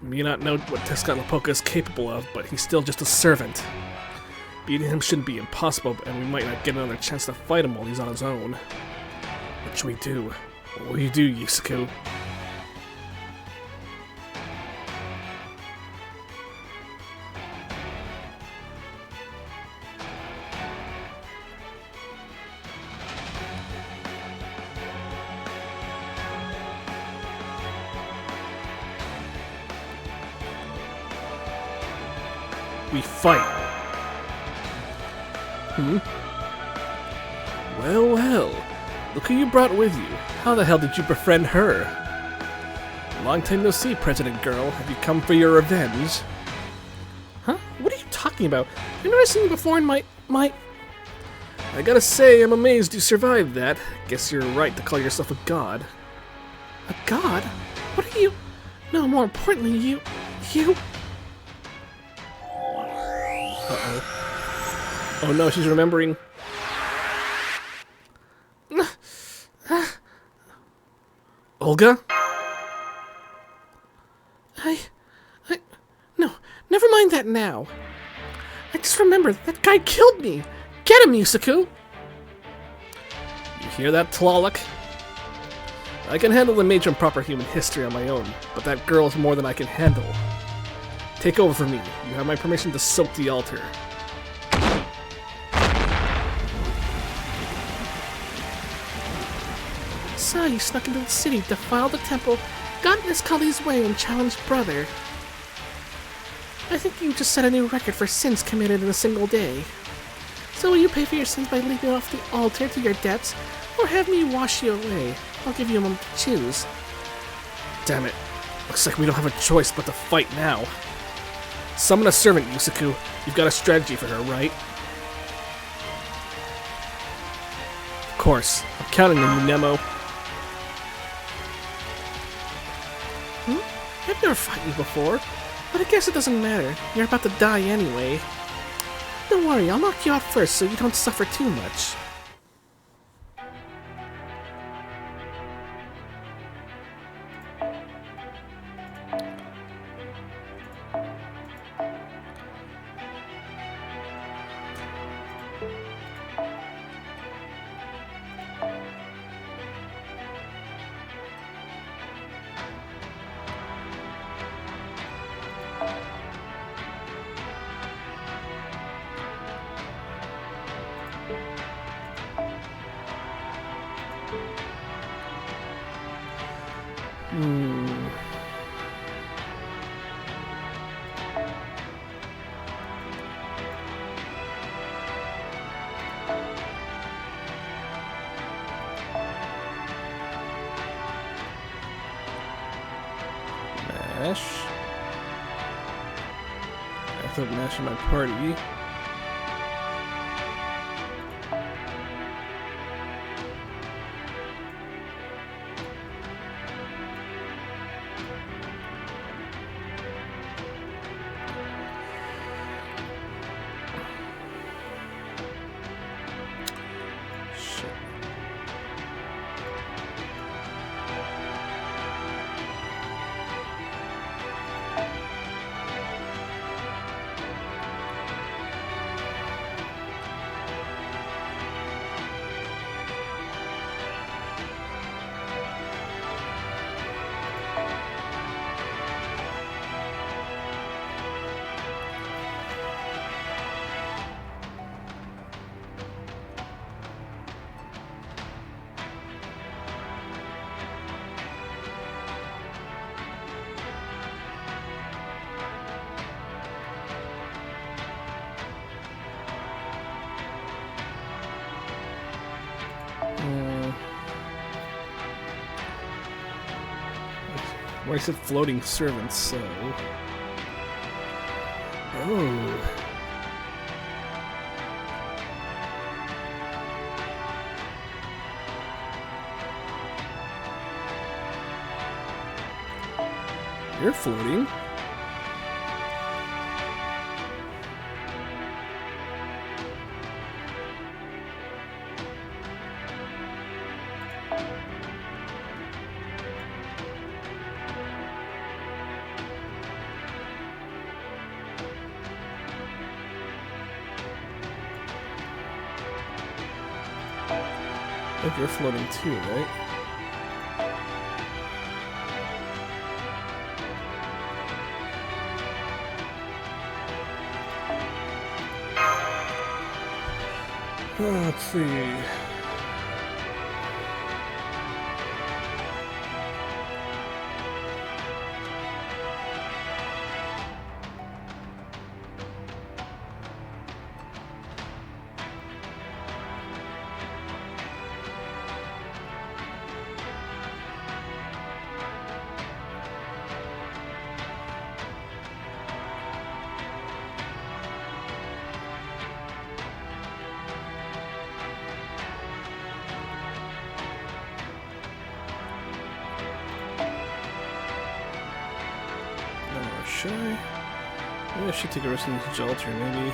We may not know what Tezcatlipoca is capable of, but he's still just a servant. Beating him shouldn't be impossible, and we might not get another chance to fight him while he's on his own. What should we do? What will you do, Yusaku? We fight. Well, well. Look who you brought with you. How the hell did you befriend her? Long time no see, President Girl. Have you come for your revenge? Huh? What are you talking about? I've never seen you before in my... I gotta say, I'm amazed you survived that. Guess you're right to call yourself a god. A god? What are you... No, more importantly, you... Uh-oh. Oh no, she's remembering. Olga? No, never mind that now. I just remembered that guy killed me. Get him, Yusaku! You hear that, Tlaloc? I can handle the major and proper human history on my own, but that girl is more than I can handle. Take over for me. You have my permission to soak the altar. Saw you snuck into the city, defiled the temple, got in Kali's way, and challenged Brother. I think you just set a new record for sins committed in a single day. So will you pay for your sins by leaping off the altar to your depths, or have me wash you away? I'll give you a moment to choose. Damn it. Looks like we don't have a choice but to fight now. Summon a servant, Yusaku. You've got a strategy for her, right? Of course. I'm counting on you, Nemo. I've never fought you before, but I guess it doesn't matter. You're about to die anyway. Don't worry, I'll knock you out first so you don't suffer too much. Mash. I thought Mash in my party. Where I said floating servants, so... Oh... You're floating. I think you're floating too, right? Let's see. Should I? Maybe I should take a risk in this Gelter, maybe.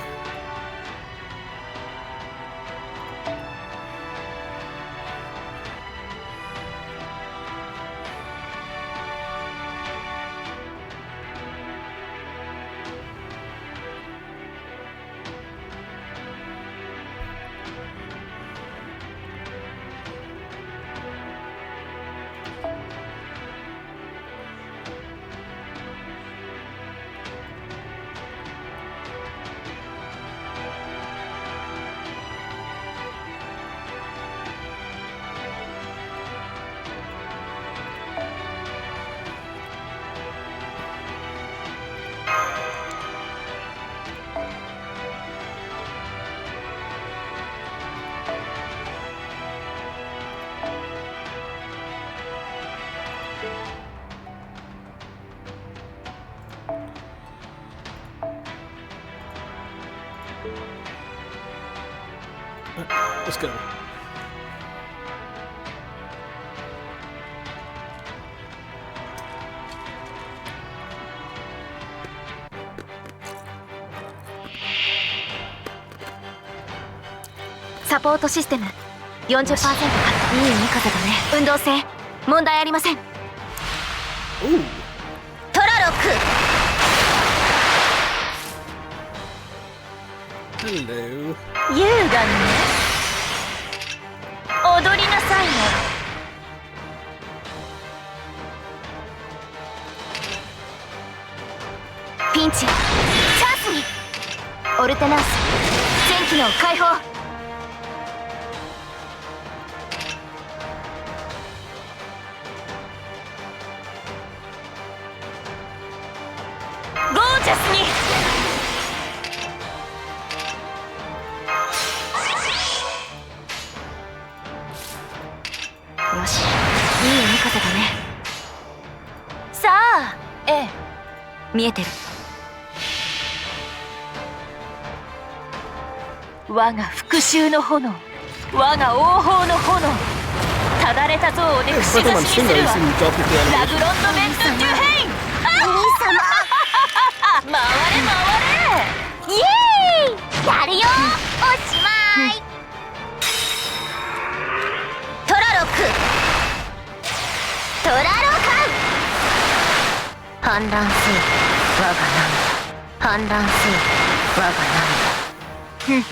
Let's go.サポートシステム 40% カット。いい見方だね。運動性問題ありません。トラロック。Hello. 優雅にね。踊りなさいね。ピンチチャンスに。オルテナンス全機能解放。ゴージャスに。よし、いい見方だね。さあ、ええ。見えてる。我が復讐の炎、我が王鵬の炎、ただれた像をねくし刺しにするわ。ラグロンドメント・デュヘイン。お兄様回れ回れ。イエーイ。やるよ。おしまい。トラロック。トラロカン。反乱せい我が涙。反乱せい我が涙。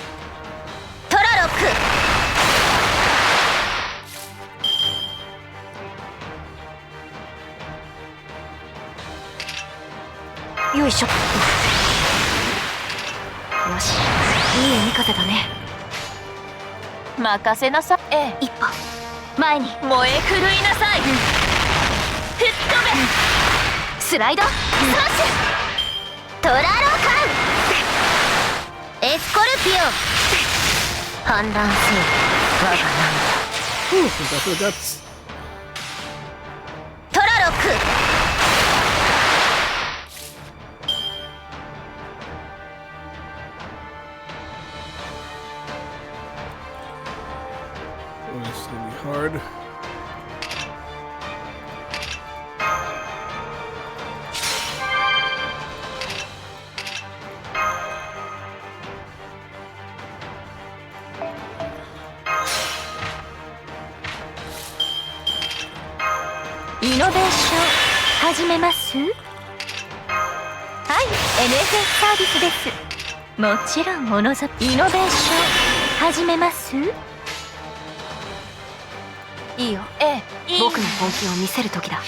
トラロック。よいしょ。よし、いい見方だね。任せなさい。ええ。一歩前に。燃え狂いなさい。吹っ飛べ。スライドスマッシュ。トラロカン。エスコルピオ。反乱せい我が涙。That's トラロック。ノベーション始めます？はい、NFS サービスです。もちろんおのぞイノベーション始めます？いいよ。いい僕の本気を見せる時だ。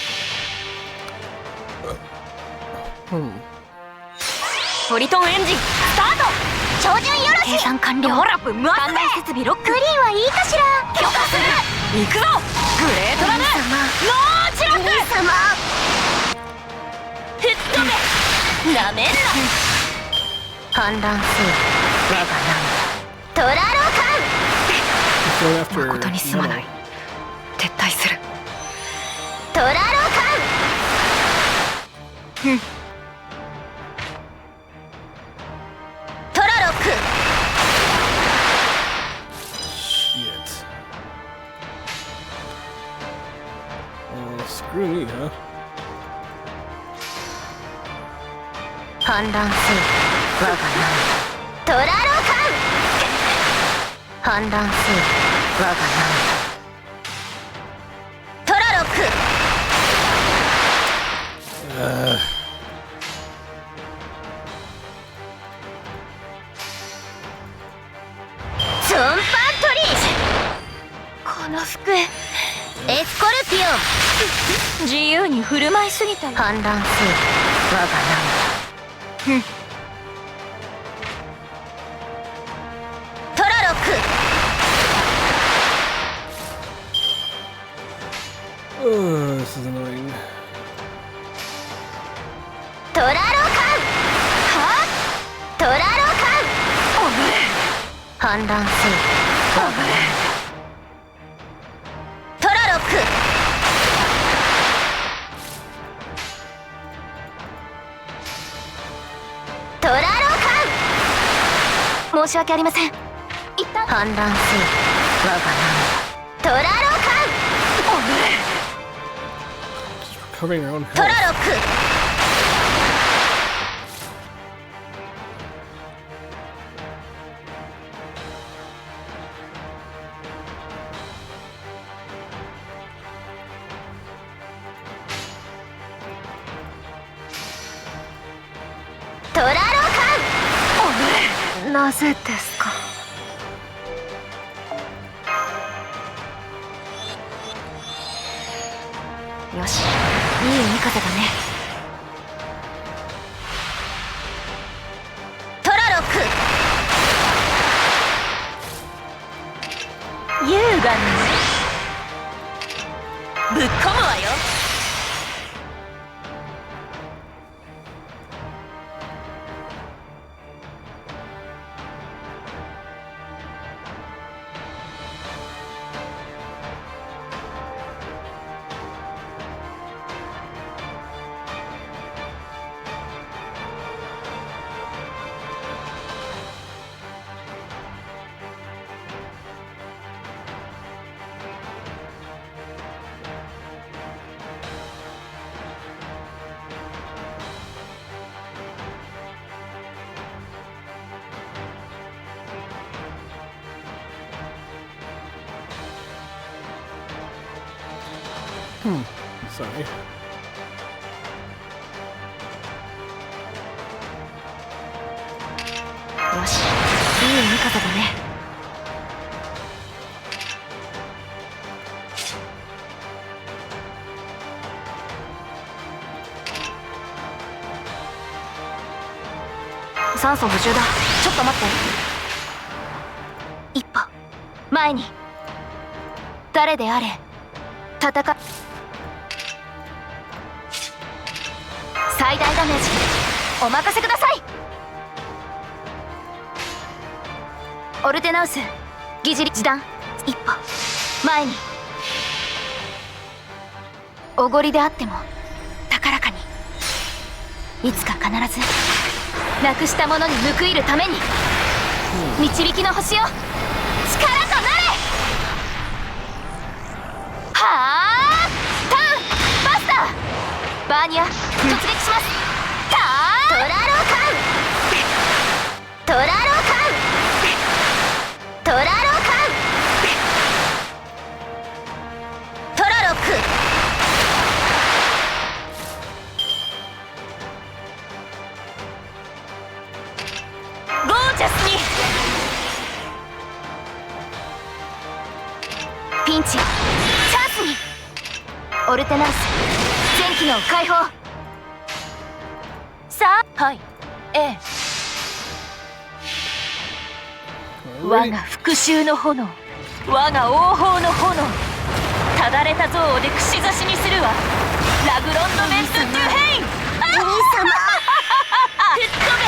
トリトンエンジンスタート。照準よろし。計算完了。ほらぶん回すね。設備ロック。グリーンはいいかしら。許可する。行くぞグレートラム。ノーチロック。吹っ飛べ。なめんな。反乱せよ我がトラロGo 名。誠にすまない。撤退する。カン。トラロカン。トラロック。 Shit. Screw me, huh? 反乱せよ我がトラロカン。反乱せよ我がトラロック。ゾンパントリー。この服エスコルピオン。自由に振る舞いすぎたよ。反乱せよ我がトラロック。Oh, this is annoying. トラロカン。はトラロカン。おぶれ。反乱せよ我がトラロック。トラロカン。申し訳ありません。一旦反乱せよ我がトラロカン。おぶれ。 Covering your own トラ health. ロック。トラロカン。おぶれ。なぜですか。よし、いい海風だね。トラロック。優雅にぶっ込むわよ。Sorry. よし、いい海風だね。酸素補充だ。ちょっと待って。一歩前に。誰であれ戦う。最大ダメージお任せください。オルテナウス疑似示弾。一歩前に。おごりであっても高らかに。いつか必ずなくしたものに報いるために。導きの星よ、力となれ。はあ、ターンバスターバーニア突撃します。ターントラロカン。トラロカン。トラロカン。トラロック。ィンチチャンスにオルテナンス全機能解放さあはいええ我が復讐の炎我が王鵬の炎ただれた像をで串刺しにするわラグロンドメンツ・デュヘインお兄様吹っ飛べ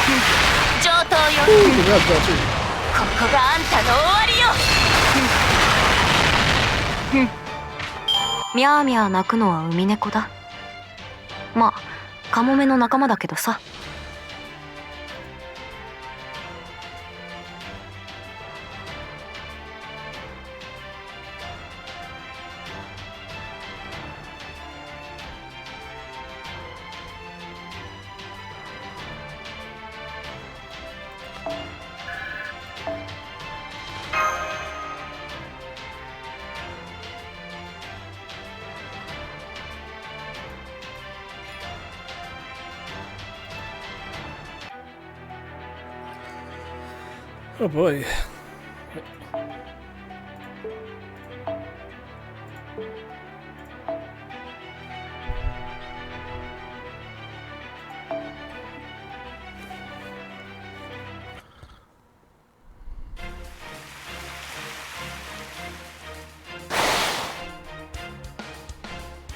上等よここがあんたの終わりよミャーミャー泣くのはウミネコだまあカモメの仲間だけどさOh boy.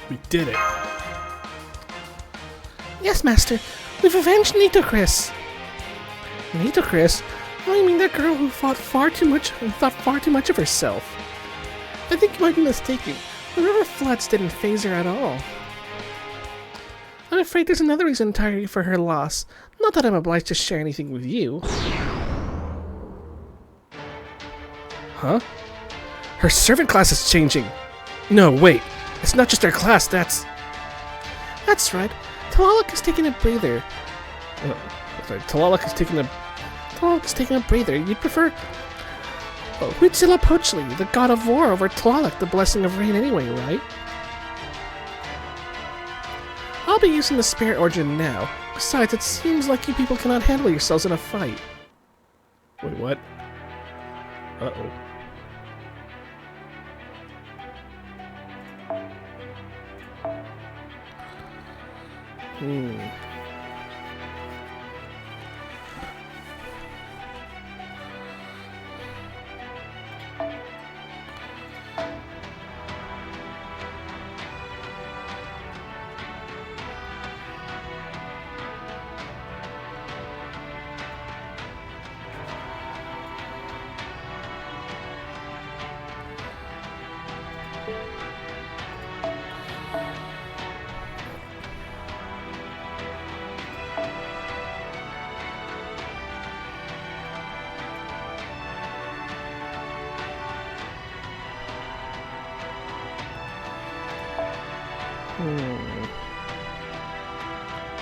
We did it. Yes, Master. We've avenged Nitocris. Nitocris? Oh, you mean that girl who thought far too much of herself? I think you might be mistaken. The river floods didn't faze her at all. I'm afraid there's another reason entirely for her loss. Not that I'm obliged to share anything with you. Huh? Her servant class is changing. No, wait. It's not just her class, that's right. Tlaloc is taking a breather. Tlaloc is taking a breather. You'd prefer Huitzilopochtli, the god of war, over Tlaloc, the blessing of rain anyway, right? I'll be using the spirit origin now. Besides, it seems like you people cannot handle yourselves in a fight. Wait, what? Uh-oh.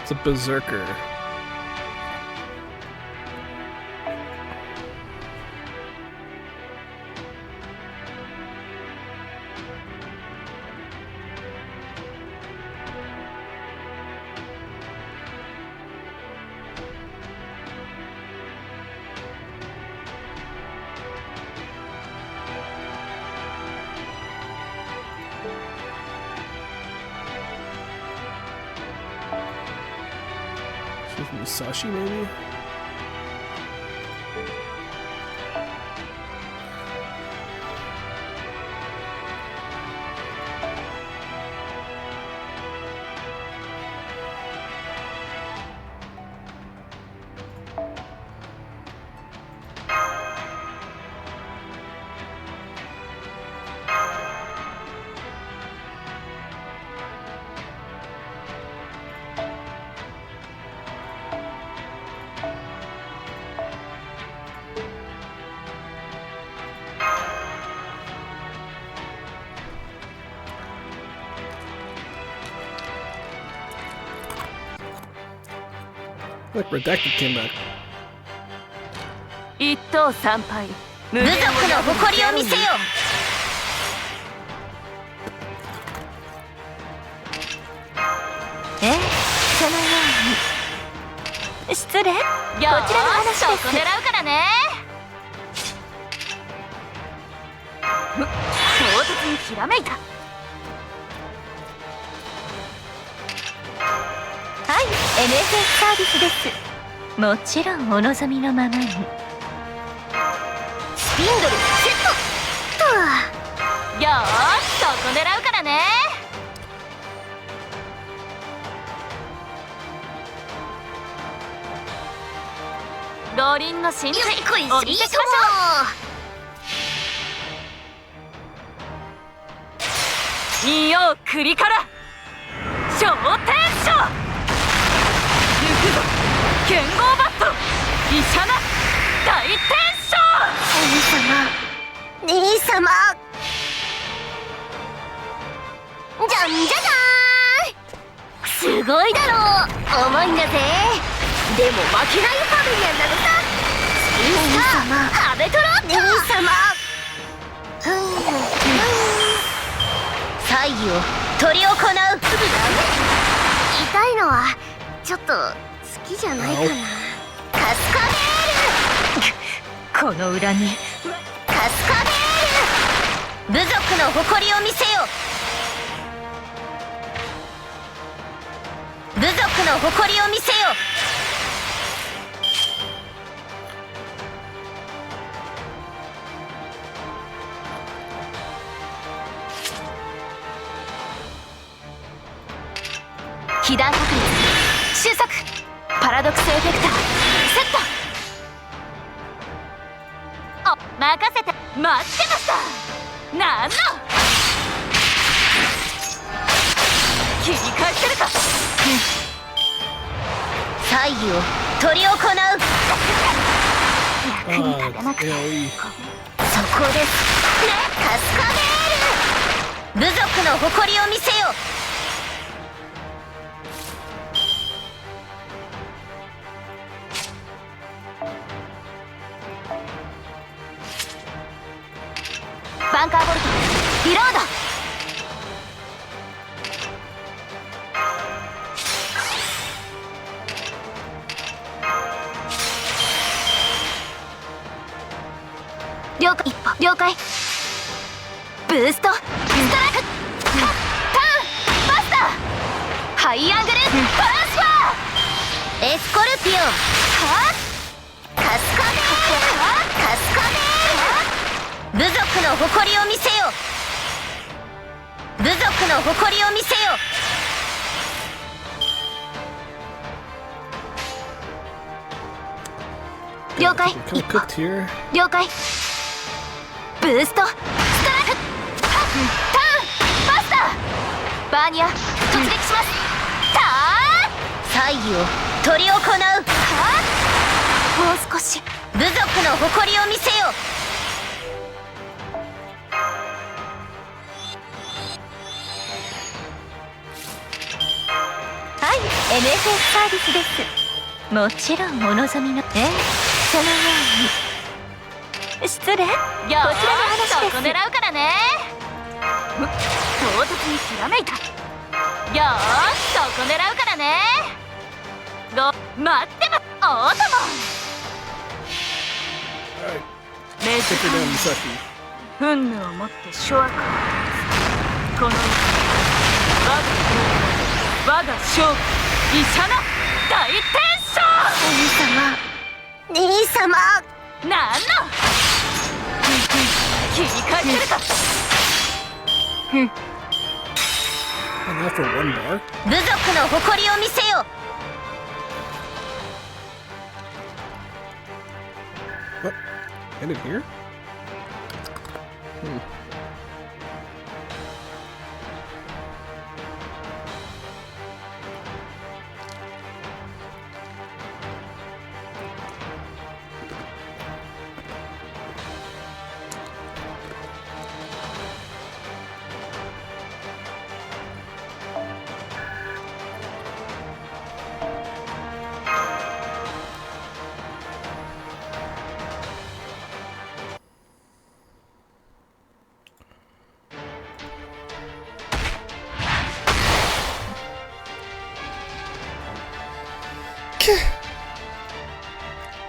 It's a berserker. Musashi, maybe? Look, Redacted came back. 一等参拝部族の誇りを見せよそのように失礼こちらの話ですそこ狙うからね唐突にひらめいた。はい、NSS サービスです。もちろんお望みのままに。スピンドルセットと。よーし、そこ狙うからね。五輪の神髄お見せしましょう。仁王栗から昇天書。行くぞ剣豪バット医者な大天書。兄様じゃんじゃじゃーん。すごいだろう。重いんだぜ。でも負けないファミリアンなのさ。スピンスターハベトロット。兄様祭儀を執り行う。痛いのはちょっと好きじゃないかな。カスカベール。この裏にカスカベール。部族の誇りを見せよ。部族の誇りを見せよ。被弾確率収束。パラドックスエフェクターセット。お、任せて。待ってました。なんの切り返せるか。祭儀を執り行う。役に立たなくてごめん。そこですね。カスカベール。部族の誇りを見せよ。バンカーボルトリロード。了解。一歩了解。ブーストストライク。ターンバスターハイアングルトランスファー。エスコルピオンはカスカベール。カスカベール。部族の誇りを見せよ。部族の誇りを見せよ。了解。一歩了解。ブーストストライク。ターンバスターバーニア突撃します。ターン祭儀を執り行う。もう少し。部族の誇りを見せよ。はい、NSS サービスです。もちろんお望みの。そのように。失礼。こちらの話です。そこ狙うからね。唐突にひらめいた。よーし、そこ狙うからね。待ってま。おーとも。命じ憤怒を持って諸悪をこの我が勝負医者の大天将。兄様なんの切り返せるか。部族の誇りを見せよ。What? Ended here?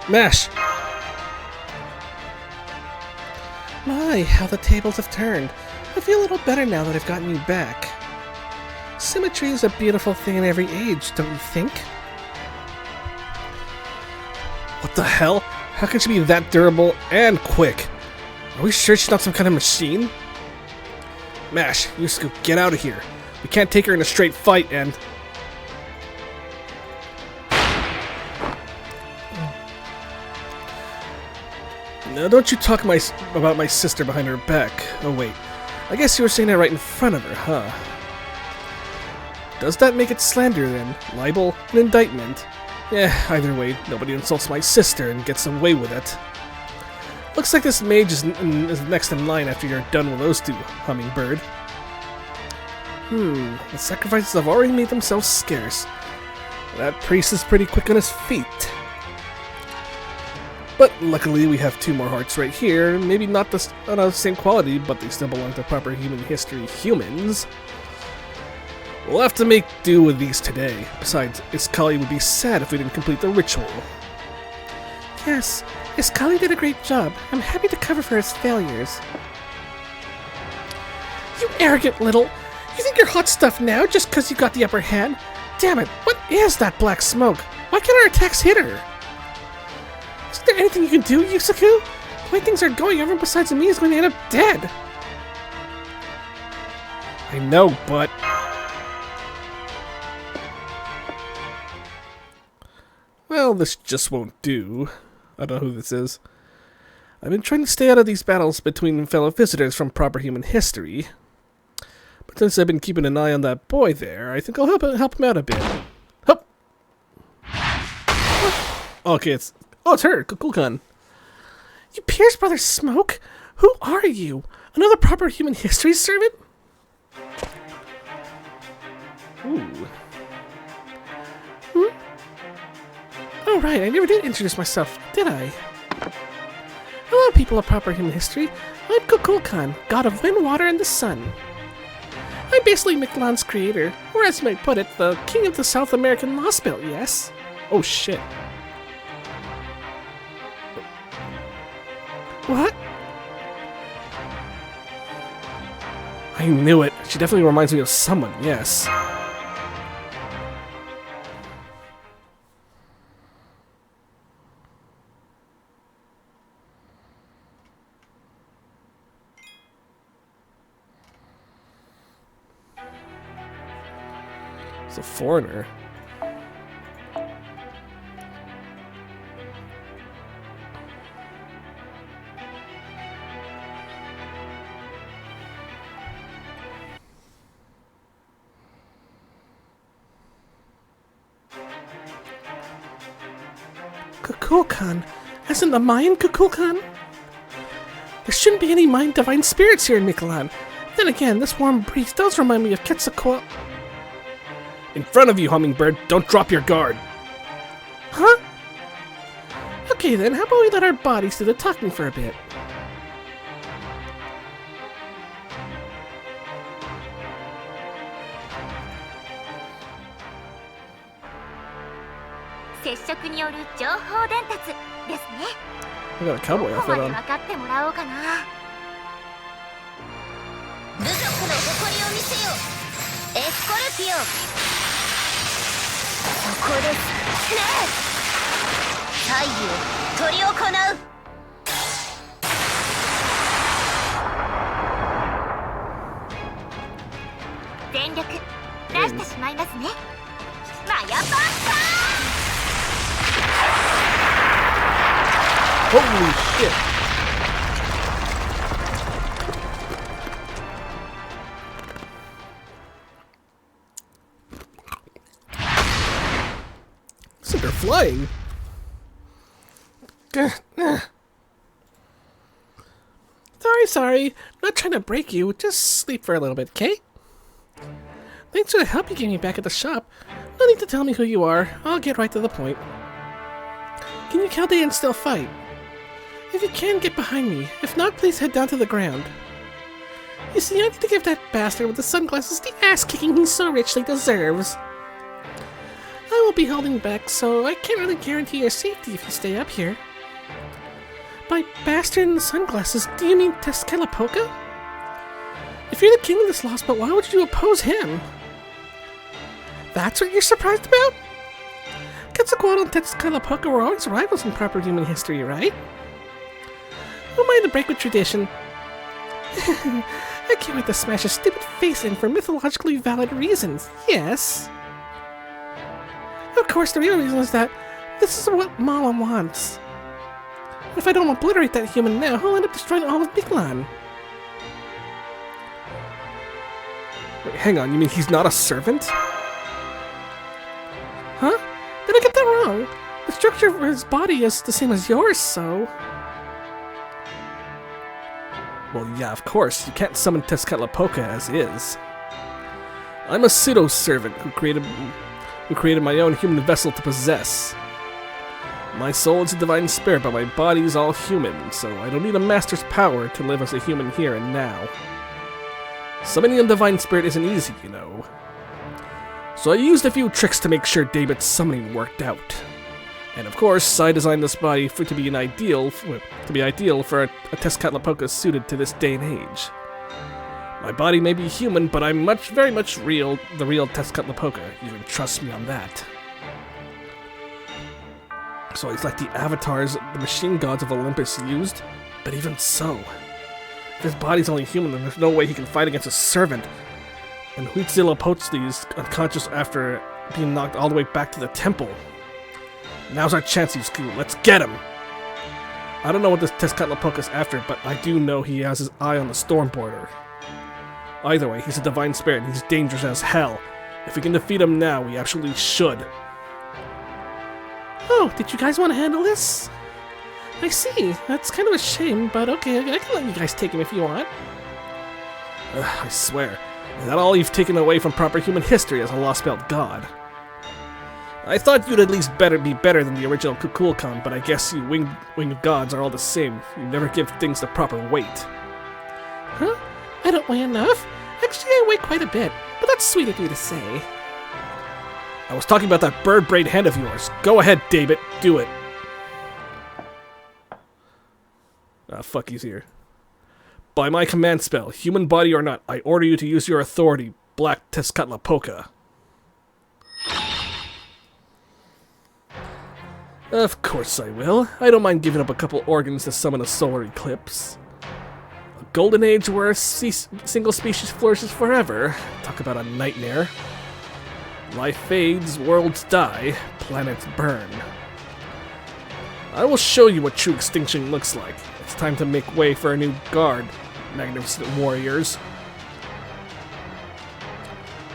Mash! My, how the tables have turned. I feel a little better now that I've gotten you back. Symmetry is a beautiful thing in every age, don't you think? What the hell? How can she be that durable and quick? Are we sure she's not some kind of machine? Mash, Yusuke, get out of here. We can't take her in a straight fight and... Now don't you talk about my sister behind her back. Oh wait, I guess you were saying that right in front of her, huh? Does that make it slander then? Libel? An indictment? Yeah, either way, nobody insults my sister and gets away with it. Looks like this mage is next in line after you're done with those two, Hummingbird. The sacrifices have already made themselves scarce. That priest is pretty quick on his feet. But luckily we have two more hearts right here, maybe not of the same quality, but they still belong to proper human history humans. We'll have to make do with these today. Besides, Iskali would be sad if we didn't complete the ritual. Yes, Iskali did a great job. I'm happy to cover for his failures. You arrogant little... You think you're hot stuff now just because you got the upper hand? Damn it, what is that black smoke? Why can't our attacks hit her? Isn't there anything you can do, Yusuke? The way things are going, everyone besides me is going to end up dead. I know, but... Well, this just won't do. I don't know who this is. I've been trying to stay out of these battles between fellow visitors from proper human history. But since I've been keeping an eye on that boy there, I think I'll help him out a bit. Hup! Okay, it's her, Kukulkan. You Pierce Brothers Smoke? Who are you? Another proper human history servant? Ooh. Oh right, I never did introduce myself, did I? Hello people of proper human history. I'm Kukulkan, god of wind, water, and the sun. I'm basically Mictlan's creator, or as you might put it, the king of the South American Lostbelt, yes? Oh shit. What? I knew it. She definitely reminds me of someone, yes. It's a foreigner. Kukulkan? As in the Mayan Kukulkan? There shouldn't be any Mayan divine spirits here in Mictlan. Then again, this warm breeze does remind me of Quetzalcoatl. In front of you, Hummingbird. Don't drop your guard. Huh? Okay then, how about we let our bodies do the talking for a bit? I got a cowboy outfit on. Holy shit! So they're flying. Sorry. Not trying to break you. Just sleep for a little bit, okay? Thanks for the help you gave me back at the shop. No need to tell me who you are. I'll get right to the point. Can you Chaldea and still fight? If you can, get behind me. If not, please head down to the ground. You see, I need to give that bastard with the sunglasses the ass-kicking he so richly deserves. I will be holding back, so I can't really guarantee your safety if you stay up here. By bastard in the sunglasses, do you mean Tezcatlipoca? If you're the king of this Lostbelt, why would you oppose him? That's what you're surprised about? Quetzalcoatl and Tezcatlipoca were always rivals in proper human history, right? Who am I to break with tradition? I can't wait to smash a stupid face in for mythologically valid reasons, yes. Of course, the real reason is that this is what Mala wants. If I don't obliterate that human now, he'll end up destroying all of Mictlan. Wait, hang on, you mean he's not a servant? Huh? Did I get that wrong? The structure of his body is the same as yours, so... Well, yeah, of course. You can't summon Tezcatlipoca as is. I'm a pseudo-servant who created my own human vessel to possess. My soul is a divine spirit, but my body is all human, so I don't need a master's power to live as a human here and now. Summoning a divine spirit isn't easy, you know. So I used a few tricks to make sure David's summoning worked out. And of course, I designed this body to be ideal for a Tezcatlipoca suited to this day and age. My body may be human, but I'm very much the real Tezcatlipoca. You can trust me on that. So he's like the avatars the machine gods of Olympus used, but even so, if his body's only human, then there's no way he can fight against a servant. And Huitzilopochtli is unconscious after being knocked all the way back to the temple. Now's our chance, Yusei. Let's get him! I don't know what this Tezcatlipoca's after, but I do know he has his eye on the storm border. Either way, he's a divine spirit and he's dangerous as hell. If we can defeat him now, we absolutely should. Oh, did you guys want to handle this? I see. That's kind of a shame, but okay, I can let you guys take him if you want. I swear, is that all you've taken away from proper human history as a Lostbelt god? I thought you'd at least be better than the original Kukulkan, but I guess you winged gods are all the same. You never give things the proper weight. Huh? I don't weigh enough? Actually, I weigh quite a bit, but that's sweet of you to say. I was talking about that bird braid hand of yours. Go ahead, David. Do it. Ah, fuck, he's here. By my command spell, human body or not, I order you to use your authority, Black Tezcatlipoca. Of course I will. I don't mind giving up a couple organs to summon a solar eclipse. A golden age where a single species flourishes forever. Talk about a nightmare. Life fades, worlds die, planets burn. I will show you what true extinction looks like. It's time to make way for a new guard, magnificent warriors.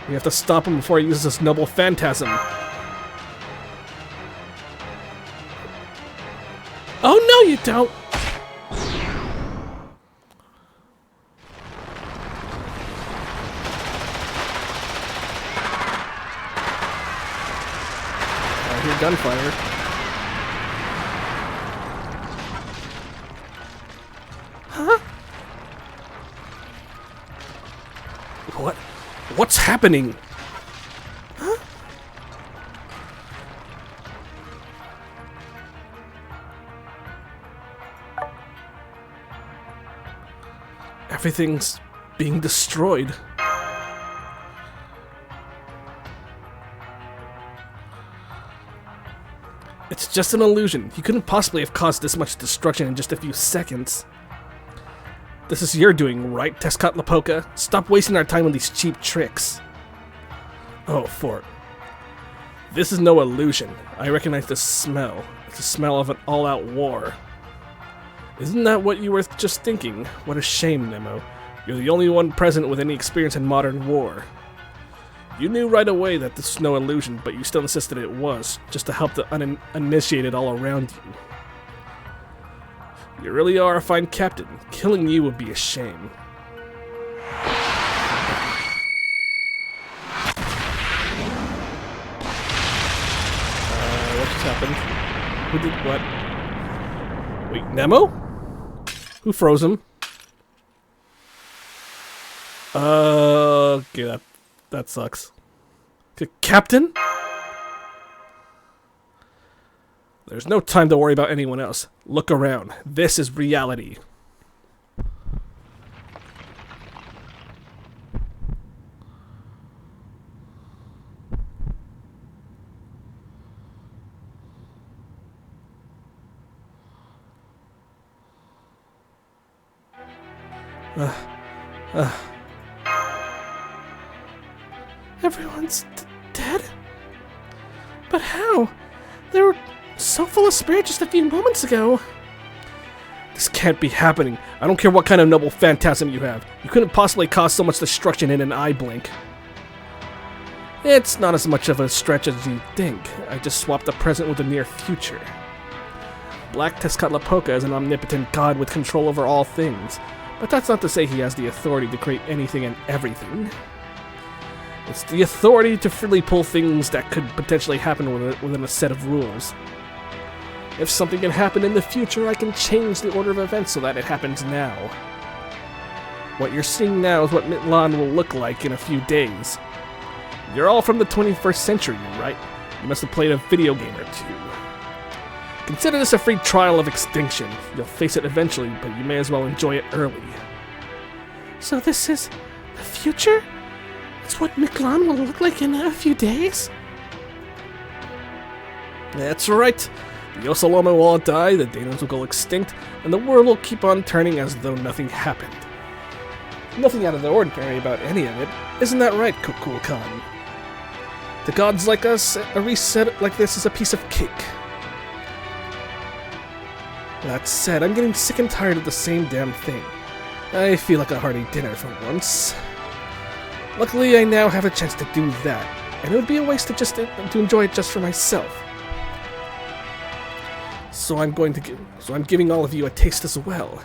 We have to stop him before he uses this noble phantasm. Oh no, you don't! I hear gunfire. Huh? What's happening? Huh? Everything's being destroyed. It's just an illusion. You couldn't possibly have caused this much destruction in just a few seconds. This is your doing, right, Tezcatlipoca? Stop wasting our time on these cheap tricks. Oh, Fort. This is no illusion. I recognize the smell. It's the smell of an all-out war. Isn't that what you were just thinking? What a shame, Nemo. You're the only one present with any experience in modern war. You knew right away that this was no illusion, but you still insisted it was, just to help the uninitiated all around you. You really are a fine captain. Killing you would be a shame. What just happened? Who did what? Wait, Nemo? Who froze him? Okay, that sucks. Captain? There's no time to worry about anyone else. Look around. This is reality. Everyone's dead? But how? They were so full of spirit just a few moments ago. This can't be happening. I don't care what kind of noble phantasm you have. You couldn't possibly cause so much destruction in an eye blink. It's not as much of a stretch as you think. I just swapped the present with the near future. Black Tezcatlipoca is an omnipotent god with control over all things, but that's not to say he has the authority to create anything and everything. It's the authority to freely pull things that could potentially happen within a set of rules. If something can happen in the future, I can change the order of events so that it happens now. What you're seeing now is what Mictlan will look like in a few days. You're all from the 21st century, right? You must have played a video game or two. Consider this a free trial of extinction. You'll face it eventually, but you may as well enjoy it early. So this is the future? It's what Mictlan will look like in a few days? That's right. The Ocelomeh will all die, the Danos will go extinct, and the world will keep on turning as though nothing happened. Nothing out of the ordinary about any of it. Isn't that right, Kukul-Khan? To gods like us, a reset like this is a piece of cake. That said, I'm getting sick and tired of the same damn thing. I feel like a hearty dinner for once. Luckily, I now have a chance to do that, and it would be a waste to enjoy it just for myself. So I'm giving all of you a taste as well.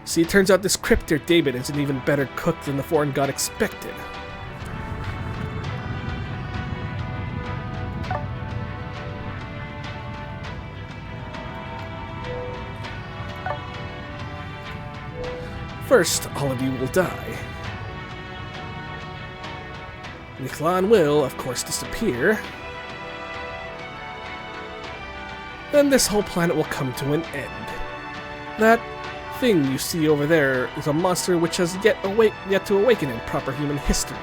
See, it turns out this crypter David is an even better cook than the foreign god expected. First, all of you will die. Mictlan will, of course, disappear. Then this whole planet will come to an end. That thing you see over there is a monster which has yet to awaken in proper human history.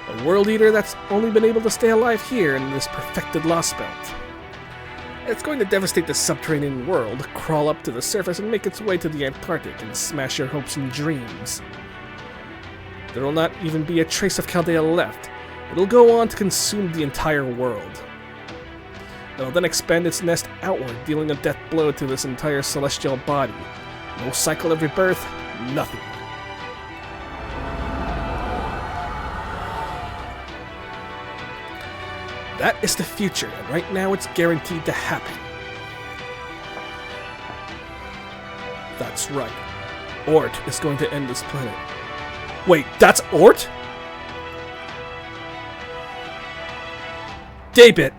A world eater that's only been able to stay alive here in this perfected Lostbelt. It's going to devastate the subterranean world, crawl up to the surface, and make its way to the Antarctic and smash your hopes and dreams. There will not even be a trace of Chaldea left. It'll go on to consume the entire world. It'll then expand its nest outward, dealing a death blow to this entire celestial body. No cycle of rebirth, nothing. That is the future, and right now it's guaranteed to happen. That's right. ORT is going to end this planet. Wait, that's ORT? David!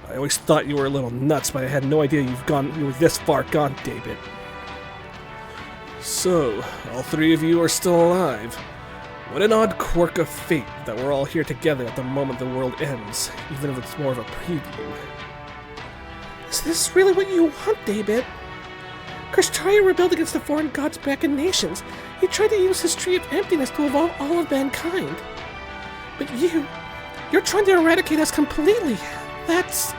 I always thought you were a little nuts, but I had no idea you were this far gone, David. So, all three of you are still alive. What an odd quirk of fate that we're all here together at the moment the world ends, even if it's more of a preview. Is this really what you want, David? Krishtaria rebelled against the foreign gods back in nations. He tried to use his tree of emptiness to evolve all of mankind. But you're trying to eradicate us completely. That's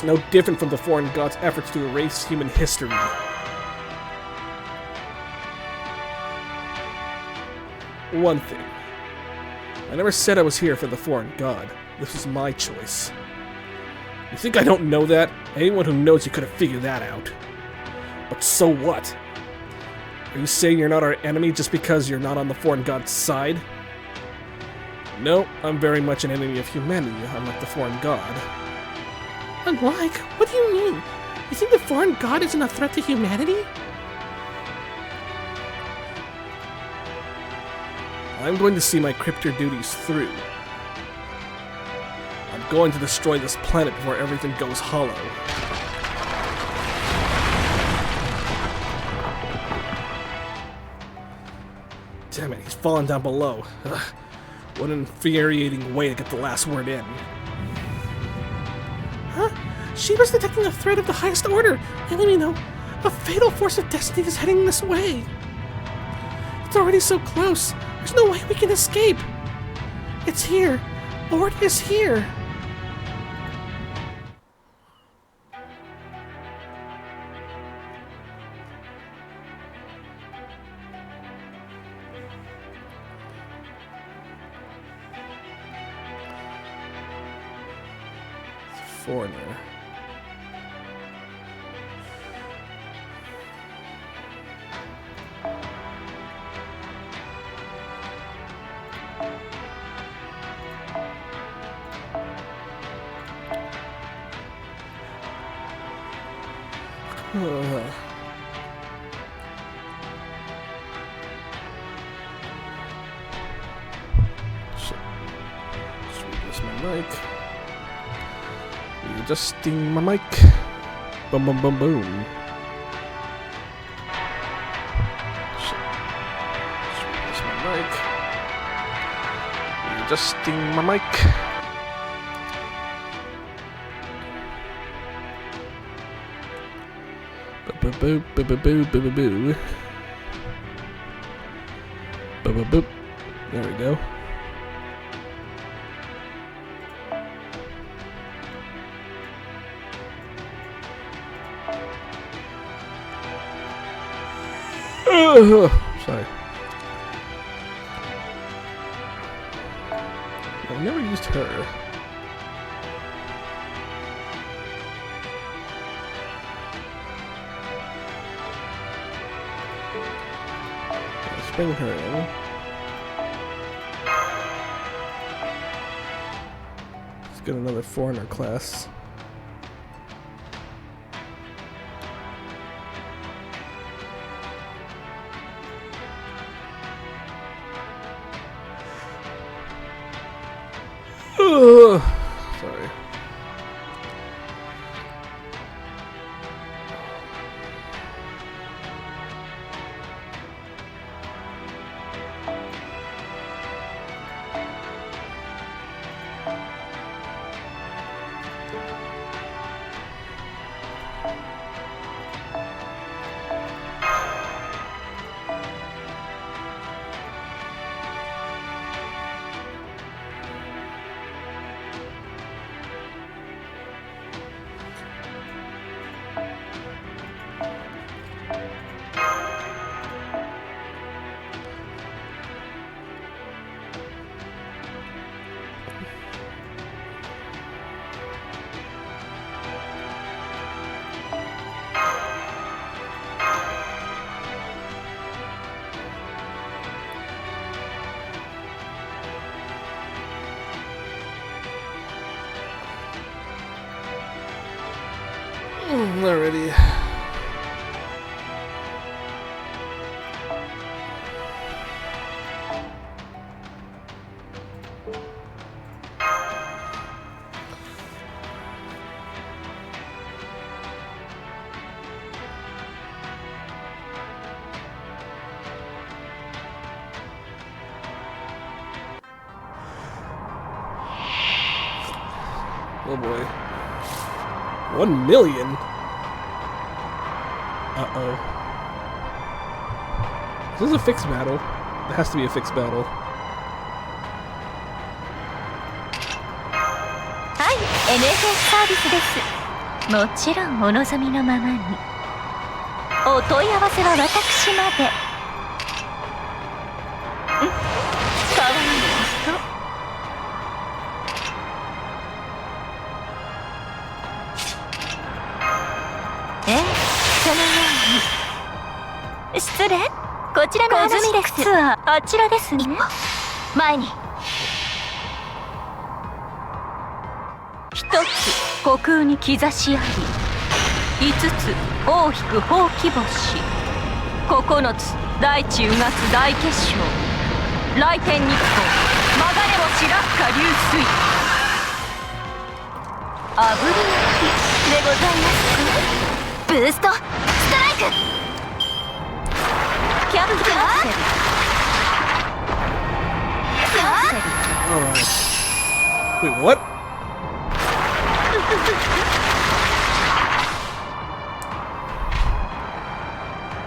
no different from the foreign gods' efforts to erase human history. One thing. I never said I was here for the foreign god. This was my choice. You think I don't know that? Anyone who knows you could have figured that out. But so what? Are you saying you're not our enemy just because you're not on the foreign god's side? No, I'm very much an enemy of humanity, unlike the foreign god. Unlike? What do you mean? You think the foreign god isn't a threat to humanity? I'm going to see my crypter duties through. I'm going to destroy this planet before everything goes hollow. Damn it, he's fallen down below. Ugh, what an infuriating way to get the last word in. Huh? Sheba's detecting a threat of the highest order. And let me know, a fatal force of destiny is heading this way. It's already so close. There's no way we can escape. It's here. ORT is here. foreigner. Shit. Just readjust my mic. Readjusting my mic. Boom, boom, boom, boom. Shit. Just readjust my mic. Readjusting my mic. Boo boo boo boo boo boo boo boo. Boo boo boop. There we go. Sorry. I've never used her. Let's bring her in. Let's get another foreigner class. Sorry. Already. Oh boy. 1 million? Uh-oh. This is a fixed battle. It has to be a fixed battle. Hi, NHS サービスです。もちろんお望みのままに。お問い合わせは私まで。かわいい人。そのように。失礼。こちらの話です。ツアーあちらですね。前に。一つ虚空に兆しあり。5つ大引くほうき星。9つ大地うがつ大結晶。来天日光曲がれ星落下流水。あぶり焼きでございます。ブーストストライク。キャプテンアクセル。Alright. Wait, what?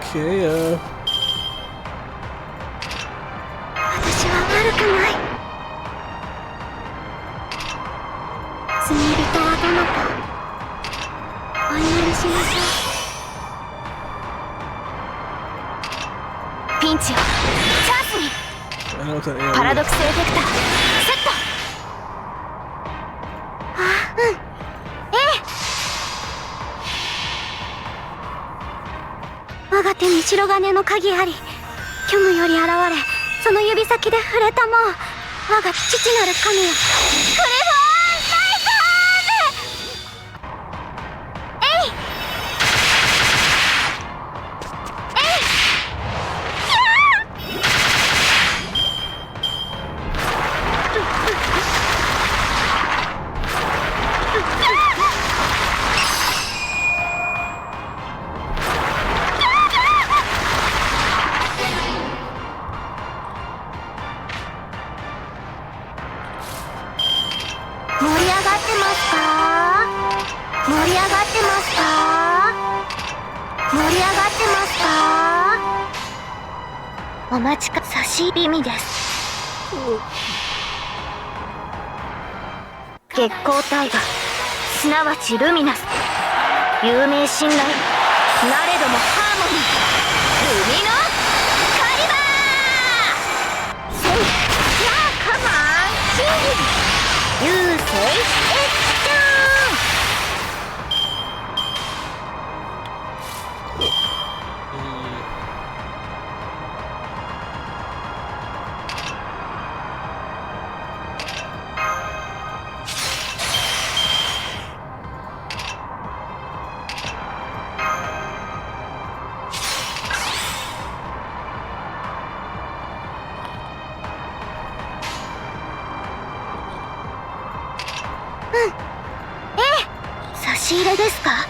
Okay, 私は悪くない。罪人はどなた？お祈りしましょう。ピンチをチャンスに。パラドクスエフェクターセット。あ、うん。白金の鍵あり、虚無より現れ、その指先で触れたもう、我が父なる神よ、クリフォーン・ナイトーム。えい盛り上がってますか？盛り上がってますか？盛り上がってますか？お待ちか差し意味です。月光大河、すなわちルミナス、有名信頼、なれどもハーモニー、ルミノカリバー。せい、やあカマンシンユーセイエッチャ差し入れですか？ダメ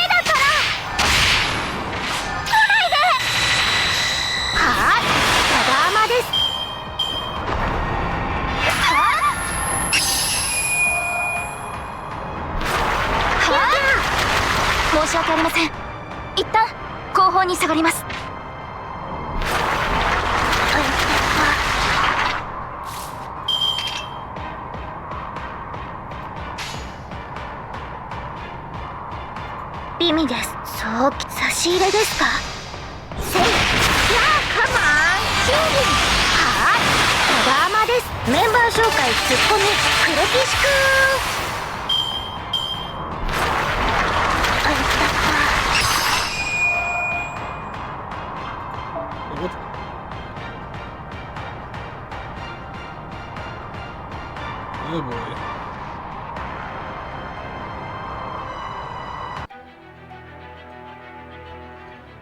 だから来ないで。はあ、ただまです。はあ、申し訳ありません。一旦後方に下がります。意味です。そう、差し入れですか？せい、やあカマンシンギン。はあ、ただまです。メンバー紹介ツッコミクレピシくOh boy.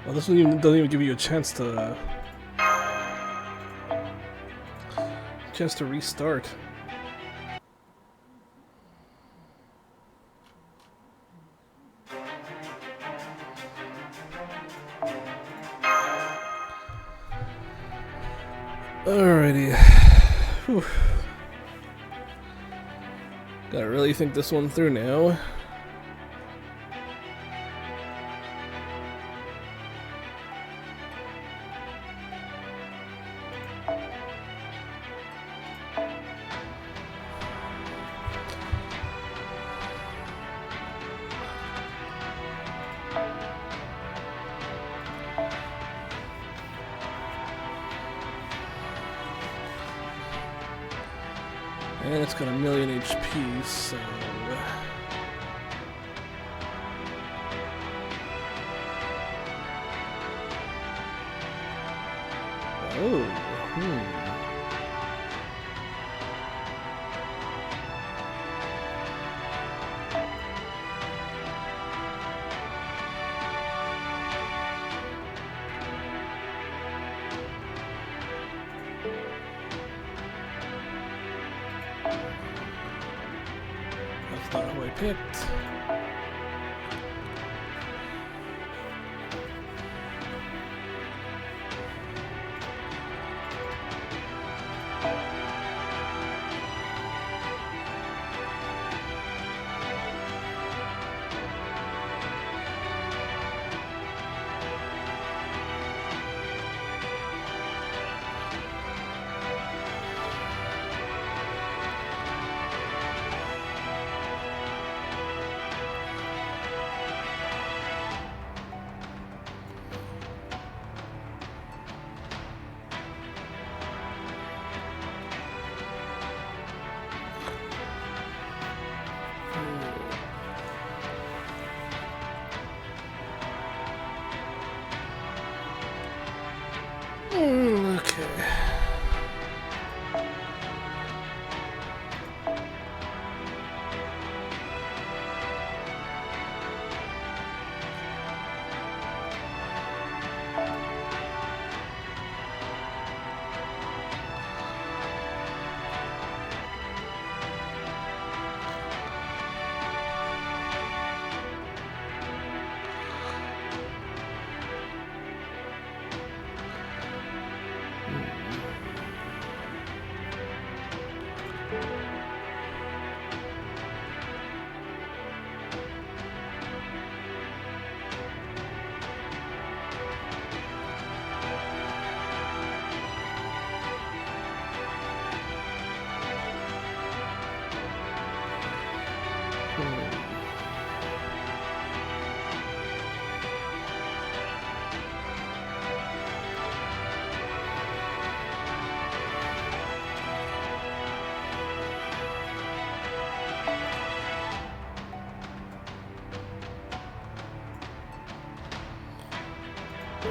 Well, this one doesn't even give you a chance to restart. Alrighty. Whew. Gotta really think this one through now. And it's got 1,000,000 HP, so... Oh, That's not who I picked.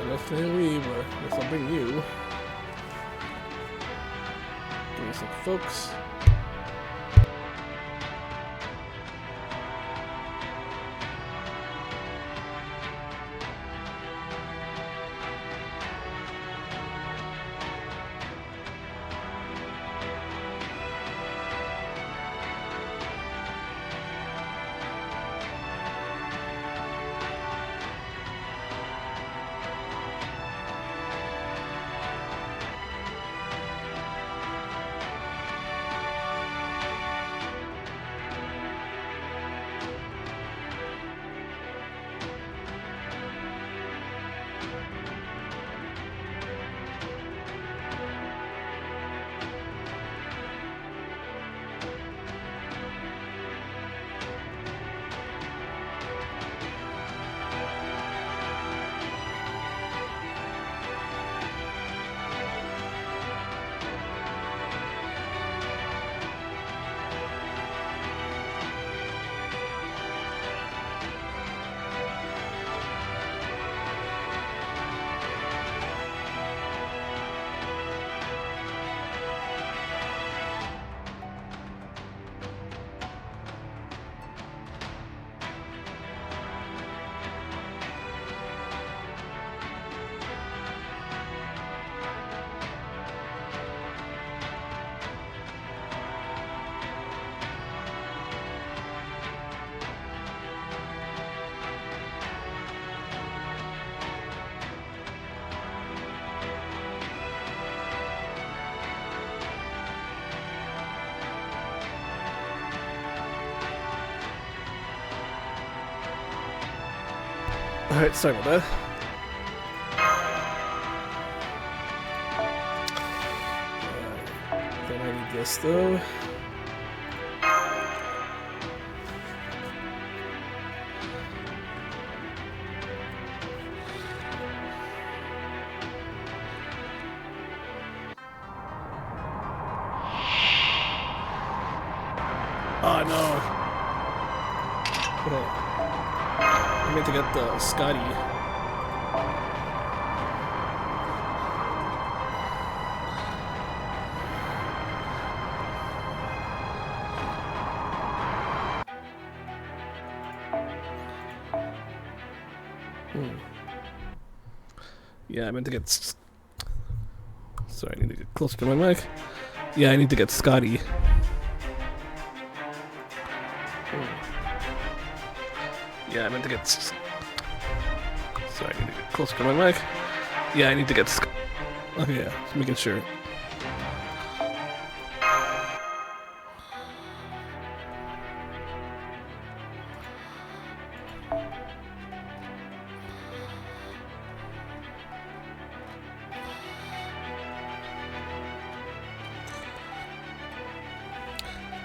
Let's leave with something new. Give me some folks. Alright, sorry about that. Then I need this though. Oh no! I meant to get the Scotty. Yeah, I meant to get. Sorry, I need to get closer to my mic. Yeah, I need to get Scotty. Yeah, I meant to get. Sorry, I need to get closer to my mic. Yeah, I need to get. Okay, yeah, just making sure.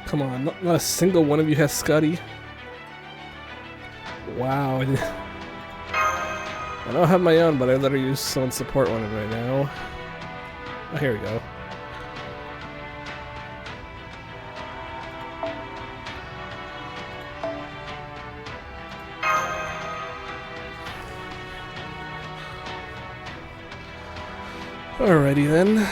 Come on, not a single one of you has Scotty. Wow. I don't have my own, but I'd let her use someone's support one right now. Oh, here we go. Alrighty then.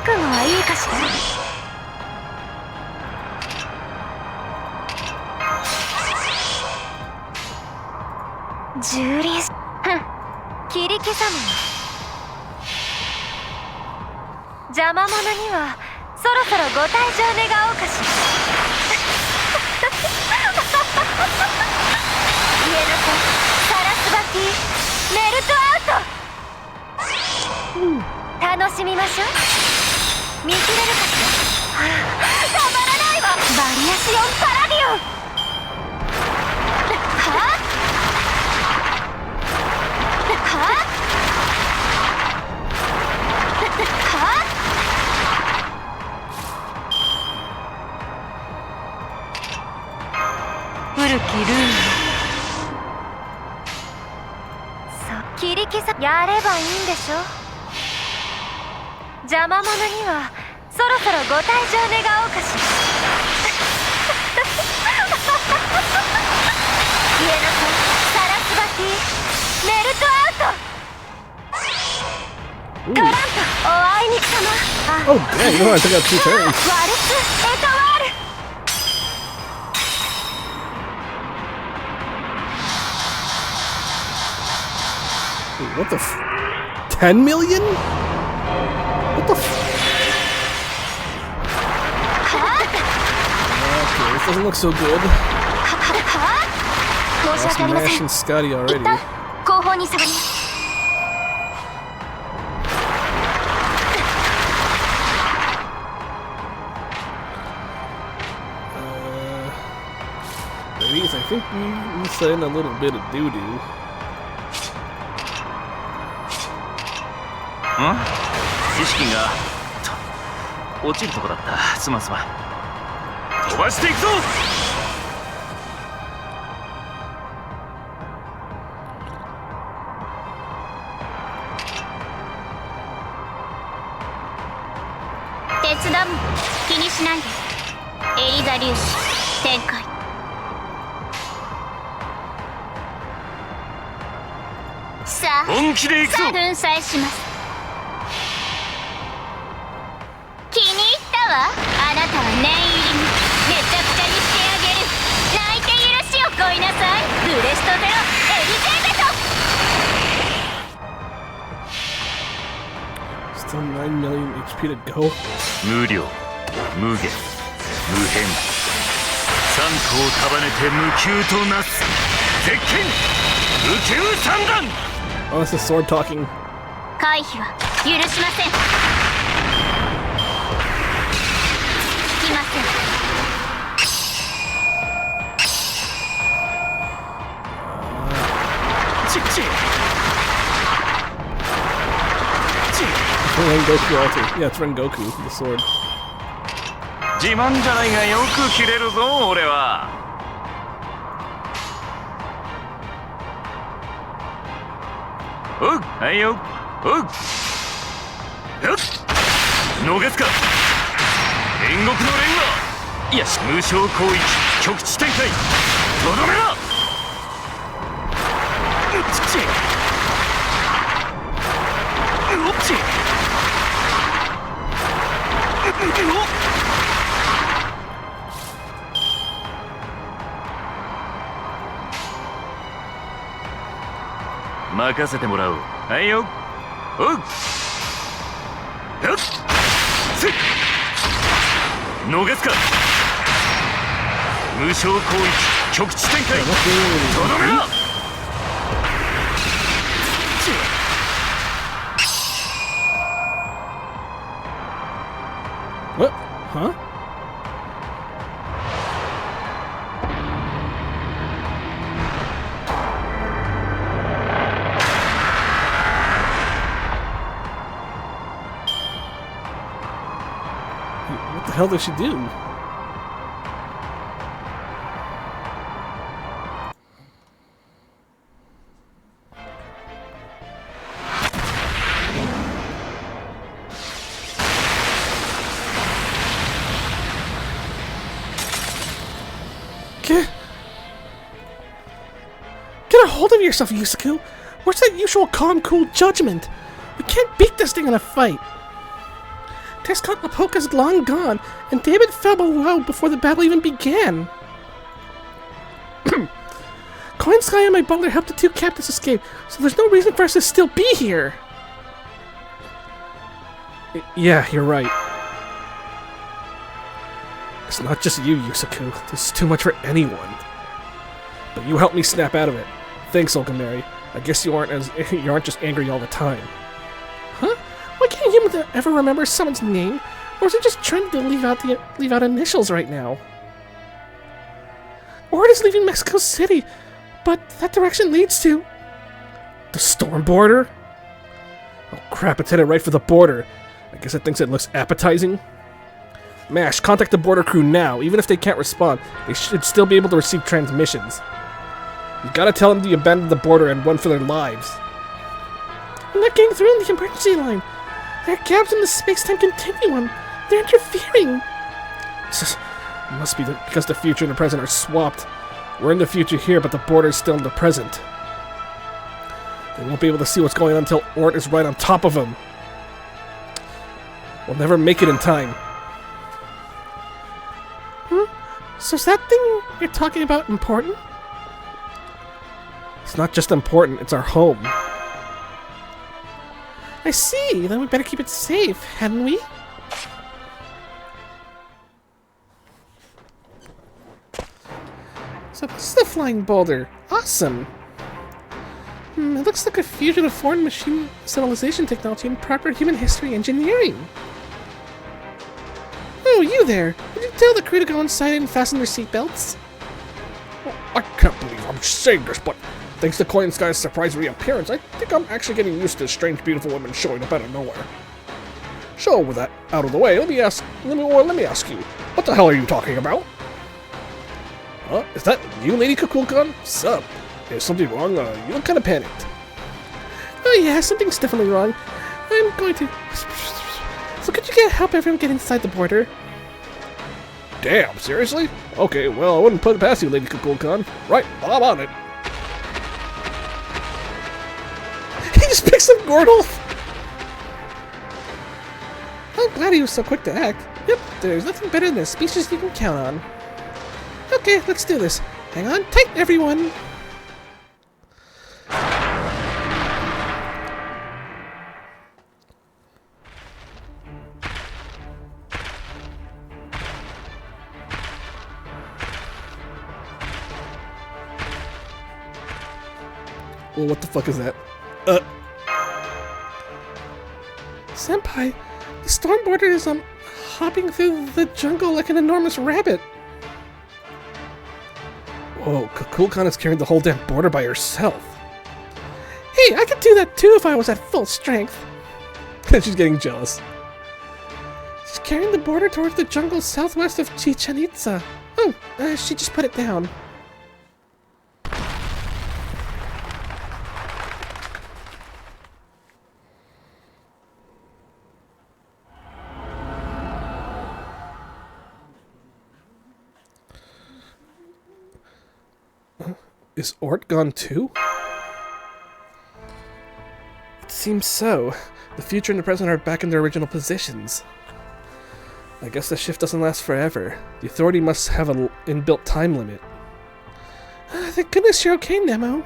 覚悟はいいかしら。蹂躙し、切り刻むの。邪魔者にはそろそろご退場願おうかしら。家の子サラスバティメルトアウト、楽しみましょう。見切れるかしら。たまらないわ。バリアシオンパラディオン。はっ古きルール。そう、切り刻やればいいんでしょ。邪魔者にはそろそろご退場願おうかしら。家の子サラスバティメルトアウト。トランプおあいにくさま。Oh, dang, you know I took out 2 turns. ワルツエトワール。Wait, what the 10 million? What the Okay, this doesn't look so good. 申し訳ありません。 Nash and Scotty 一 already. 旦後方に下がります。Ladies, I think we set in a little bit of doo-doo. 意識が落ちるとこだった。すまんすまん。飛ばしていくぞ。手伝う。気にしないで。エリザ粒子展開。さあ、本気でいくぞ。さあ粉砕します。気に入ったわ。あなたは念入りにめちゃくちゃにしてあげる。泣いて許しをこいなさい。ブレストゼロエリゼーベト。 Still 9 million HP to go. 無量、無限、無変。三個を束ねて無窮となす。鉄拳無窮三段。Oh, this is sword talking. 回避は許しません。引きません。チッチ。Rengoku alter. Yeah, it's Rengoku, the sword. 自慢じゃないがよく切れるぞ俺は。おう、はいよ。おう。よっ。逃すか。煉獄の煉瓦。よし、無償攻撃、極地展開。とどめろ。ちっち。おっち。任せてもらおう。はいよ。おう。よっ。せっ。逃すか。無償攻撃、極地展開。とどめろ。What? Huh? What the hell did she do? Get a hold of yourself, Yusaku! Where's that usual calm, cool judgment? We can't beat this thing in a fight! Tezcatlipoca's long gone, and David fell below before the battle even began. Coin Sky and my butler helped the two captives escape, so there's no reason for us to still be here. Yeah, you're right. It's not just you, Yusaku. This is too much for anyone. But you helped me snap out of it. Thanks, Olgameri. I guess you aren't just angry all the time. Huh? Why can't humans ever remember someone's name? Or is it just trying to leave out initials right now? ORT is leaving Mexico City, but that direction leads to the storm border? Oh crap, it's headed right for the border. I guess it thinks it looks appetizing. MASH, contact the border crew now. Even if they can't respond, they should still be able to receive transmissions. You gotta tell them to abandon the border and run for their lives. I'm not getting through on the emergency line. There are gaps in the space-time continuum. They're interfering. It must be because the future and the present are swapped. We're in the future here, but the border is still in the present. They won't be able to see what's going on until ORT is right on top of them. We'll never make it in time. So is that thing you're talking about important? It's not just important, it's our home. I see, then we better keep it safe, hadn't we? So this is the flying boulder. Awesome. It looks like a fusion of foreign machine civilization technology and proper human history engineering. Oh, you there! Did you tell the crew to go inside and fasten their seatbelts? I can't believe I'm saying this, but thanks to Coin Sky's surprise reappearance, I think I'm actually getting used to strange, beautiful women showing up out of nowhere. So, with that out of the way, let me ask you, what the hell are you talking about? Huh? Is that you, Lady Kukulkan? Sup? Is something wrong? You look kind of panicked. Oh yeah, something's definitely wrong. I'm going to... So could you help everyone get inside the border? Damn, seriously? Okay, well, I wouldn't put it past you, Lady Kukulkan. Right, I'm on it. He just picks up Gordolf! I'm glad he was so quick to act. Yep, there's nothing better than a species you can count on. Okay, let's do this. Hang on tight, everyone! Well, what the fuck is that? Senpai, the storm border is, hopping through the jungle like an enormous rabbit. Whoa, Kukulkan is carrying the whole damn border by herself. Hey, I could do that too if I was at full strength. She's getting jealous. She's carrying the border towards the jungle southwest of Chichen Itza. Oh, she just put it down. Is ORT gone too? It seems so. The future and the present are back in their original positions. I guess the shift doesn't last forever. The authority must have an inbuilt time limit. Thank goodness you're okay, Nemo.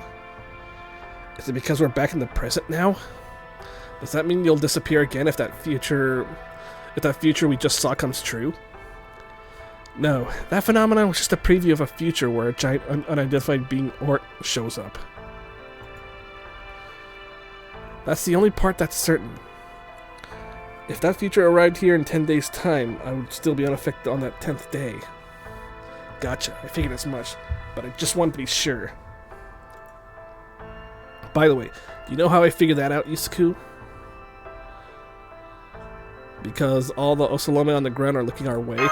Is it because we're back in the present now? Does that mean you'll disappear again if that future we just saw comes true? No, that phenomenon was just a preview of a future where a giant unidentified being ORT shows up. That's the only part that's certain. If that future arrived here in 10 days' time, I would still be unaffected on that 10th day. Gotcha, I figured as much, but I just wanted to be sure. By the way, do you know how I figured that out, Yusaku? Because all the Ocelomeh on the ground are looking our way.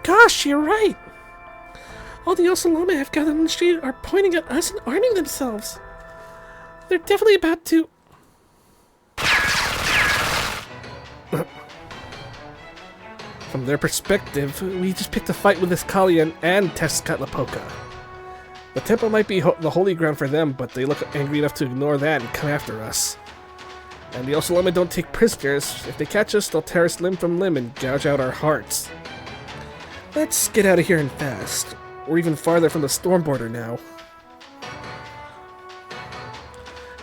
Gosh, you're right! All the Ocelomeh I've gathered in the street are pointing at us and arming themselves. They're definitely about to... From their perspective, we just picked a fight with this Kalian and Tezcatlipoca. The temple might be the holy ground for them, but they look angry enough to ignore that and come after us. And the Ocelomeh don't take prisoners. If they catch us, they'll tear us limb from limb and gouge out our hearts. Let's get out of here and fast. We're even farther from the storm border now.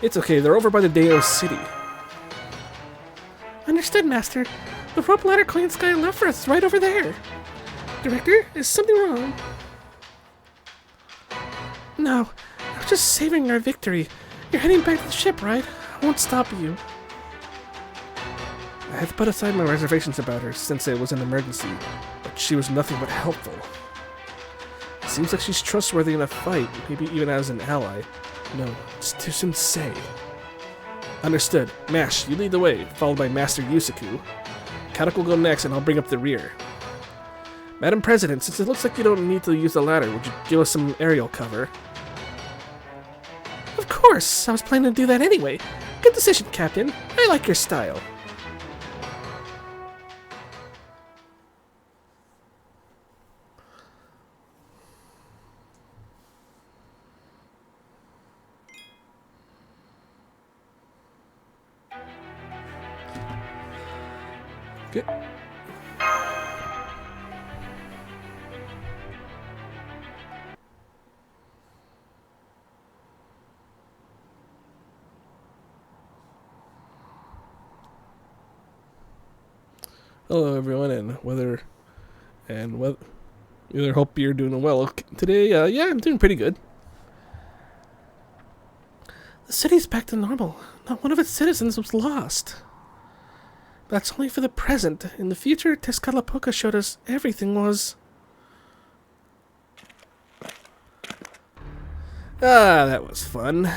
It's okay, they're over by the Deo City. Understood, Master. The rope ladder Queen Sky left for us right over there. Director, is something wrong? No, I was just saving our victory. You're heading back to the ship, right? I won't stop you. I had to put aside my reservations about her since it was an emergency, but she was nothing but helpful. It seems like she's trustworthy in a fight, maybe even as an ally. No, it's too soon to say. Understood. Mash, you lead the way, followed by Master Yusaku. Kadoc will go next, and I'll bring up the rear. Madam President, since it looks like you don't need to use the ladder, would you give us some aerial cover? Of course! I was planning to do that anyway. Good decision, Captain. I like your style. Okay. Hello everyone, and hope you're doing well. Today, yeah, I'm doing pretty good. The city's back to normal. Not one of its citizens was lost. That's only for the present. In the future, Tezcatlipoca showed us everything was... Ah, that was fun.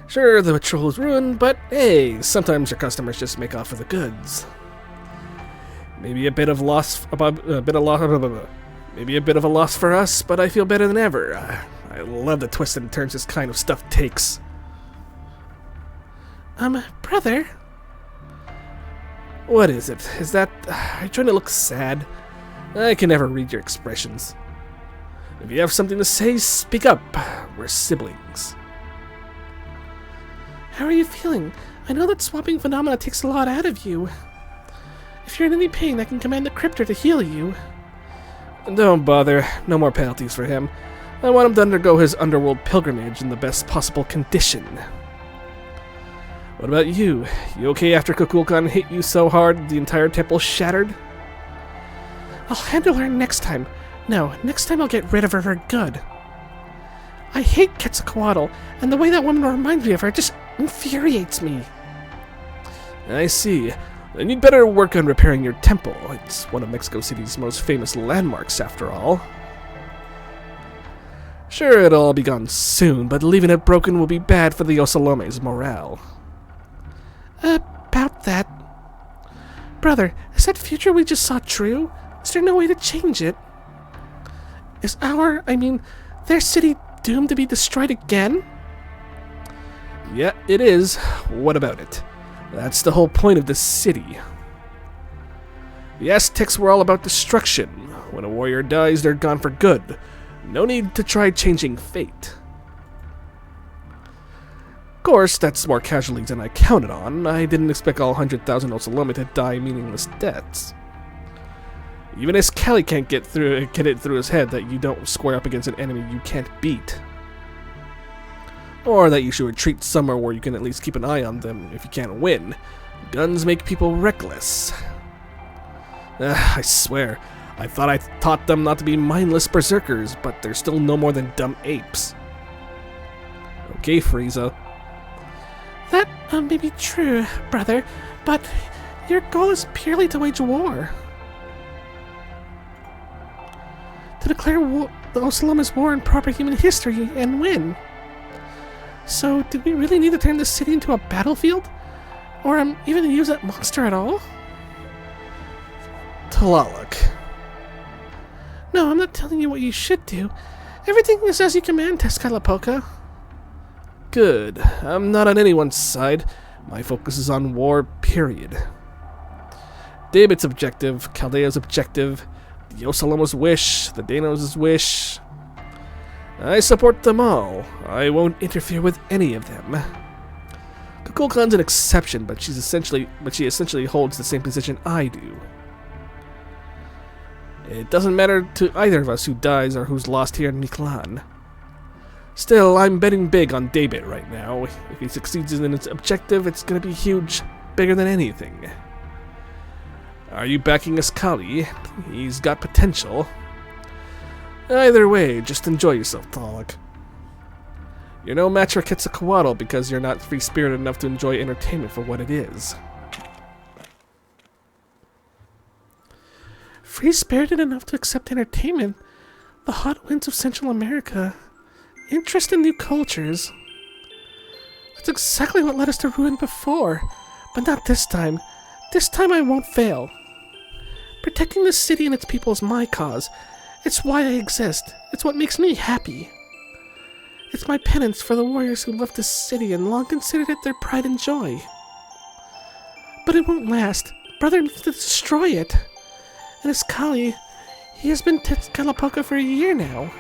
Sure, the patrol was ruined, but hey, sometimes your customers just make off with the goods. Maybe a bit of a loss for us, but I feel better than ever. I love the twists and turns this kind of stuff takes. Brother? What is it? Is that... are you trying to look sad? I can never read your expressions. If you have something to say, speak up. We're siblings. How are you feeling? I know that swapping phenomena takes a lot out of you. If you're in any pain, I can command the Cryptor to heal you. Don't bother. No more penalties for him. I want him to undergo his underworld pilgrimage in the best possible condition. What about you? You okay after Kukulkan hit you so hard the entire temple shattered? I'll handle her next time. No, next time I'll get rid of her for good. I hate Quetzalcoatl, and the way that woman reminds me of her just infuriates me. I see. Then you'd better work on repairing your temple. It's one of Mexico City's most famous landmarks, after all. Sure, it'll all be gone soon, but leaving it broken will be bad for the Ocelomeh's morale. About that... Brother, is that future we just saw true? Is there no way to change it? Is their city doomed to be destroyed again? Yeah, it is. What about it? That's the whole point of this city. The Aztecs were all about destruction. When a warrior dies, they're gone for good. No need to try changing fate. Of course, that's more casualties than I counted on. I didn't expect all 100,000 Ocelomeh to die meaningless deaths. Even as Callie can't get it through his head that you don't square up against an enemy you can't beat. Or that you should retreat somewhere where you can at least keep an eye on them if you can't win. Guns make people reckless. I swear, I thought I taught them not to be mindless berserkers, but they're still no more than dumb apes. Okay, Frieza. That may be true, brother, but your goal is purely to wage war. To declare the Ocelomeh's war in proper human history and win. So, do we really need to turn this city into a battlefield? Or even use that monster at all? Tlaloc. No, I'm not telling you what you should do. Everything is as you command, Tezcatlipoca. Good. I'm not on anyone's side. My focus is on war, period. David's objective, Chaldea's objective, the Ocelomeh's wish, the Danos' wish. I support them all. I won't interfere with any of them. Kukulkan's an exception, but she essentially holds the same position I do. It doesn't matter to either of us who dies or who's lost here in Mictlan. Still, I'm betting big on David right now. If he succeeds in its objective, it's gonna be huge, bigger than anything. Are you backing Ascali? He's got potential. Either way, just enjoy yourself, Kadoc. You're no match for Quetzalcoatl because you're not free-spirited enough to enjoy entertainment for what it is. Free-spirited enough to accept entertainment? The hot winds of Central America. Interest in new cultures. That's exactly what led us to ruin before. But not this time. This time I won't fail. Protecting the city and its people is my cause. It's why I exist. It's what makes me happy. It's my penance for the warriors who left this city and long considered it their pride and joy. But it won't last. Brother needs to destroy it. And Ascali, he has been Tezcatlipoca for a year now.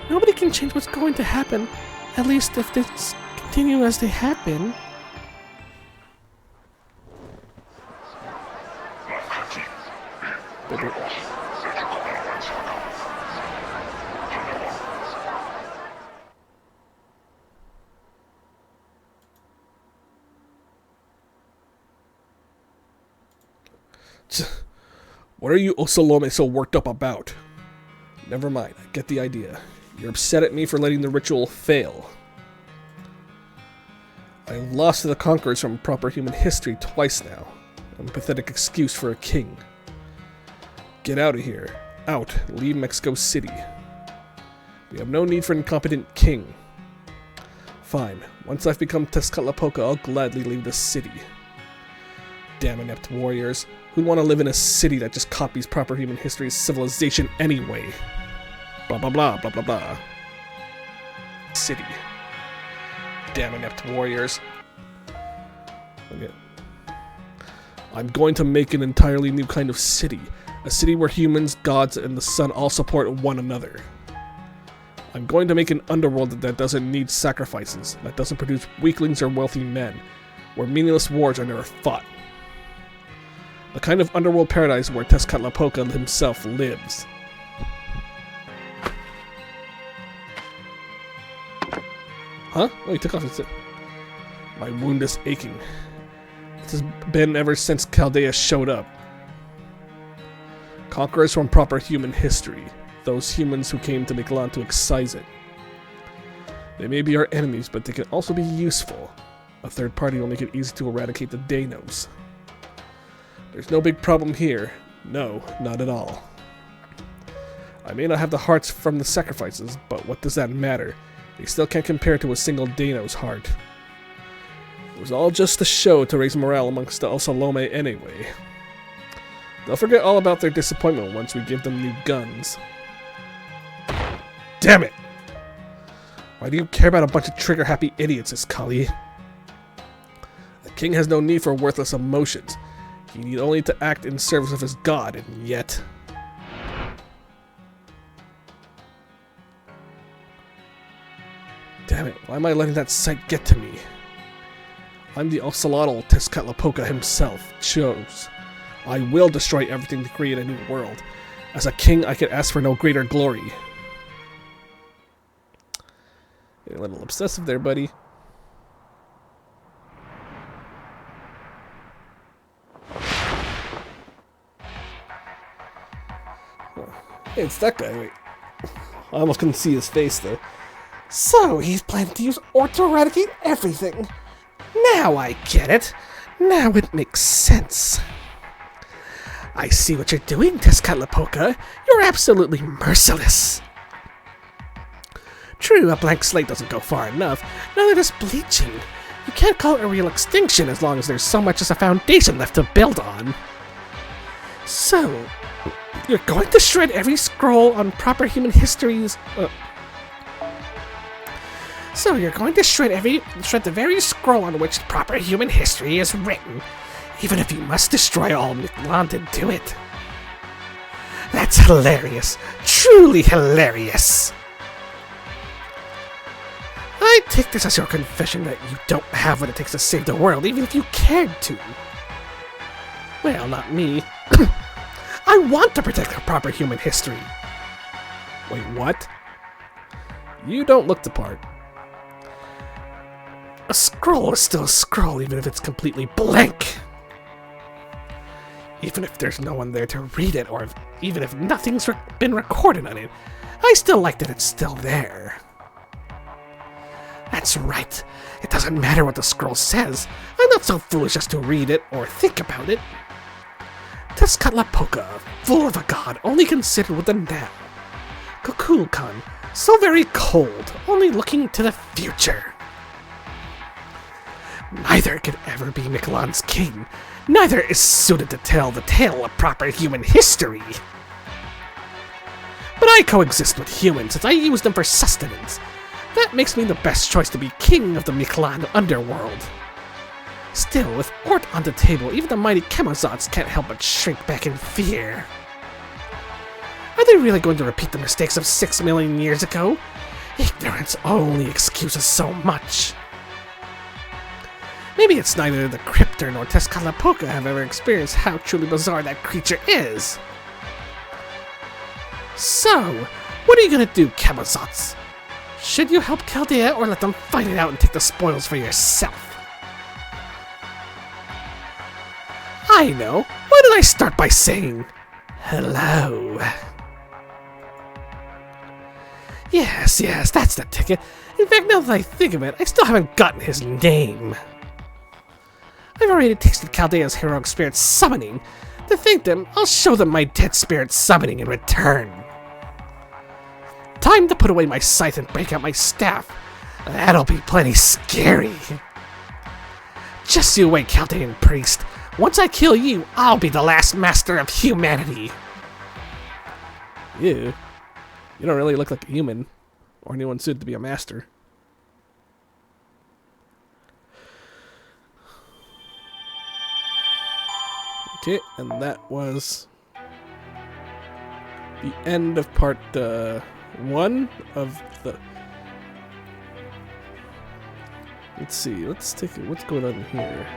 Nobody can change what's going to happen, at least if things continue as they have been. What are you Ocelomeh so worked up about? Never mind, I get the idea. You're upset at me for letting the ritual fail. I've lost to the conquerors from proper human history twice now. I'm a pathetic excuse for a king. Get out of here. Out. Leave Mexico City. We have no need for an incompetent king. Fine. Once I've become Tezcatlipoca, I'll gladly leave the city. Damn inept warriors. Who'd want to live in a city that just copies proper human history as civilization anyway? Blah blah blah blah blah blah. City. Damn inept warriors. Okay. I'm going to make an entirely new kind of city. A city where humans, gods, and the sun all support one another. I'm going to make an underworld that doesn't need sacrifices, that doesn't produce weaklings or wealthy men, where meaningless wars are never fought. The kind of underworld paradise where Tezcatlipoca himself lives. Huh? Oh, he took off his... My wound is aching. It has been ever since Chaldea showed up. Conquerors from proper human history. Those humans who came to Mictlan to excise it. They may be our enemies, but they can also be useful. A third party will make it easy to eradicate the Danos. There's no big problem here. No, not at all. I may not have the hearts from the sacrifices, but what does that matter? They still can't compare to a single Dano's heart. It was all just a show to raise morale amongst the Ocelomeh anyway. They'll forget all about their disappointment once we give them new guns. Damn it! Why do you care about a bunch of trigger-happy idiots, Ascali? The king has no need for worthless emotions. He need only to act in service of his god, and yet... Damn it, why am I letting that sight get to me? I'm the Ocelotl Tezcatlipoca himself chose. I will destroy everything to create a new world. As a king, I could ask for no greater glory. You're a little obsessive there, buddy. Hey, it's that guy. Wait. I almost couldn't see his face, though. So, he's planning to use ORT to eradicate everything. Now I get it. Now it makes sense. I see what you're doing, Tezcatlipoca. You're absolutely merciless. True, a blank slate doesn't go far enough. Now they're just bleaching. You can't call it a real extinction as long as there's so much as a foundation left to build on. So, you're going to shred every scroll on proper human histories... So you're going to shred the very scroll on which proper human history is written, even if you must destroy all Mictlan to do it. That's hilarious. Truly hilarious. I take this as your confession that you don't have what it takes to save the world, even if you cared to. Well, not me. I want to protect the proper human history. Wait, what? You don't look the part. A scroll is still a scroll, even if it's completely blank. Even if there's no one there to read it, or even if nothing's been recorded on it, I still like that it's still there. That's right. It doesn't matter what the scroll says. I'm not so foolish as to read it or think about it. Tezcatlipoca, full of a god, only considered with the now. Kukulkan, so very cold, only looking to the future. Neither could ever be Mictlan's king. Neither is suited to tell the tale of proper human history. But I coexist with humans since I use them for sustenance. That makes me the best choice to be king of the Mictlan underworld. Still, with ORT on the table, even the mighty Chemozots can't help but shrink back in fear. Are they really going to repeat the mistakes of 6 million years ago? Ignorance only excuses so much. Maybe it's neither the Cryptor nor Tezcatlipoca have ever experienced how truly bizarre that creature is. So, what are you gonna do, Chemozots? Should you help Chaldea or let them fight it out and take the spoils for yourself? I know. Why don't I start by saying hello? Yes, that's the ticket. In fact, now that I think of it, I still haven't gotten his name. I've already tasted Chaldea's heroic spirit summoning. To thank them, I'll show them my dead spirit summoning in return. Time to put away my scythe and break out my staff. That'll be plenty scary. Just you wait, Chaldean priest. Once I kill you, I'll be the last master of humanity. Ew. You don't really look like a human, or anyone suited to be a master. Okay, and that was the end of part 1 of the... Let's see, let's take it. What's going on here?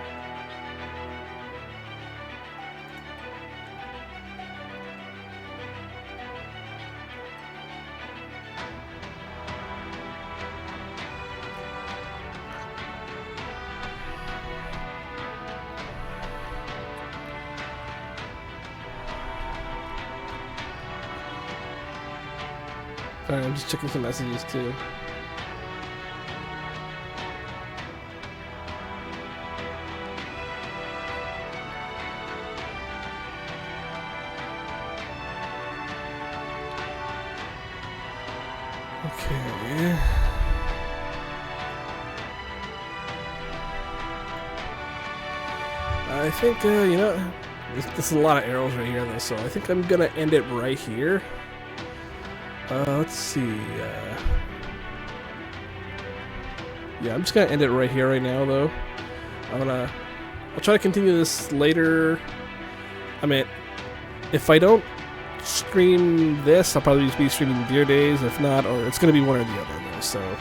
Alright, I'm just checking some messages too. Okay. I think, you know, this is a lot of arrows right here though, so I think I'm gonna end it right here. Let's see, yeah, I'm just gonna end it right here right now though. I'll try to continue this later. I mean, if I don't stream this, I'll probably just be streaming Deer Days, if not, or it's gonna be one or the other though, so.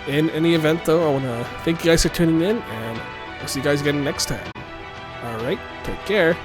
In any event though, I wanna thank you guys for tuning in, and I'll see you guys again next time. Alright, take care.